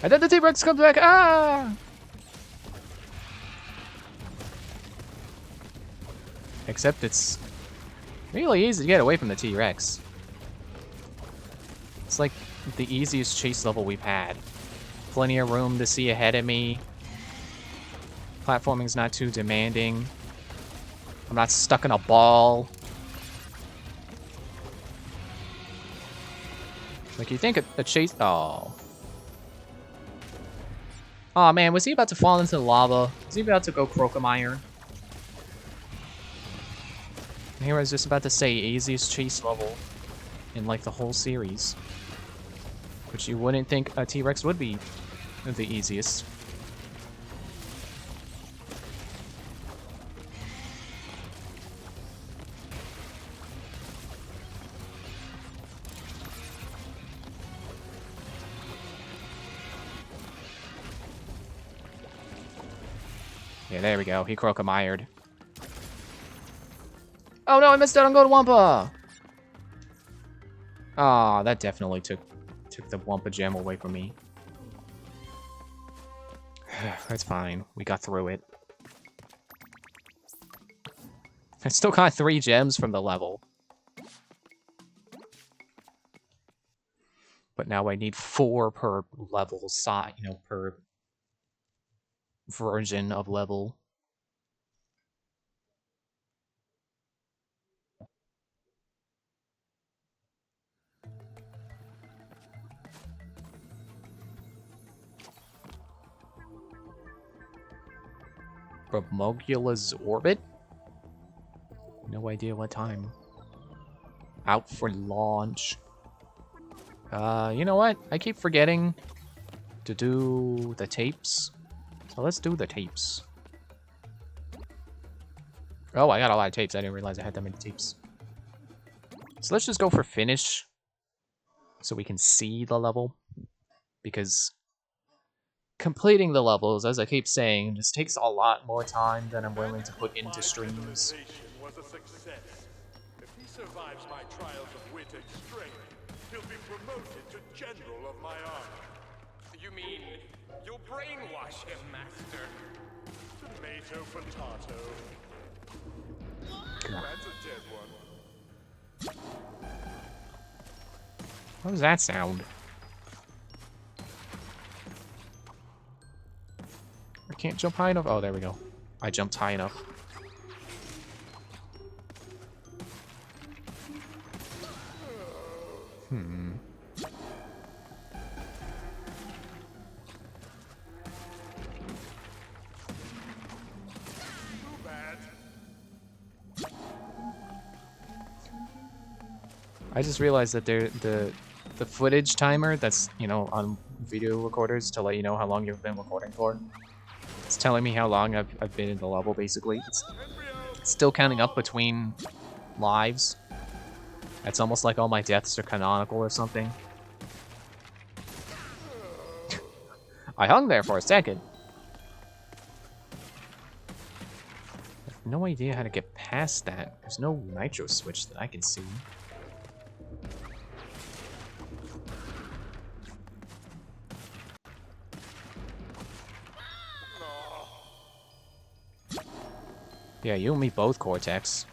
And then the T-Rex comes back! Ah! Except it's really easy to get away from the T-Rex. It's like the easiest chase level we've had. Plenty of room to see ahead of me. Platforming's not too demanding. I'm not stuck in a ball. Like, you think a chase... Oh. Oh man, was he about to fall into the lava? Was he about to go Crocomire? Here I was just about to say, easiest chase level in like the whole series. Which you wouldn't think a T-Rex would be the easiest. Yeah, there we go. He crocamired. Oh no, I missed out on Gold Wampa! Ah, that definitely took the Wampa gem away from me. That's fine. We got through it. I still got 3 gems from the level. But now I need 4 per level size, you know, per version of level. Bromogula's orbit? No idea what time. Out for launch. You know what? I keep forgetting to do the tapes. So let's do the tapes. Oh, I got a lot of tapes. I didn't realize I had that many tapes. So let's just go for finish. So we can see the level. Because completing the levels, as I keep saying, just takes a lot more time than I'm willing to put into streams. Was a success. If he survives my trials of wit and strength, he'll be promoted to general of my army. You mean you'll brainwash him, Master? Tomato, potato. That's a dead one. What does that sound? I can't jump high enough. Oh, there we go. I jumped high enough. I just realized that the footage timer that's, you know, on video recorders to let you know how long you've been recording for. It's telling me how long I've been in the level, basically. It's still counting up between lives. It's almost like all my deaths are canonical or something. I hung there for a second. I have no idea how to get past that. There's no nitro switch that I can see. Yeah, you and me both, Cortex.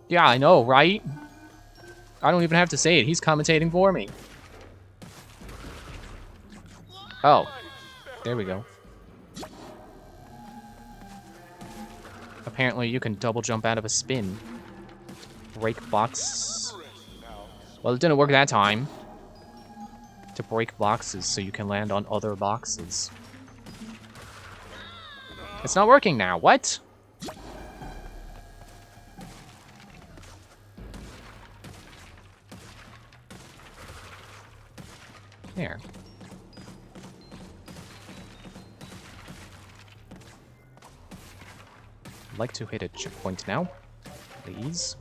Yeah, I know, right? I don't even have to say it. He's commentating for me. Oh. There we go. Apparently you can double jump out of a spin. Break box. Well, it didn't work that time. To break boxes so you can land on other boxes. It's not working now. What? There. I'd like to hit a checkpoint now, please.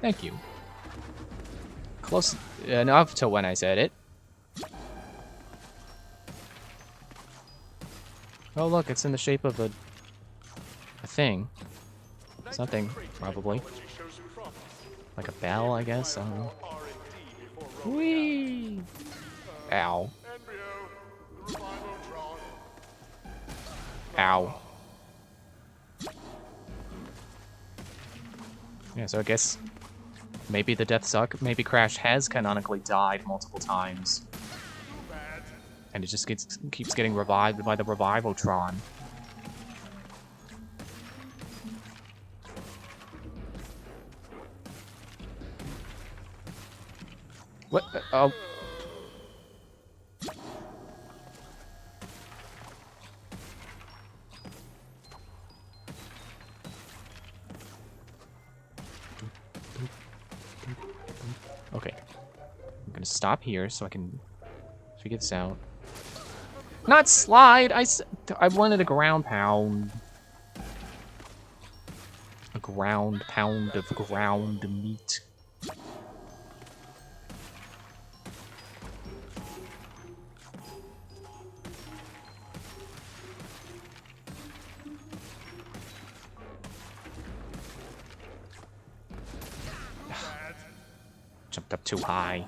Thank you. Close enough to when I said it. Oh look, it's in the shape of a thing. Something, probably. Like a bell, I guess. I don't know. Whee! Ow. Ow. Yeah, so I guess maybe the deaths suck. Maybe Crash has canonically died multiple times. And it just keeps getting revived by the Revivaltron. What? Oh. Okay. I'm gonna stop here so I can figure this out. Not slide! I wanted a ground pound. A ground pound of ground meat. Jumped up too high.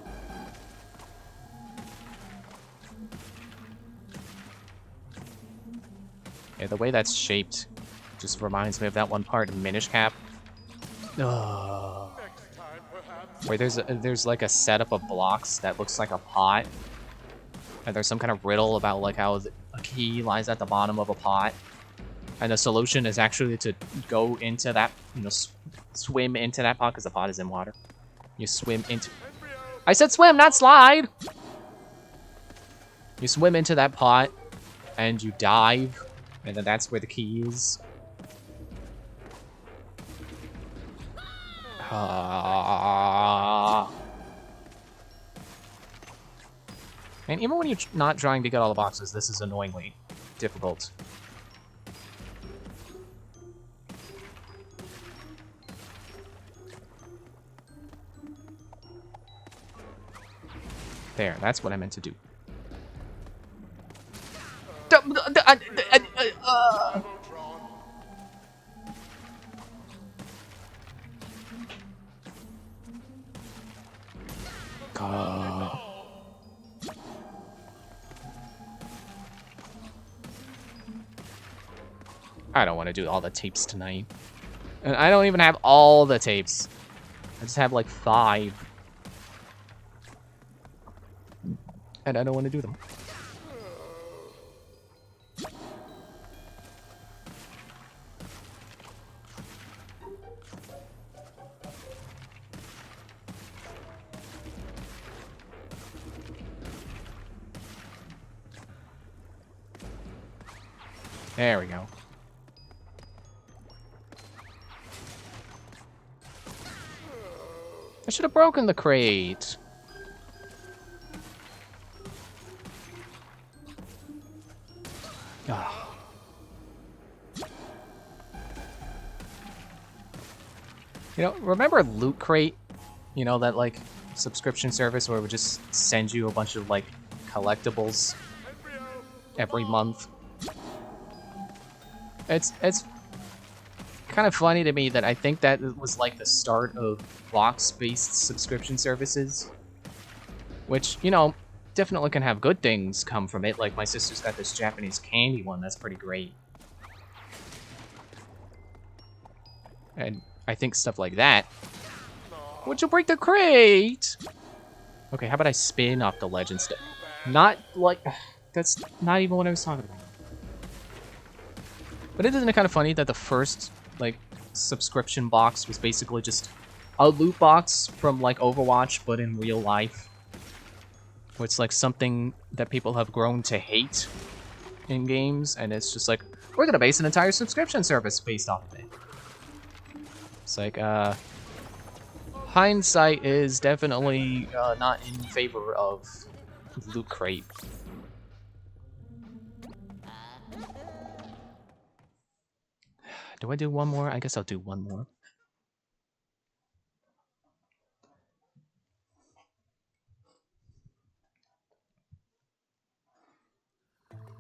Yeah, the way that's shaped just reminds me of that one part in Minish Cap. Where there's like a setup of blocks that looks like a pot. And there's some kind of riddle about like how a key lies at the bottom of a pot. And the solution is actually to go into that, you know, swim into that pot because the pot is in water. You swim into... I said swim, not slide! You swim into that pot, and you dive, and then that's where the key is. And even when you're not trying to get all the boxes, this is annoyingly difficult. There, that's what I meant to do. God. I don't want to do all the tapes tonight. And I don't even have all the tapes. I just have like 5. And I don't want to do them. There we go. I should have broken the crate. Ah. You know, remember Loot Crate? You know, that like subscription service where it would just send you a bunch of like collectibles every month? It's kind of funny to me that I think that was like the start of box-based subscription services, which, you know, definitely can have good things come from it. Like my sister's got this Japanese candy one that's pretty great. And I think stuff like that. Would you break the crate? Okay, how about I spin off the ledge instead? Not like... That's not even what I was talking about. But isn't it kind of funny that the first, like, subscription box was basically just a loot box from, like, Overwatch, but in real life? Where it's, like, something that people have grown to hate in games, and it's just like, we're gonna base an entire subscription service based off of it. It's like, hindsight is definitely not in favor of Loot Crate. Do I do one more? I guess I'll do one more.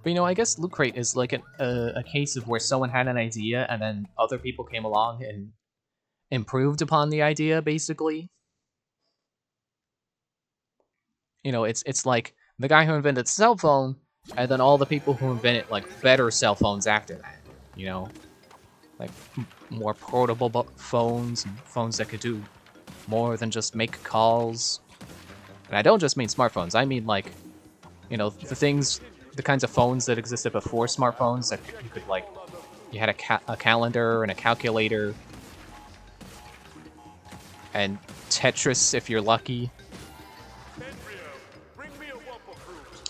But, you know, I guess Loot Crate is like a case of where someone had an idea and then other people came along and improved upon the idea, basically. You know, it's like the guy who invented the cell phone and then all the people who invented, like, better cell phones after that, you know? Like, more portable phones, and phones that could do more than just make calls. And I don't just mean smartphones, I mean, like, you know, the kinds of phones that existed before smartphones that you could, like, you had a calendar and a calculator, and Tetris if you're lucky.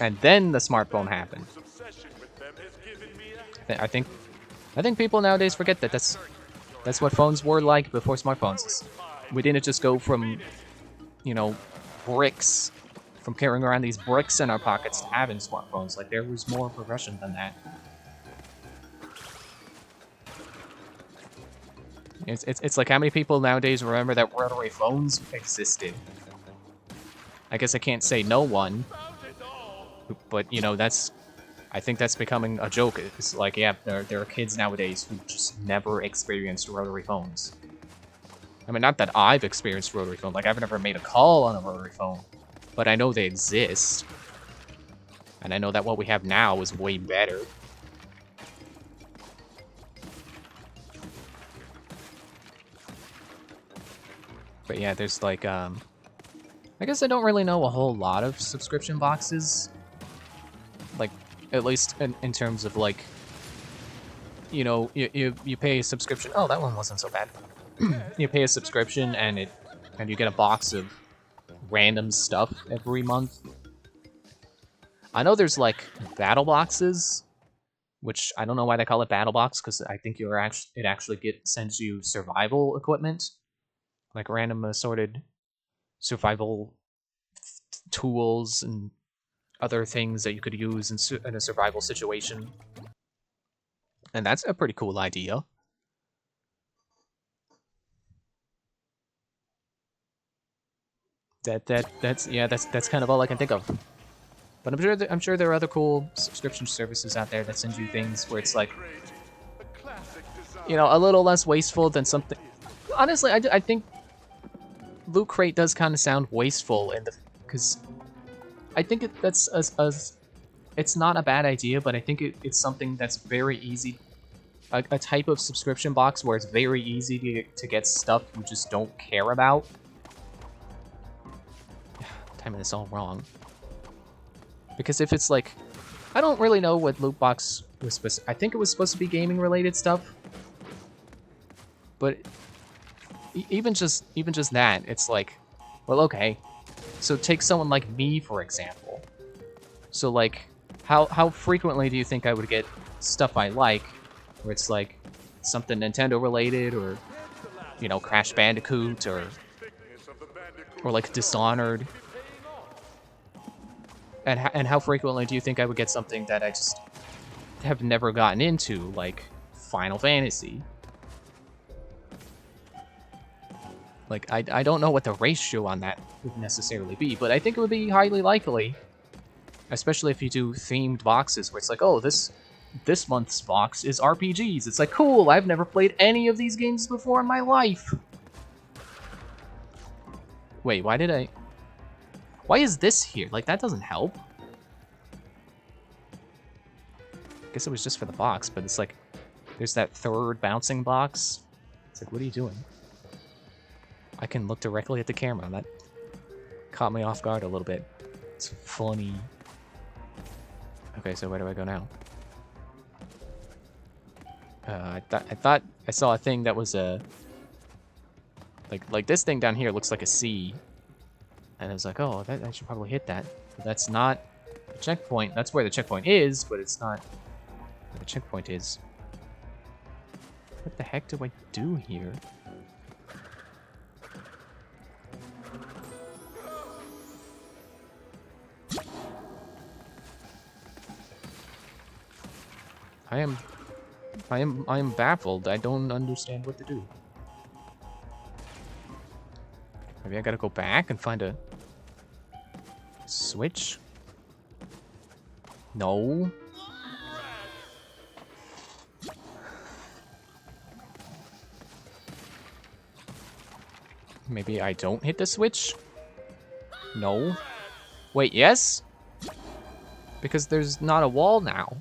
And then the smartphone happened. I think people nowadays forget that that's what phones were like before smartphones. We didn't just go from you know, bricks, from carrying around these bricks in our pockets to having smartphones. Like, there was more progression than that. It's like how many people nowadays remember that rotary phones existed? I guess I can't say no one, but you know, I think that's becoming a joke. It's like, yeah, there are kids nowadays who just never experienced rotary phones. I mean, not that I've experienced rotary phone, like I've never made a call on a rotary phone, but I know they exist. And I know that what we have now is way better. But yeah, there's like, I guess I don't really know a whole lot of subscription boxes. Like, at least in terms of like, you know, you pay a subscription. Oh, that one wasn't so bad. You pay a subscription and you get a box of random stuff every month. I know there's like battle boxes, which I don't know why they call it battle box, because I think it actually sends you survival equipment. Like random assorted survival tools and other things that you could use in a survival situation. And that's a pretty cool idea. That's kind of all I can think of. But I'm sure there are other cool subscription services out there that send you things where it's like, you know, a little less wasteful than something. Honestly, I think Loot Crate does kind of sound wasteful, because I think it's not a bad idea, but I think it's something that's very easy, a type of subscription box where it's very easy to get stuff you just don't care about. Timing this all wrong. Because if it's like, I don't really know what loot box was supposed to, I think it was supposed to be gaming related stuff, but even just that, it's like, well, okay. So take someone like me, for example. So like, how frequently do you think I would get stuff I like, where it's like something Nintendo related, or you know, Crash Bandicoot, or like Dishonored? And how frequently do you think I would get something that I just have never gotten into, like Final Fantasy? Like, I don't know what the ratio on that would necessarily be, but I think it would be highly likely. Especially if you do themed boxes where it's like, oh, this month's box is RPGs. It's like, cool, I've never played any of these games before in my life. Wait, why is this here? Like, that doesn't help. I guess it was just for the box, but it's like, there's that third bouncing box. It's like, what are you doing? I can look directly at the camera. That caught me off guard a little bit. It's funny. Okay, so where do I go now? I thought I saw a thing that was a... Like this thing down here looks like a C. And I was like, oh, I should probably hit that. But that's not the checkpoint. That's where the checkpoint is, but it's not where the checkpoint is. What the heck do I do here? I am baffled. I don't understand what to do. Maybe I gotta go back and find a switch? No. Maybe I don't hit the switch? No. Wait, yes? Because there's not a wall now.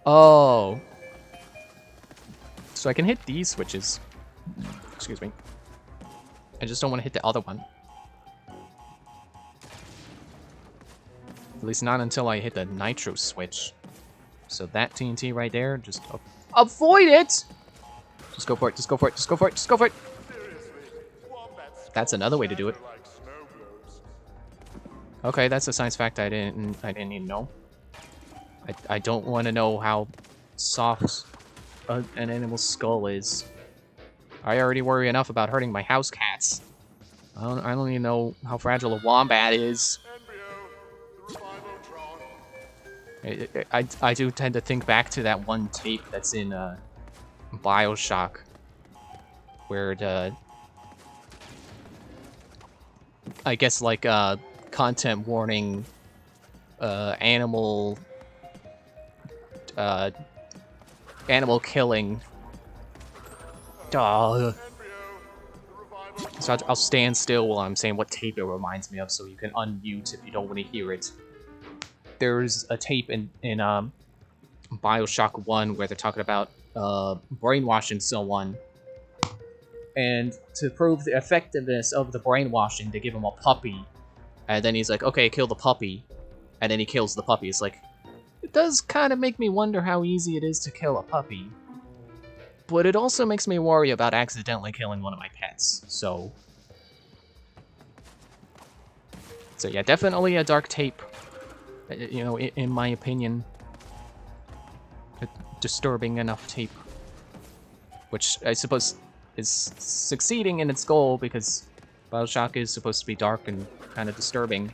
Oh. So I can hit these switches. Excuse me. I just don't want to hit the other one. At least not until I hit the nitro switch. So that TNT right there, just avoid it! Just go for it, just go for it, just go for it, just go for it! That's another way to do it. Okay, that's a science fact I didn't even know. I don't want to know how soft an animal's skull is. I already worry enough about hurting my house cats. I don't even know how fragile a wombat is. I do tend to think back to that one tape that's in BioShock, where I guess like content warning, animal killing. Duh. So I'll stand still while I'm saying what tape it reminds me of, so you can unmute if you don't want to hear it. There's a tape in BioShock 1 where they're talking about brainwashing someone. And to prove the effectiveness of the brainwashing, they give him a puppy. And then he's like, okay, kill the puppy. And then he kills the puppy. It's like, it does kind of make me wonder how easy it is to kill a puppy. But it also makes me worry about accidentally killing one of my pets, so yeah, definitely a dark tape. You know, in my opinion, a disturbing enough tape. Which I suppose is succeeding in its goal, because BioShock is supposed to be dark and kind of disturbing.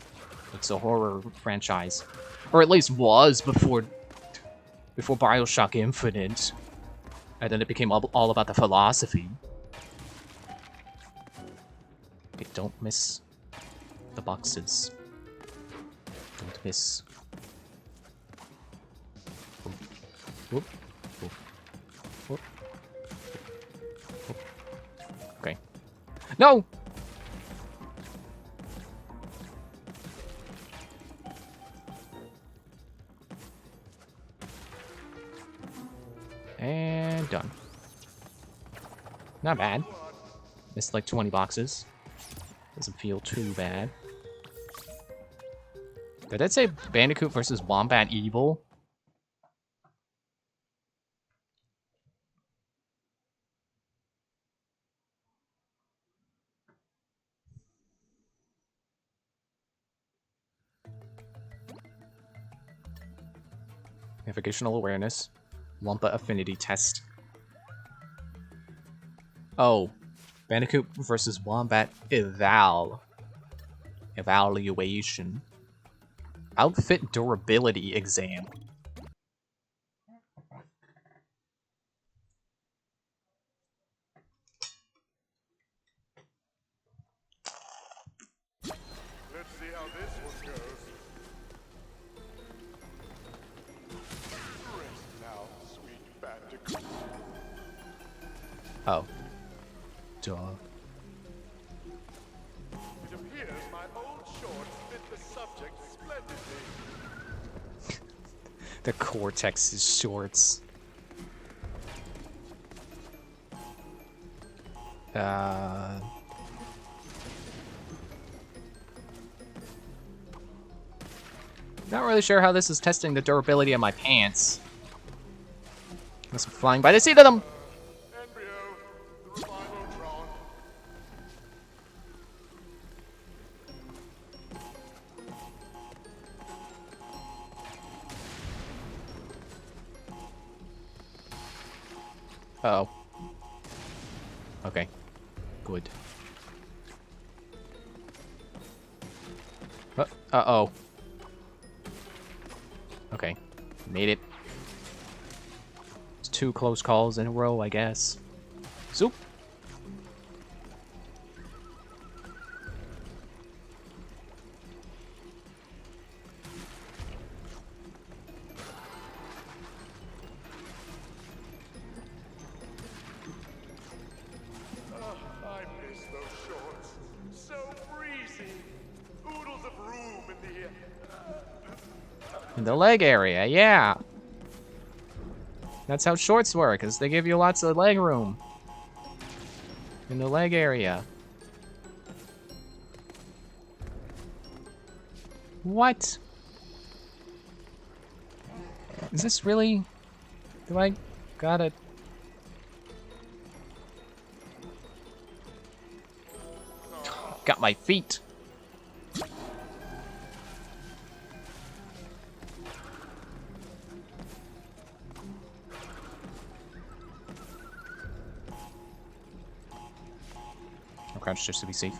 It's a horror franchise. Or at least was before BioShock Infinite. And then it became all about the philosophy. Okay, don't miss the boxes. Don't miss. Whoop. Whoop. Whoop. Whoop. Okay. No! And done. Not bad. Missed like 20 boxes. Doesn't feel too bad. Did that say Bandicoot versus Wombat Evil? Navigational awareness. Wumpa affinity test. Oh. Bandicoot versus Wombat evaluation. Outfit durability exam. Let's see how this one goes. Rest now, sweet Bandicoot. Oh. Duh. It appears my old shorts fit the subject splendidly. The Cortex's shorts. Not really sure how this is testing the durability of my pants. Unless I'm flying by the seat of them! Embryo, the Revivotron. Uh-oh. Okay. Good. Uh-oh. Okay. Made it. It's 2 close calls in a row, I guess. Soup. I miss those shorts. So breezy. Oodles of room in the In the leg area, yeah. That's how shorts work, is they give you lots of leg room. In the leg area. What? Is this really... Do I gotta... Got my feet. crouch just to be safe.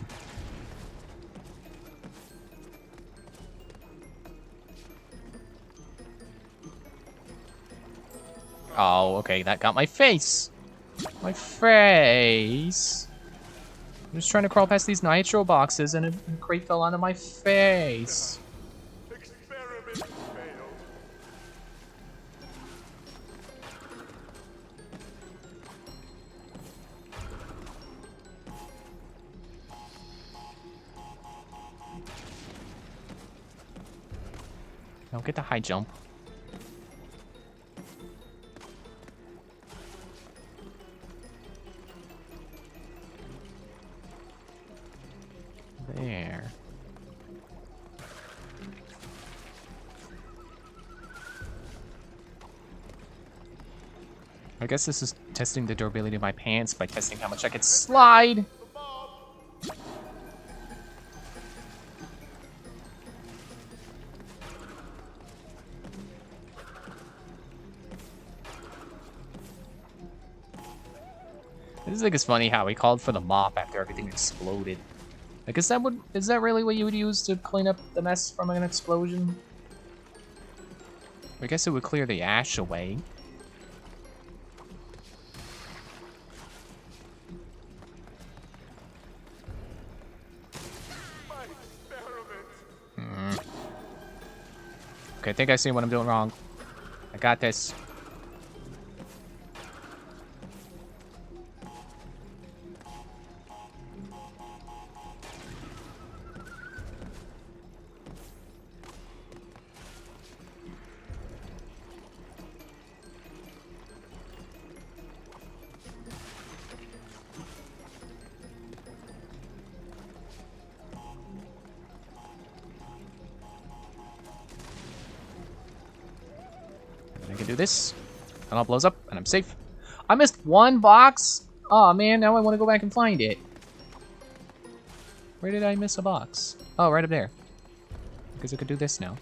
Oh, okay, that got my face! My face! I'm just trying to crawl past these nitro boxes and a crate fell onto my face. Experiment failed. Now get the high jump. There. I guess this is testing the durability of my pants by testing how much I can slide. I just think it's funny how he called for the mop after everything exploded. Like, is that really what you would use to clean up the mess from an explosion? I guess it would clear the ash away. My experiment. Okay, I think I see what I'm doing wrong. I got this. I can do this, and all blows up, and I'm safe. I missed one box? Aw, man, now I want to go back and find it. Where did I miss a box? Oh, right up there. Because I could do this now.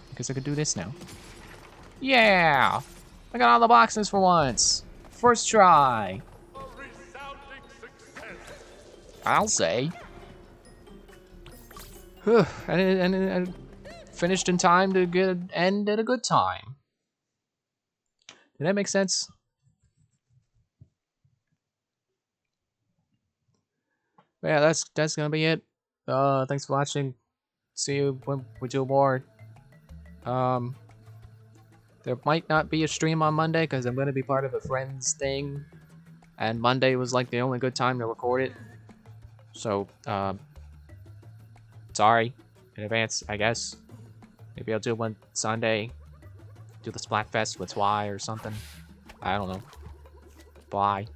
Because I could do this now. Yeah! I got all the boxes for once. First try. A resounding success. I'll say. Whew, and finished in time to end at a good time. Did that make sense? But yeah, that's gonna be it. Thanks for watching. See you when we do more. There might not be a stream on Monday because I'm gonna be part of a friends thing, and Monday was like the only good time to record it. So, sorry in advance, I guess. Maybe I'll do one Sunday. Do the Splatfest with Y or something. I don't know. Bye.